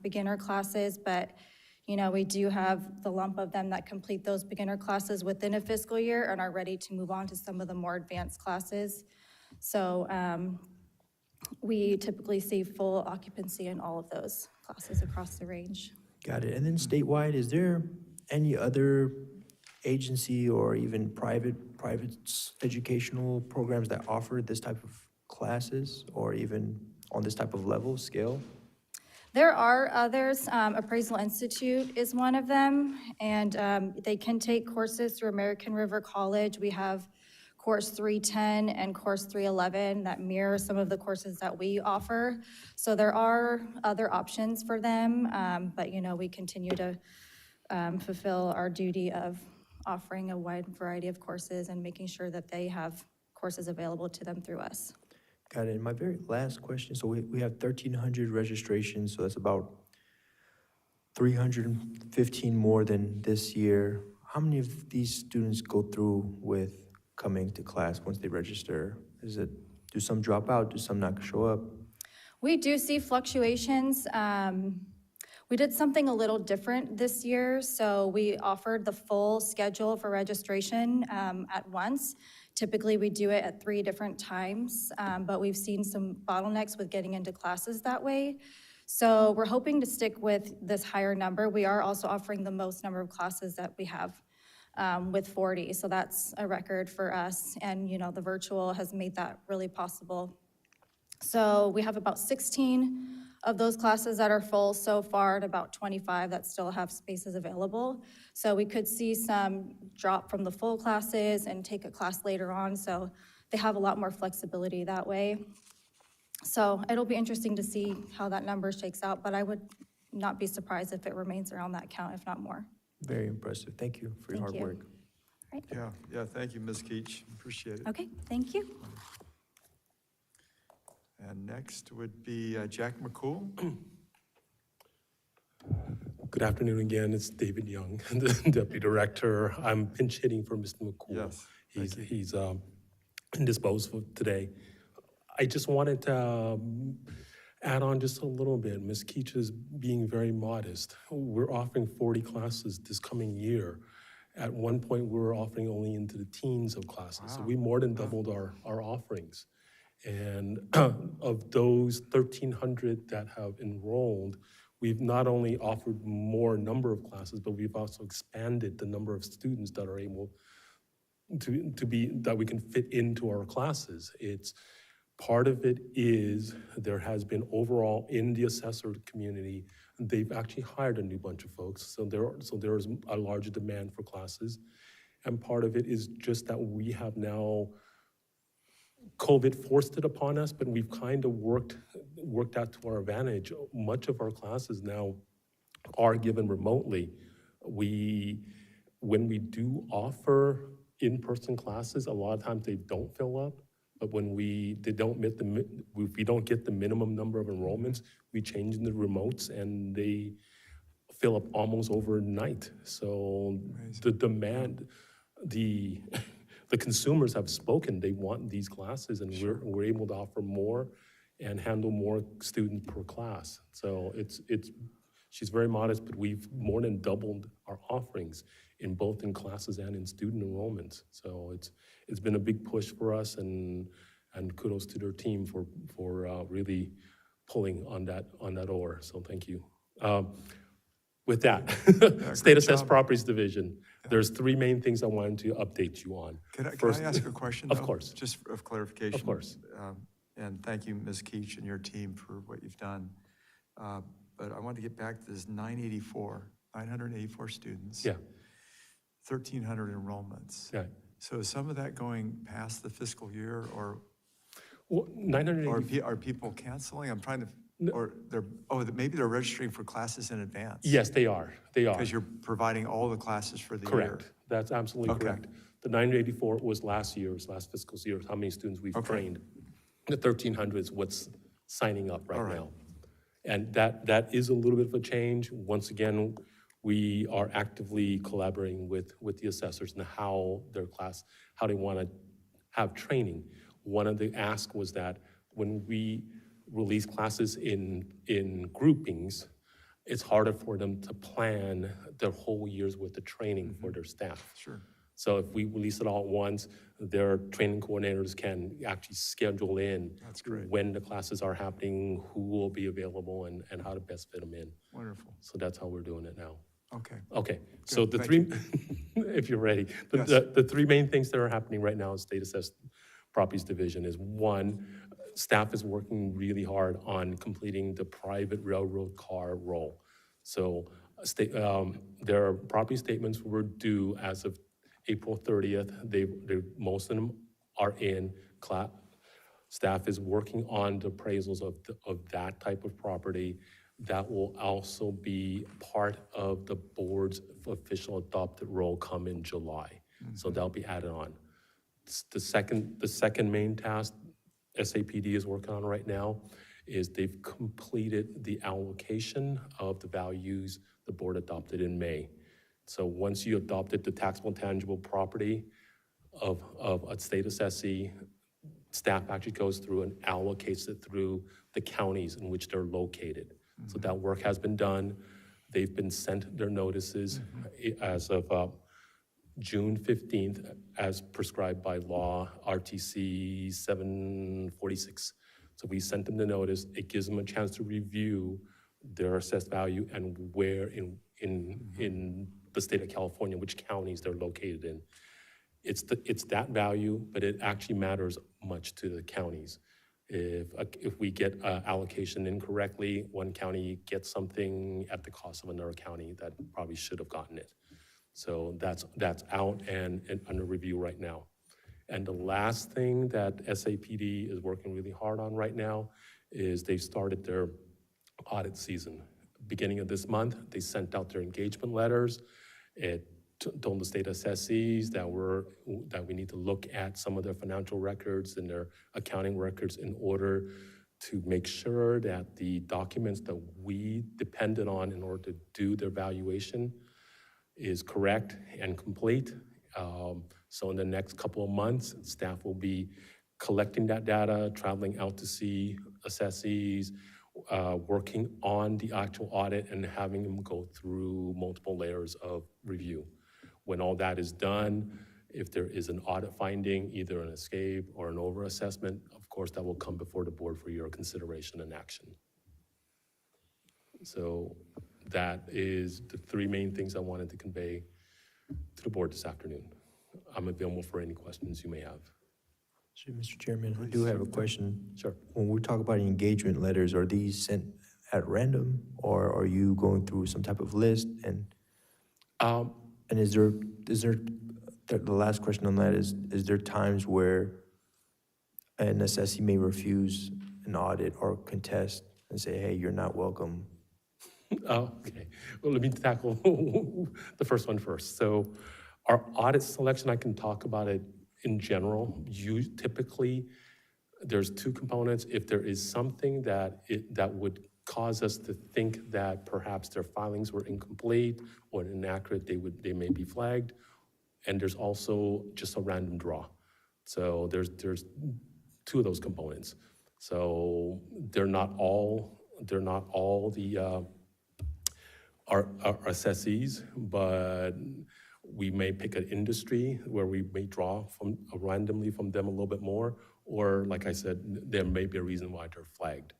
[SPEAKER 17] beginner classes, but we do have the lump of them that complete those beginner classes within a fiscal year and are ready to move on to some of the more advanced classes. So we typically see full occupancy in all of those classes across the range.
[SPEAKER 7] Got it. And then statewide, is there any other agency or even private educational programs that offer this type of classes or even on this type of level, scale?
[SPEAKER 17] There are others. Appraisal Institute is one of them, and they can take courses through American River College. We have Course 310 and Course 311 that mirror some of the courses that we offer. So there are other options for them, but we continue to fulfill our duty of offering a wide variety of courses and making sure that they have courses available to them through us.
[SPEAKER 7] Got it. And my very last question, so we have 1,300 registrations, so that's about 315 more than this year. How many of these students go through with coming to class once they register? Do some drop out? Do some not show up?
[SPEAKER 17] We do see fluctuations. We did something a little different this year, so we offered the full schedule for registration at once. Typically, we do it at 3 different times, but we've seen some bottlenecks with getting into classes that way. So we're hoping to stick with this higher number. We are also offering the most number of classes that we have with 40, so that's a record for us, and the virtual has made that really possible. So we have about 16 of those classes that are full so far, and about 25 that still have spaces available. So we could see some drop from the full classes and take a class later on, so they have a lot more flexibility that way. So it'll be interesting to see how that number shakes out, but I would not be surprised if it remains around that count, if not more.
[SPEAKER 7] Very impressive. Thank you for your hard work.
[SPEAKER 17] Right.
[SPEAKER 2] Yeah, thank you, Ms. Keach. Appreciate it.
[SPEAKER 17] Okay, thank you.
[SPEAKER 2] And next would be Jack McCool.
[SPEAKER 11] Good afternoon again. It's David Young, the Deputy Director. I'm pinch hitting for Mr. McCool.
[SPEAKER 2] Yes.
[SPEAKER 11] He's indisposed for today. I just wanted to add on just a little bit. Ms. Keach is being very modest. We're offering 40 classes this coming year. At one point, we were offering only into the teens of classes. Wow. So we more than doubled our offerings. And of those 1,300 that have enrolled, we've not only offered more number of classes, but we've also expanded the number of students that are able to be, that we can fit into our classes. It's part of it is there has been overall in the assessor community, they've actually hired a new bunch of folks. So there is a larger demand for classes. And part of it is just that we have now COVID forced it upon us, but we've kind of worked out to our advantage. Much of our classes now are given remotely. When we do offer in-person classes, a lot of times they don't fill up. But when if we don't get the minimum number of enrollments, we change the remotes, and they fill up almost overnight. So the demand, the the consumers have spoken. They want these classes, and we're able to offer more and handle more students per class. So she's very modest, but we've more than doubled our offerings in both in classes and in student enrollments. So it's been a big push for us, and kudos to their team for really pulling on that oar. So thank you. With that, State Assessed Properties Division, there's three main things I wanted to update you on.
[SPEAKER 2] Can I
[SPEAKER 11] First,
[SPEAKER 2] ask a question?
[SPEAKER 11] Of
[SPEAKER 2] though?
[SPEAKER 11] course.
[SPEAKER 2] Just of clarification.
[SPEAKER 11] Of course.
[SPEAKER 2] And thank you, Ms. Keach, and your team for what you've done. But I want to get back to this 984 students.
[SPEAKER 11] Yeah.
[SPEAKER 2] 1,300 enrollments.
[SPEAKER 11] Yeah.
[SPEAKER 2] So is some of that going past the fiscal year, or
[SPEAKER 11] Well, 980.
[SPEAKER 2] are people canceling? I'm trying to, or maybe they're registering for classes in advance.
[SPEAKER 11] Yes, they are. They are.
[SPEAKER 2] Because you're providing all the classes for the year.
[SPEAKER 11] Correct. That's absolutely correct. The 984 was last fiscal year, how many students we've trained. The 1,300 is what's signing up right now. And that is a little bit of a change. Once again, we are actively collaborating with the assessors and how they want to have training. One of the asks was that when we release classes in groupings, it's harder for them to plan their whole year's worth of training for their staff.
[SPEAKER 2] Sure.
[SPEAKER 11] So if we release it all at once, their training coordinators can actually schedule in when the classes are happening, who will be available, and how to best fit them in.
[SPEAKER 2] Wonderful.
[SPEAKER 11] So that's how we're doing it now.
[SPEAKER 2] Okay.
[SPEAKER 11] Okay,
[SPEAKER 2] Good.
[SPEAKER 11] so the
[SPEAKER 2] Thank
[SPEAKER 11] three, if you're ready,
[SPEAKER 2] Yes.
[SPEAKER 11] the three main things that are happening right now in State Assessed Properties Division is, one, staff is working really hard on completing the private railroad car roll. So their property statements were due as of April 30th. Most of them are in class. Staff is working on the appraisals of that type of property. That will also be part of the board's official adopted roll come in July. So that'll be added on. The second main task SAPD is working on right now is they've completed the allocation of the values the board adopted in May. So once you adopted the taxable tangible property of a state assessee, staff actually goes through and allocates it through the counties in which they're located. So that work has been done. They've been sent their notices as of June 15th, as prescribed by law, RTC 746. So we sent them the notice. It gives them a chance to review their assessed value and where in the state of California, which counties they're located in. It's that value, but it actually matters much to the counties. If we get allocation incorrectly, one county gets something at the cost of another county that probably should have gotten it. So that's out and under review right now. And the last thing that SAPD is working really hard on right now is they've started their audit season. Beginning of this month, they sent out their engagement letters. It told the state assessees that we need to look at some of their financial records and their accounting records in order to make sure that the documents that we depended on in order to do their valuation is correct and complete. So in the next couple of months, staff will be collecting that data, traveling out to see assessees, working on the actual audit and having them go through multiple layers of review. When all that is done, if there is an audit finding, either an escape or an overassessment, of course, that will come before the board for your consideration and action. So that is the three main things I wanted to convey to the board this afternoon. I'm available for any questions you may have.
[SPEAKER 7] So, Mr. Chairman, I do have a question.
[SPEAKER 11] Sure.
[SPEAKER 7] When we talk about engagement letters, are these sent at random, or are you going through some type of list? And is there the last question on that is there times where an assessee may refuse an audit or contest and say, hey, you're not welcome?
[SPEAKER 11] Oh, okay. Well, let me tackle the first one first. So our audit selection, I can talk about it in general. Typically, there's two components. If there is something that would cause us to think that perhaps their filings were incomplete or inaccurate, they may be flagged. And there's also just a random draw. So there's two of those components. So they're not all the our assessees, but we may pick an industry where we may draw from randomly from them a little bit more, or like I said, there may be a reason why they're flagged.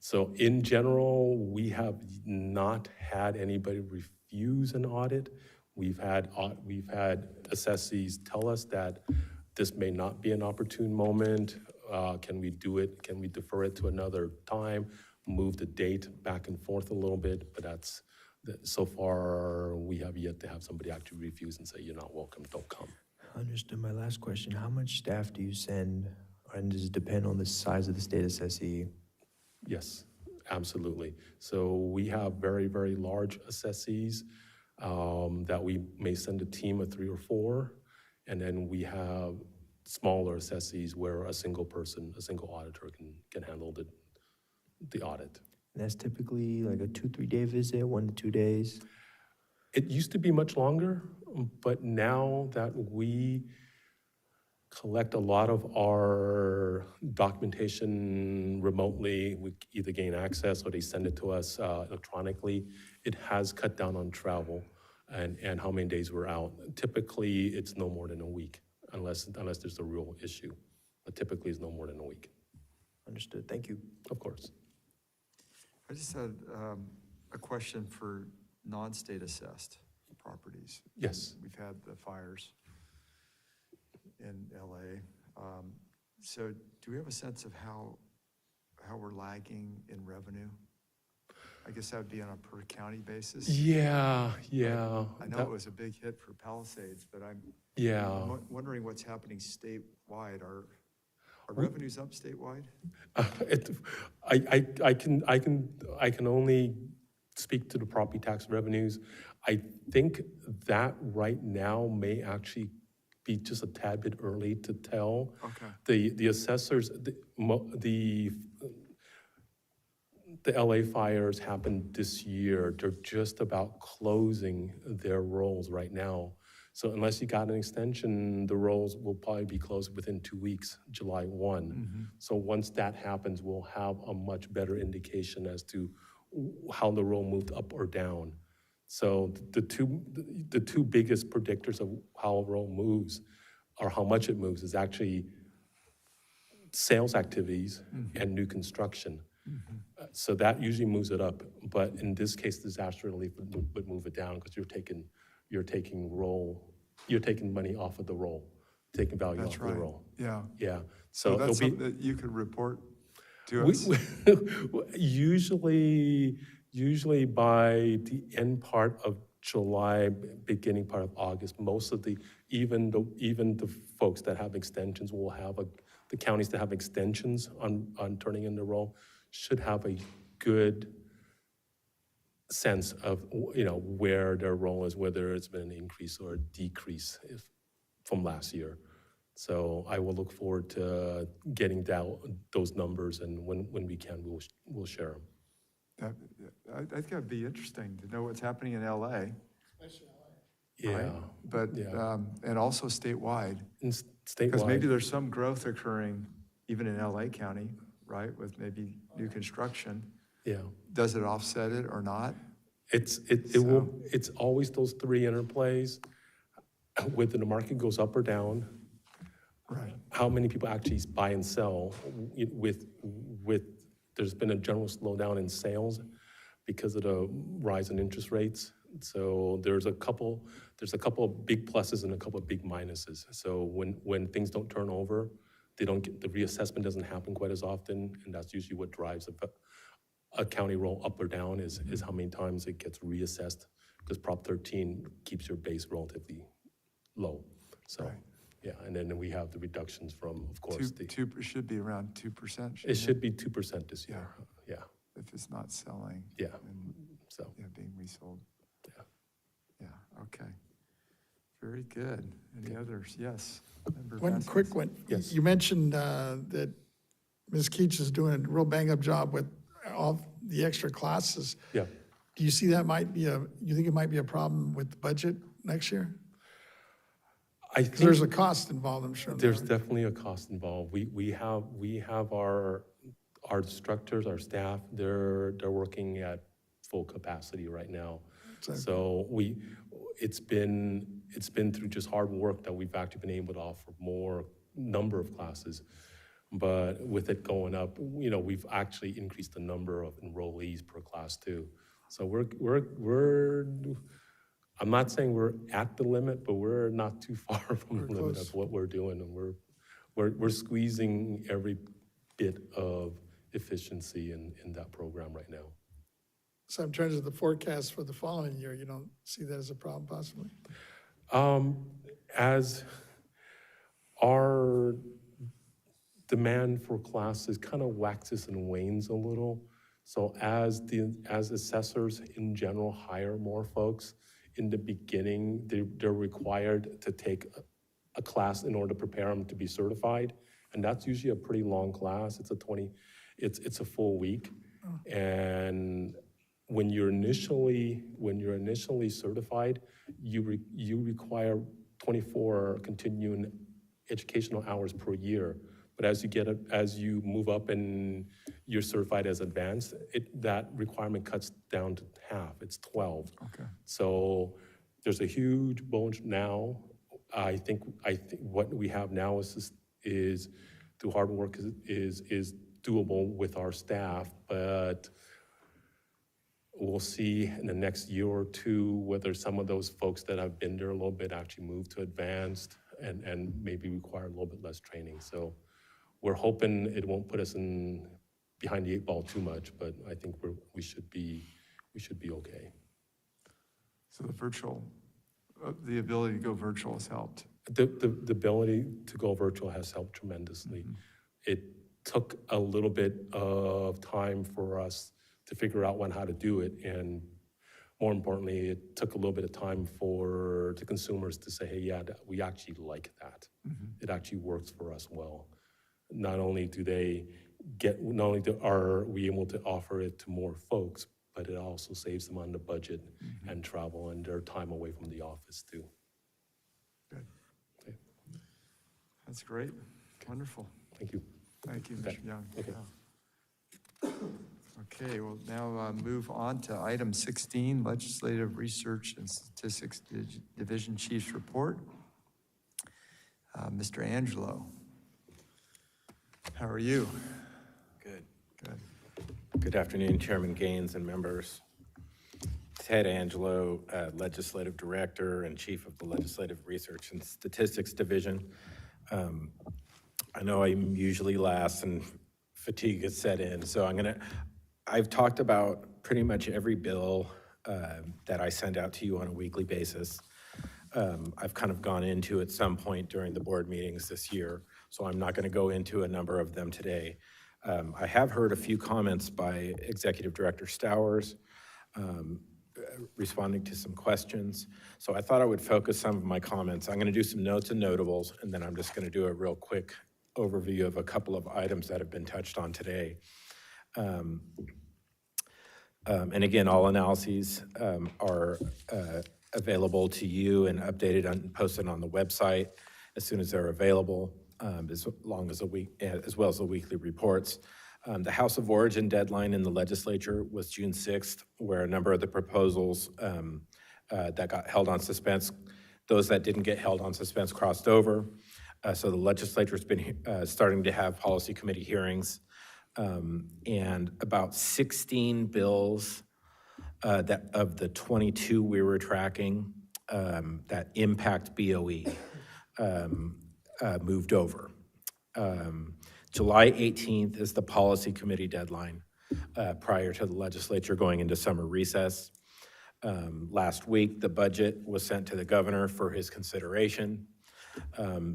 [SPEAKER 11] So in general, we have not had anybody refuse an audit. We've had assessees tell us that this may not be an opportune moment. Can we do it? Can we defer it to another time? Move the date back and forth a little bit, but so far we have yet to have somebody actually refuse and say, you're not welcome, don't come.
[SPEAKER 7] Understood. My last question, how much staff do you send, and does it depend on the size of the state assessee?
[SPEAKER 11] Yes, absolutely. So we have very, very large assessees that we may send a team of 3 or 4, and then we have smaller assessees where a single auditor can handle the audit.
[SPEAKER 7] And that's typically like a 2-3 day visit, 1 to 2 days?
[SPEAKER 11] It used to be much longer, but now that we collect a lot of our documentation remotely, we either gain access or they send it to us electronically, it has cut down on travel and how many days we're out. Typically, it's no more than a week, unless there's a real issue. But typically, it's no more than a week.
[SPEAKER 7] Understood. Thank you.
[SPEAKER 11] Of course.
[SPEAKER 2] I just had a question for non-state assessed properties.
[SPEAKER 11] Yes.
[SPEAKER 2] We've had the fires in LA. So do we have a sense of how we're lagging in revenue? I guess that would be on a per county basis.
[SPEAKER 11] Yeah.
[SPEAKER 2] I know it was a big hit for Palisades, but I'm wondering what's happening statewide. Are revenues up statewide?
[SPEAKER 11] I can only speak to the property tax revenues. I think that right now may actually be just a tad bit early to tell.
[SPEAKER 2] Okay.
[SPEAKER 11] The assessors, the LA fires happened this year. They're just about closing their rolls right now. So unless you got an extension, the rolls will probably be closed within 2 weeks, July 1.
[SPEAKER 2] Mm-hmm.
[SPEAKER 11] So once that happens, we'll have a much better indication as to how the roll moved up or down. So the two biggest predictors of how a roll moves or how much it moves is actually sales activities and new construction. Mm-hmm. So that usually moves it up. But in this case, disaster relief would move it down because you're taking money off of the roll, taking value off of the roll.
[SPEAKER 2] Yeah.
[SPEAKER 11] Yeah.
[SPEAKER 2] So that's something that you could report to us?
[SPEAKER 11] Usually by the end part of July, beginning part of August, most of even the folks that have extensions will have the counties that have extensions on turning in the roll should have a good sense of where their role is, whether it's been an increase or a decrease from last year. So I will look forward to getting those numbers, and when we can, we'll share them.
[SPEAKER 2] I think that'd be interesting to know what's happening in LA.
[SPEAKER 4] Especially LA.
[SPEAKER 11] Yeah.
[SPEAKER 2] Right? But, and also statewide.
[SPEAKER 11] Statewide.
[SPEAKER 2] Because maybe there's some growth occurring even in LA County, right, with maybe new construction.
[SPEAKER 11] Yeah.
[SPEAKER 2] Does it offset it or not?
[SPEAKER 11] It's always those 3 interplays, whether the market goes up or down.
[SPEAKER 2] Right.
[SPEAKER 11] How many people actually buy and sell with there's been a general slowdown in sales because of the rise in interest rates. So there's a couple of big pluses and a couple of big minuses. So when things don't turn over, the reassessment doesn't happen quite as often, and that's usually what drives a county roll up or down is how many times it gets reassessed, because Prop 13 keeps your base relatively low. So. Right. Yeah, and then we have the reductions from, of course,
[SPEAKER 2] it should be around 2%.
[SPEAKER 11] It should be 2% this year. Yeah.
[SPEAKER 2] If it's not selling.
[SPEAKER 11] Yeah.
[SPEAKER 2] And, being resold. Yeah. Okay. Very good. Any others? Yes.
[SPEAKER 4] One quick one.
[SPEAKER 11] Yes.
[SPEAKER 4] You mentioned that Ms. Keach is doing a real bang-up job with all the extra classes.
[SPEAKER 11] Yeah.
[SPEAKER 4] Do you see that you think it might be a problem with the budget next year?
[SPEAKER 11] I
[SPEAKER 4] Because
[SPEAKER 11] think
[SPEAKER 4] there's a cost involved, I'm sure.
[SPEAKER 11] there's definitely a cost involved. We have our instructors, our staff, they're working at full capacity right now. So it's been through just hard work that we've actually been able to offer more number of classes. But with it going up, we've actually increased the number of enrollees per class too. So we're I'm not saying we're at the limit, but we're not too far from the limit of what we're doing, and we're squeezing every bit of efficiency in that program right now.
[SPEAKER 4] So in terms of the forecast for the following year, you don't see that as a problem possibly?
[SPEAKER 11] As our demand for classes kind of waxes and wanes a little, so as assessors in general hire more folks, in the beginning, they're required to take a class in order to prepare them to be certified. And that's usually a pretty long class. It's a full week. And when you're initially certified, you require 24 continuing educational hours per year. But as you move up and you're certified as advanced, that requirement cuts down to half. It's 12.
[SPEAKER 2] Okay.
[SPEAKER 11] So there's a huge bulge now. I think what we have now is through hard work is doable with our staff, but we'll see in the next year or two whether some of those folks that have been there a little bit actually move to advanced and maybe require a little bit less training. So we're hoping it won't put us behind the 8 ball too much, but I think we should be okay.
[SPEAKER 2] So the ability to go virtual has helped.
[SPEAKER 11] The ability to go virtual has helped tremendously. Mm-hmm. It took a little bit of time for us to figure out how to do it, and more importantly, it took a little bit of time for the consumers to say, hey, yeah, we actually like that. Mm-hmm. It actually works for us well. Not only are we able to offer it to more folks, but it also saves them on the budget and travel and their time away from the office too.
[SPEAKER 2] Good. Okay. That's great. Wonderful.
[SPEAKER 11] Thank you.
[SPEAKER 2] Thank you, Mr. Young. Okay. Yeah. Okay, we'll now move on to item 16, Legislative Research and Statistics Division Chief's Report. Mr. Angelo, how are you?
[SPEAKER 18] Good.
[SPEAKER 2] Good.
[SPEAKER 18] Good afternoon, Chairman Gaines and members. Ted Angelo, Legislative Director and Chief of the Legislative Research and Statistics Division. I know I'm usually last and fatigue has set in, so I've talked about pretty much every bill that I send out to you on a weekly basis. I've kind of gone into at some point during the board meetings this year, so I'm not going to go into a number of them today. I have heard a few comments by Executive Director Stowers responding to some questions, so I thought I would focus some of my comments. I'm going to do some notes and notables, and then I'm just going to do a real quick overview of a couple of items that have been touched on today. And again, all analyses are available to you and updated and posted on the website as soon as they're available, as well as the weekly reports. The House of Origin deadline in the legislature was June 6th, where a number of the proposals that got held on suspense, those that didn't get held on suspense crossed over. So the legislature's been starting to have policy committee hearings, and about 16 bills that of the 22 we were tracking that impact BOE moved over. July 18th is the policy committee deadline prior to the legislature going into summer recess. Last week, the budget was sent to the governor for his consideration.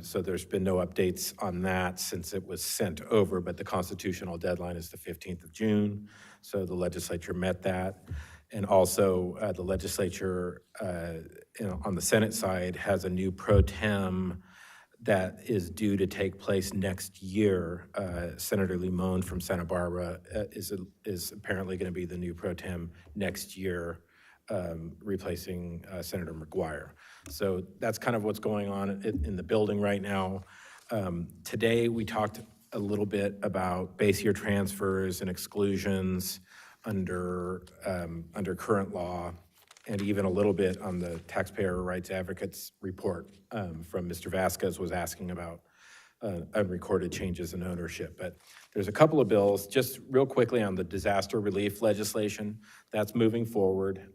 [SPEAKER 18] So there's been no updates on that since it was sent over, but the constitutional deadline is the 15th of June. So the legislature met that. And also the legislature on the Senate side has a new pro tem that is due to take place next year. Senator Limon from Santa Barbara is apparently going to be the new pro tem next year, replacing Senator McGuire. So that's kind of what's going on in the building right now. Today, we talked a little bit about base year transfers and exclusions under current law, and even a little bit on the Taxpayer Rights Advocates report from Mr. Vasquez was asking about unrecorded changes in ownership. But there's a couple of bills, just real quickly on the disaster relief legislation, that's moving forward.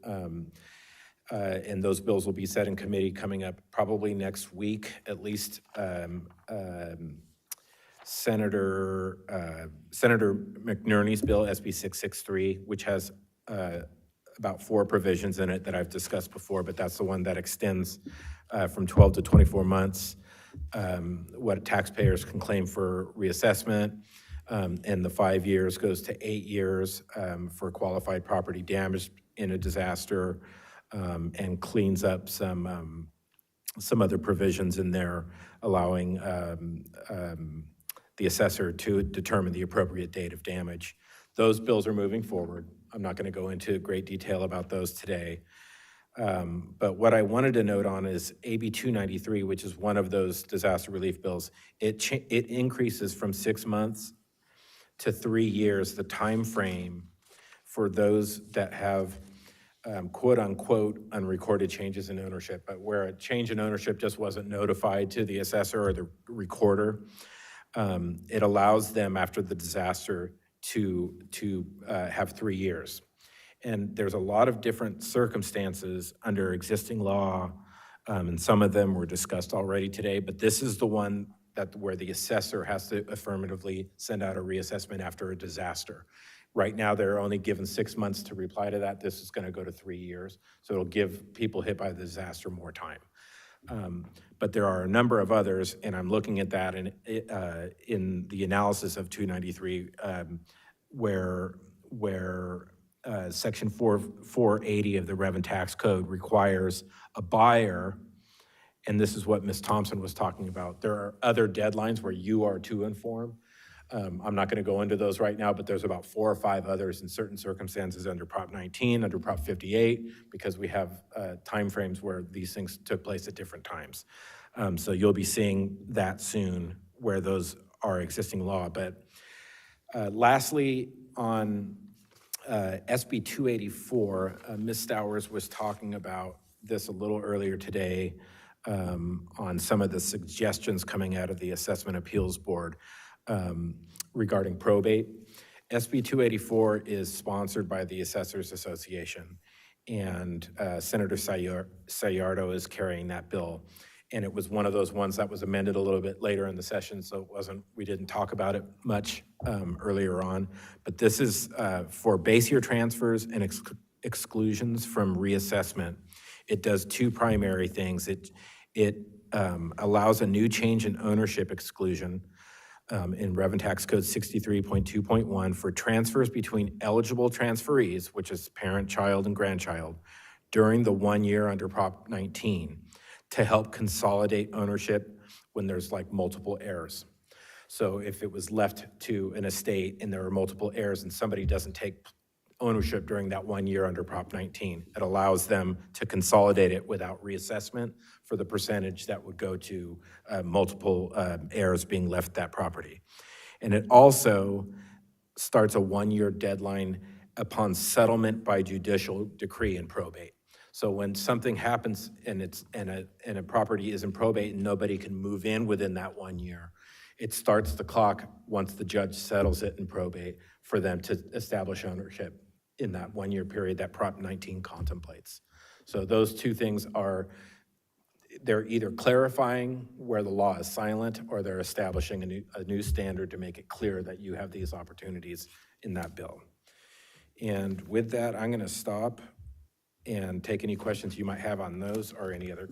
[SPEAKER 18] And those bills will be set in committee coming up probably next week, at least. Senator McNerney's bill, SB 663, which has about 4 provisions in it that I've discussed before, but that's the one that extends from 12 to 24 months what taxpayers can claim for reassessment, and the 5 years goes to 8 years for qualified property damage in a disaster, and cleans up some other provisions in there allowing the assessor to determine the appropriate date of damage. Those bills are moving forward. I'm not going to go into great detail about those today. But what I wanted to note on is AB 293, which is one of those disaster relief bills. It increases from 6 months to 3 years the time frame for those that have quote unquote unrecorded changes in ownership, but where a change in ownership just wasn't notified to the assessor or the recorder. It allows them after the disaster to have 3 years. And there's a lot of different circumstances under existing law, and some of them were discussed already today, but this is the one where the assessor has to affirmatively send out a reassessment after a disaster. Right now, they're only given 6 months to reply to that. This is going to go to 3 years, so it'll give people hit by the disaster more time. But there are a number of others, and I'm looking at that in the analysis of 293, where Section 480 of the Revenue Tax Code requires a buyer, and this is what Ms. Thompson was talking about. There are other deadlines where you are to inform. I'm not going to go into those right now, but there's about 4 or 5 others in certain circumstances under Prop 19, under Prop 58, because we have timeframes where these things took place at different times. So you'll be seeing that soon where those are existing law. But lastly, on SB 284, Ms. Stowers was talking about this a little earlier today on some of the suggestions coming out of the Assessment Appeals Board regarding probate. SB 284 is sponsored by the Assessors Association, and Senator Sayardo is carrying that bill. And it was one of those ones that was amended a little bit later in the session, so we didn't talk about it much earlier on. But this is for base year transfers and exclusions from reassessment. It does 2 primary things. It allows a new change in ownership exclusion in Revenue Tax Code 63.2.1 for transfers between eligible transferees, which is parent, child, and grandchild, during the 1 year under Prop 19 to help consolidate ownership when there's like multiple heirs. So if it was left to an estate and there are multiple heirs and somebody doesn't take ownership during that 1 year under Prop 19, it allows them to consolidate it without reassessment for the percentage that would go to multiple heirs being left that property. And it also starts a 1 year deadline upon settlement by judicial decree in probate. So when something happens and a property is in probate and nobody can move in within that 1 year, it starts the clock once the judge settles it in probate for them to establish ownership in that 1 year period that Prop 19 contemplates. So those 2 things they're either clarifying where the law is silent or they're establishing a new standard to make it clear that you have these opportunities in that bill. And with that, I'm going to stop and take any questions you might have on those or any other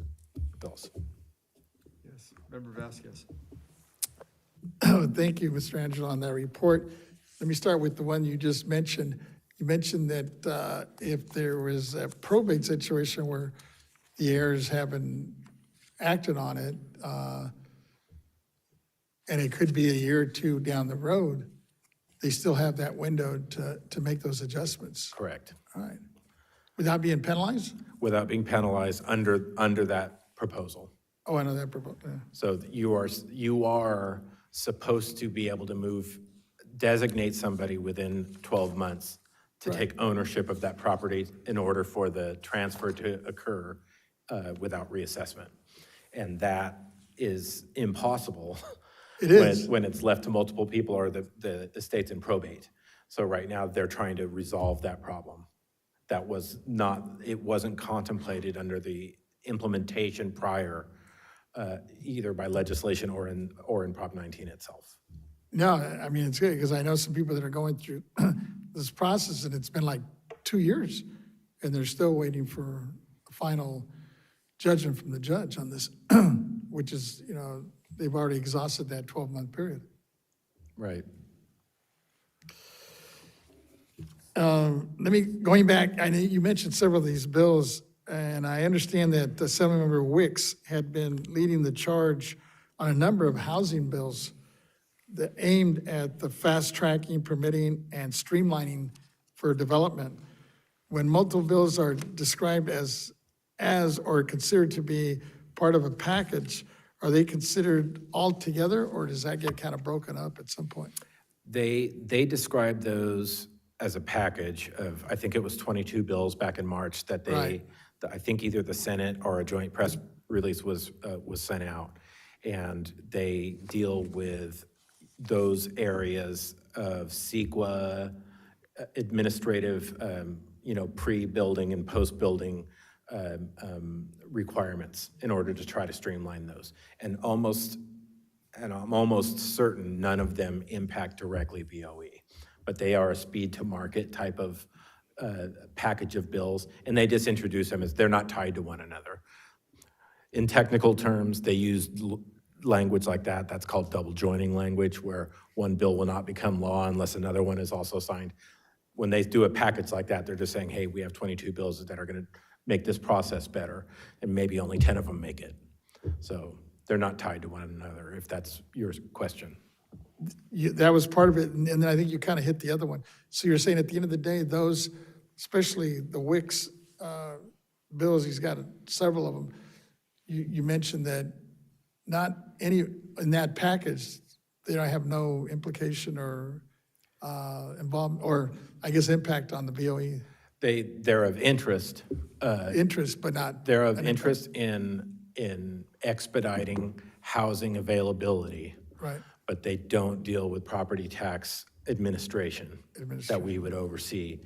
[SPEAKER 18] bills.
[SPEAKER 2] Yes, Member Vasquez.
[SPEAKER 4] Thank you, Mr. Angelo, on that report. Let me start with the one you just mentioned. You mentioned that if there was a probate situation where the heirs haven't acted on it, and it could be a year or two down the road, they still have that window to make those adjustments.
[SPEAKER 18] Correct.
[SPEAKER 4] All right. Without being penalized?
[SPEAKER 18] Without being penalized under that proposal.
[SPEAKER 4] Oh, I know that. Yeah.
[SPEAKER 18] So you are supposed to be able to designate somebody within 12 months to
[SPEAKER 4] Right.
[SPEAKER 18] take ownership of that property in order for the transfer to occur without reassessment. And that is impossible.
[SPEAKER 4] It is.
[SPEAKER 18] When it's left to multiple people or the estate's in probate. So right now, they're trying to resolve that problem. It wasn't contemplated under the implementation prior, either by legislation or in Prop 19 itself.
[SPEAKER 4] No, I mean, it's good, because I know some people that are going through this process, and it's been like 2 years, and they're still waiting for a final judgment from the judge on this, which is, they've already exhausted that 12-month period.
[SPEAKER 18] Right.
[SPEAKER 4] Going back, I know you mentioned several of these bills, and I understand that the Assemblymember Wicks had been leading the charge on a number of housing bills that aimed at the fast tracking, permitting, and streamlining for development. When multiple bills are described as or considered to be part of a package, are they considered all together, or does that get kind of broken up at some point?
[SPEAKER 18] They described those as a package of, I think it was 22 bills back in March that
[SPEAKER 4] Right.
[SPEAKER 18] I think either the Senate or a joint press release was sent out. And they deal with those areas of CEQA, administrative, pre-building and post-building requirements in order to try to streamline those. And I'm almost certain none of them impact directly BOE, but they are a speed to market type of package of bills, and they just introduce them as they're not tied to one another. In technical terms, they use language like that. That's called double joining language, where one bill will not become law unless another one is also signed. When they do a package like that, they're just saying, hey, we have 22 bills that are going to make this process better, and maybe only 10 of them make it. So they're not tied to one another, if that's your question.
[SPEAKER 4] That was part of it, and then I think you kind of hit the other one. So you're saying at the end of the day, those, especially the Wicks bills, he's got several of them. You mentioned that not any, in that package, they don't have no implication or involvement, or I guess impact on the BOE.
[SPEAKER 18] They're of interest.
[SPEAKER 4] Interest, but not.
[SPEAKER 18] They're of interest in expediting housing availability.
[SPEAKER 4] Right.
[SPEAKER 18] But they don't deal with property tax administration that we would oversee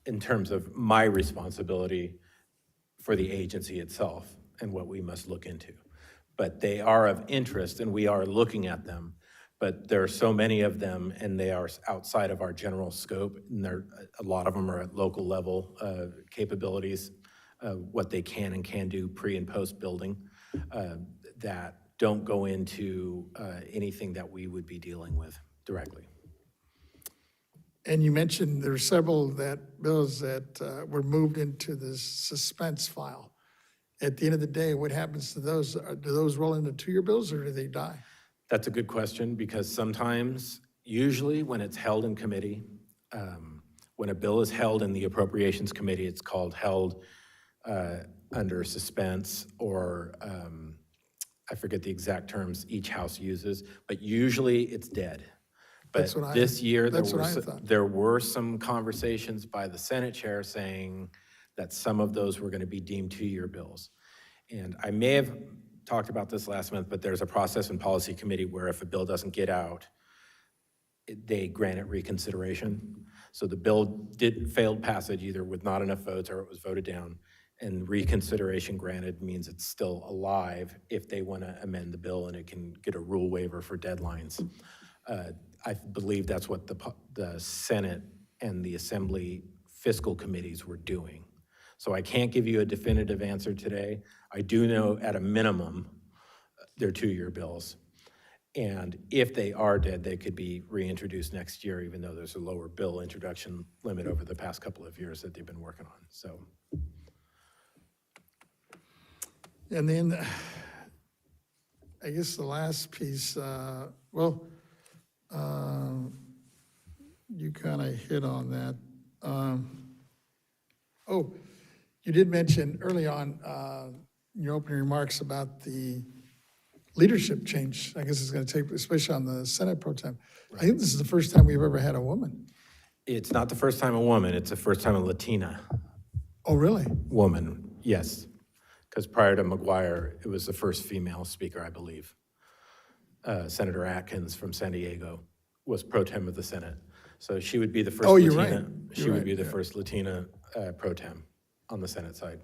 [SPEAKER 18] in terms of my responsibility for the agency itself and what we must look into. But they are of interest, and we are looking at them. But there are so many of them, and they are outside of our general scope, and a lot of them are at local level capabilities, what they can and can do pre and post building, that don't go into anything that we would be dealing with directly.
[SPEAKER 4] And you mentioned there were several bills that were moved into the suspense file. At the end of the day, what happens to those? Do those roll into 2-year bills, or do they die?
[SPEAKER 18] That's a good question, because sometimes, usually when it's held in committee, when a bill is held in the Appropriations Committee, it's called held under suspense, or I forget the exact terms each house uses, but usually it's dead. But this year, there were some conversations by the Senate chair saying that some of those were going to be deemed 2-year bills. And I may have talked about this last month, but there's a process in Policy Committee where if a bill doesn't get out, they grant it reconsideration. So the bill failed passage either with not enough votes or it was voted down. And reconsideration granted means it's still alive if they want to amend the bill and it can get a rule waiver for deadlines. I believe that's what the Senate and the Assembly fiscal committees were doing. So I can't give you a definitive answer today. I do know at a minimum they're 2-year bills. And if they are dead, they could be reintroduced next year, even though there's a lower bill introduction limit over the past couple of years that they've been working on. So.
[SPEAKER 4] And then I guess the last piece, you kind of hit on that. Oh, you did mention early on in your opening remarks about the leadership change. I guess it's going to take, especially on the Senate pro tem. I think this is the first time we've ever had a woman.
[SPEAKER 18] It's not the first time a woman, it's the first time a Latina
[SPEAKER 4] Oh, really?
[SPEAKER 18] woman, yes. Because prior to McGuire, it was the first female speaker, I believe. Senator Atkins from San Diego was pro tem of the Senate. So she would be the first
[SPEAKER 4] Oh, you're
[SPEAKER 18] Latina.
[SPEAKER 4] right.
[SPEAKER 18] She
[SPEAKER 4] You're
[SPEAKER 18] would
[SPEAKER 4] right,
[SPEAKER 18] be the
[SPEAKER 4] yeah.
[SPEAKER 18] first Latina pro tem on the Senate side.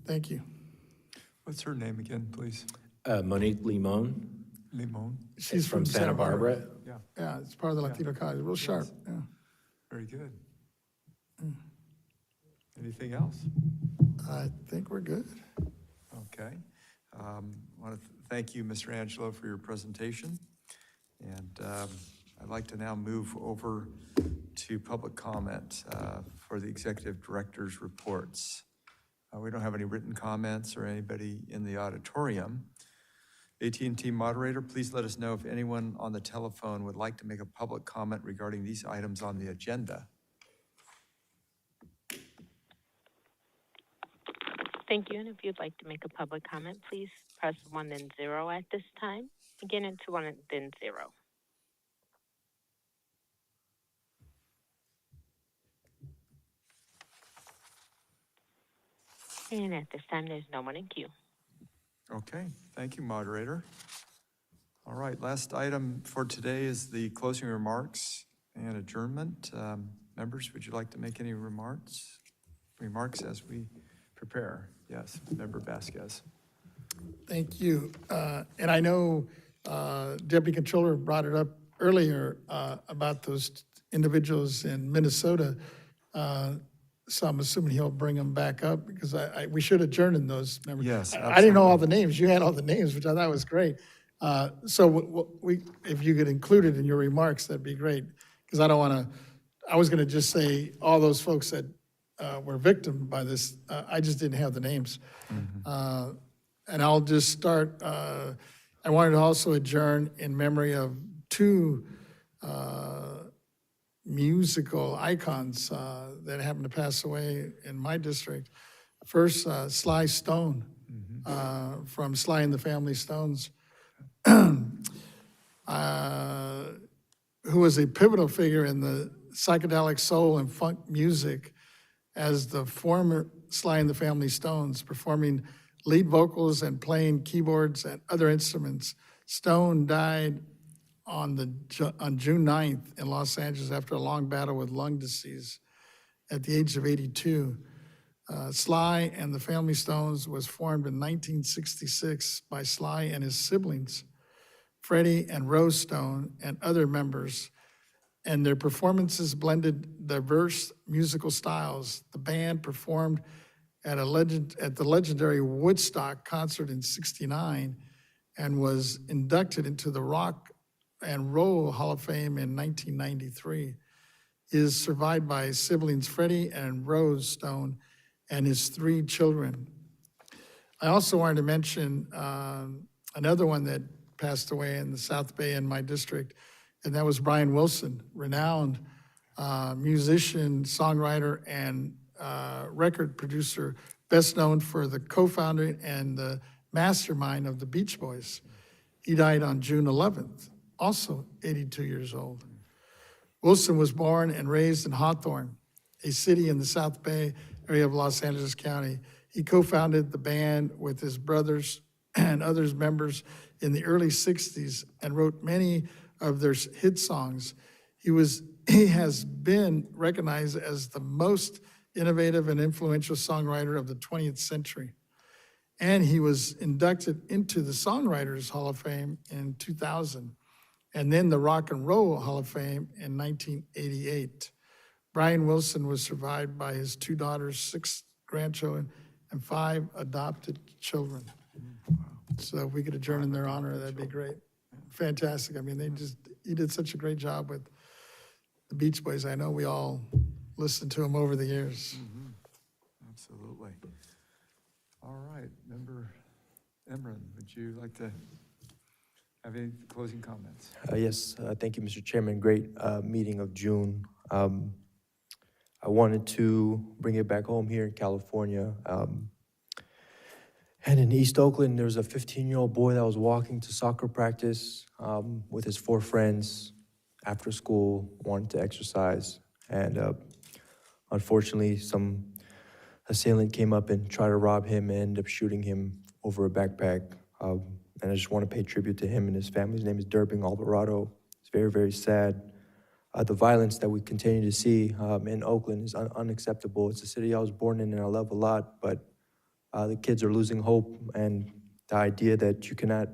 [SPEAKER 4] Thank you.
[SPEAKER 2] What's her name again, please?
[SPEAKER 18] Monique Limon.
[SPEAKER 2] Limon.
[SPEAKER 4] She's
[SPEAKER 18] from Santa Barbara.
[SPEAKER 2] Yeah,
[SPEAKER 4] Yeah, it's part of the Latino College, real sharp, yeah.
[SPEAKER 2] very good. Anything else?
[SPEAKER 4] I think we're good.
[SPEAKER 2] Okay. I want to thank you, Mr. Angelo, for your presentation. And I'd like to now move over to public comment for the executive director's reports. We don't have any written comments or anybody in the auditorium. AT&T moderator, please let us know if anyone on the telephone would like to make a public comment regarding these items on the agenda.
[SPEAKER 8] Thank you. And if you'd like to make a public comment, please press 1 then 0 at this time. Again, into 1 and then 0. And at this time, there's no one in queue.
[SPEAKER 2] Okay, thank you, moderator. All right, last item for today is the closing remarks and adjournment. Members, would you like to make any remarks as we prepare? Yes, Member Vasquez.
[SPEAKER 4] Thank you. And I know Deputy Controller brought it up earlier about those individuals in Minnesota. So I'm assuming he'll bring them back up because we should adjourn in those members.
[SPEAKER 2] Yes,
[SPEAKER 4] I didn't know all
[SPEAKER 2] absolutely.
[SPEAKER 4] the names. You had all the names, which I thought was great. So if you could include it in your remarks, that'd be great. Because I don't want to, I was going to just say all those folks that were victim by this. I just didn't have the names. And I'll just start. I wanted to also adjourn in memory of two musical icons that happened to pass away in my district. First, Sly Stone from Sly and the Family Stones, who was a pivotal figure in the psychedelic soul and funk music as the former Sly and the Family Stones, performing lead vocals and playing keyboards and other instruments. Stone died on June 9th in Los Angeles after a long battle with lung disease at the age of 82. Sly and the Family Stones was formed in 1966 by Sly and his siblings, Freddie and Rose Stone, and other members, and their performances blended diverse musical styles. The band performed at the legendary Woodstock concert in '69 and was inducted into the Rock and Roll Hall of Fame in 1993. He is survived by his siblings Freddie and Rose Stone and his 3 children. I also wanted to mention another one that passed away in the South Bay in my district, and that was Brian Wilson, renowned musician, songwriter, and record producer, best known for the co-founder and the mastermind of the Beach Boys. He died on June 11th, also 82 years old. Wilson was born and raised in Hawthorne, a city in the South Bay area of Los Angeles County. He co-founded the band with his brothers and other members in the early 60s and wrote many of their hit songs. He has been recognized as the most innovative and influential songwriter of the 20th century. And he was inducted into the Songwriters Hall of Fame in 2000, and then the Rock and Roll Hall of Fame in 1988. Brian Wilson was survived by his 2 daughters, 6 grandchildren, and 5 adopted children. So if we could adjourn in their honor, that'd be great. Fantastic. I mean, he did such a great job with the Beach Boys. I know we all listened to him over the years.
[SPEAKER 2] Absolutely. All right, Member Emron, would you like to have any closing comments?
[SPEAKER 7] Yes, thank you, Mr. Chairman. Great meeting of June. I wanted to bring it back home here in California. And in East Oakland, there was a 15-year-old boy that was walking to soccer practice with his 4 friends after school, wanted to exercise. And unfortunately, some assailant came up and tried to rob him and ended up shooting him over a backpack. And I just want to pay tribute to him and his family. His name is Durbin Alvarado. It's very, very sad. The violence that we continue to see in Oakland is unacceptable. It's a city I was born in and I love a lot, but the kids are losing hope, and the idea that you cannot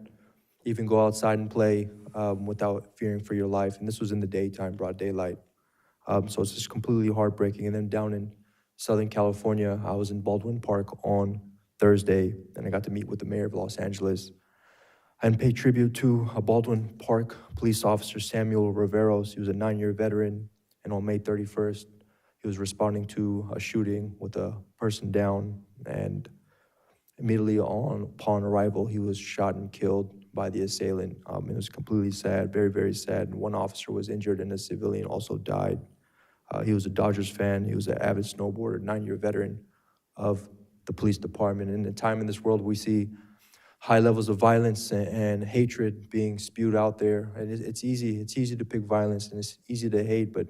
[SPEAKER 7] even go outside and play without fearing for your life. And this was in the daytime, broad daylight. So it's just completely heartbreaking. And then down in Southern California, I was in Baldwin Park on Thursday, and I got to meet with the mayor of Los Angeles and pay tribute to a Baldwin Park police officer, Samuel Riveros. He was a 9-year veteran, and on May 31st, he was responding to a shooting with a person down, and immediately upon arrival, he was shot and killed by the assailant. It was completely sad, very, very sad. And one officer was injured and a civilian also died. He was a Dodgers fan. He was an avid snowboarder, 9-year veteran of the police department. And in a time in this world, we see high levels of violence and hatred being spewed out there. And it's easy to pick violence and it's easy to hate, but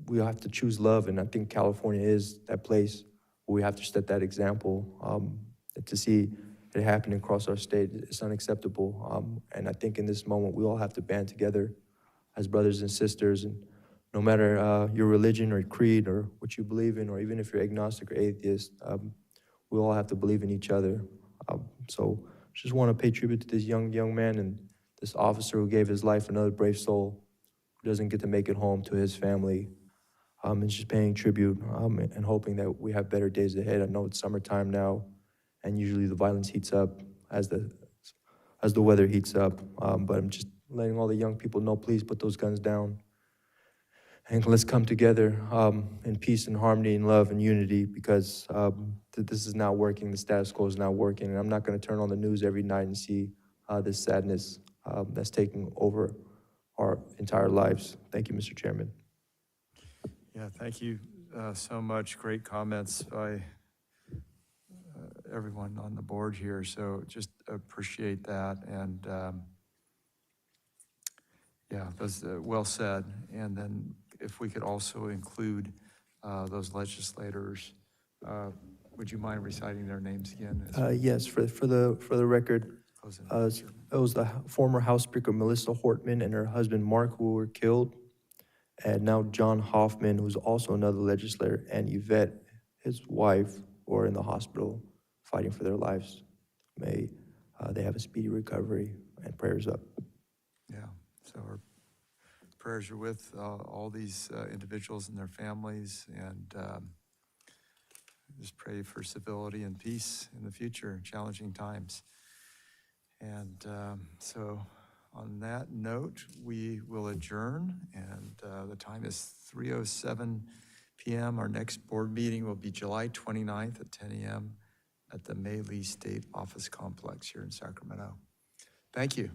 [SPEAKER 7] we have to choose love. And I think California is that place where we have to set that example. To see it happening across our state, it's unacceptable. And I think in this moment, we all have to band together as brothers and sisters. And no matter your religion or creed or what you believe in, or even if you're agnostic or atheist, we all have to believe in each other. So just want to pay tribute to this young man and this officer who gave his life, another brave soul who doesn't get to make it home to his family. And just paying tribute and hoping that we have better days ahead. I know it's summertime now, and usually the violence heats up as the weather heats up. But I'm just letting all the young people know, please put those guns down. And let's come together in peace and harmony and love and unity, because this is not working. The status quo is not working. And I'm not going to turn on the news every night and see this sadness that's taking over our entire lives. Thank you, Mr. Chairman.
[SPEAKER 2] Yeah, thank you so much. Great comments by everyone on the board here. So just appreciate that. And yeah, that's well said. And then if we could also include those legislators, would you mind reciting their names again?
[SPEAKER 7] Yes, for the record, it was the former House Speaker Melissa Hortman and her husband Mark who were killed, and now John Hoffman, who's also another legislator, and Yvette, his wife, who are in the hospital fighting for their lives. May they have a speedy recovery, and prayers up.
[SPEAKER 2] Yeah, so our prayers are with all these individuals and their families, and just pray for civility and peace in the future, challenging times. And so on that note, we will adjourn, and the time is 3:07 p.m. Our next board meeting will be July 29th at 10 a.m. at the May Lee State Office Complex here in Sacramento. Thank you.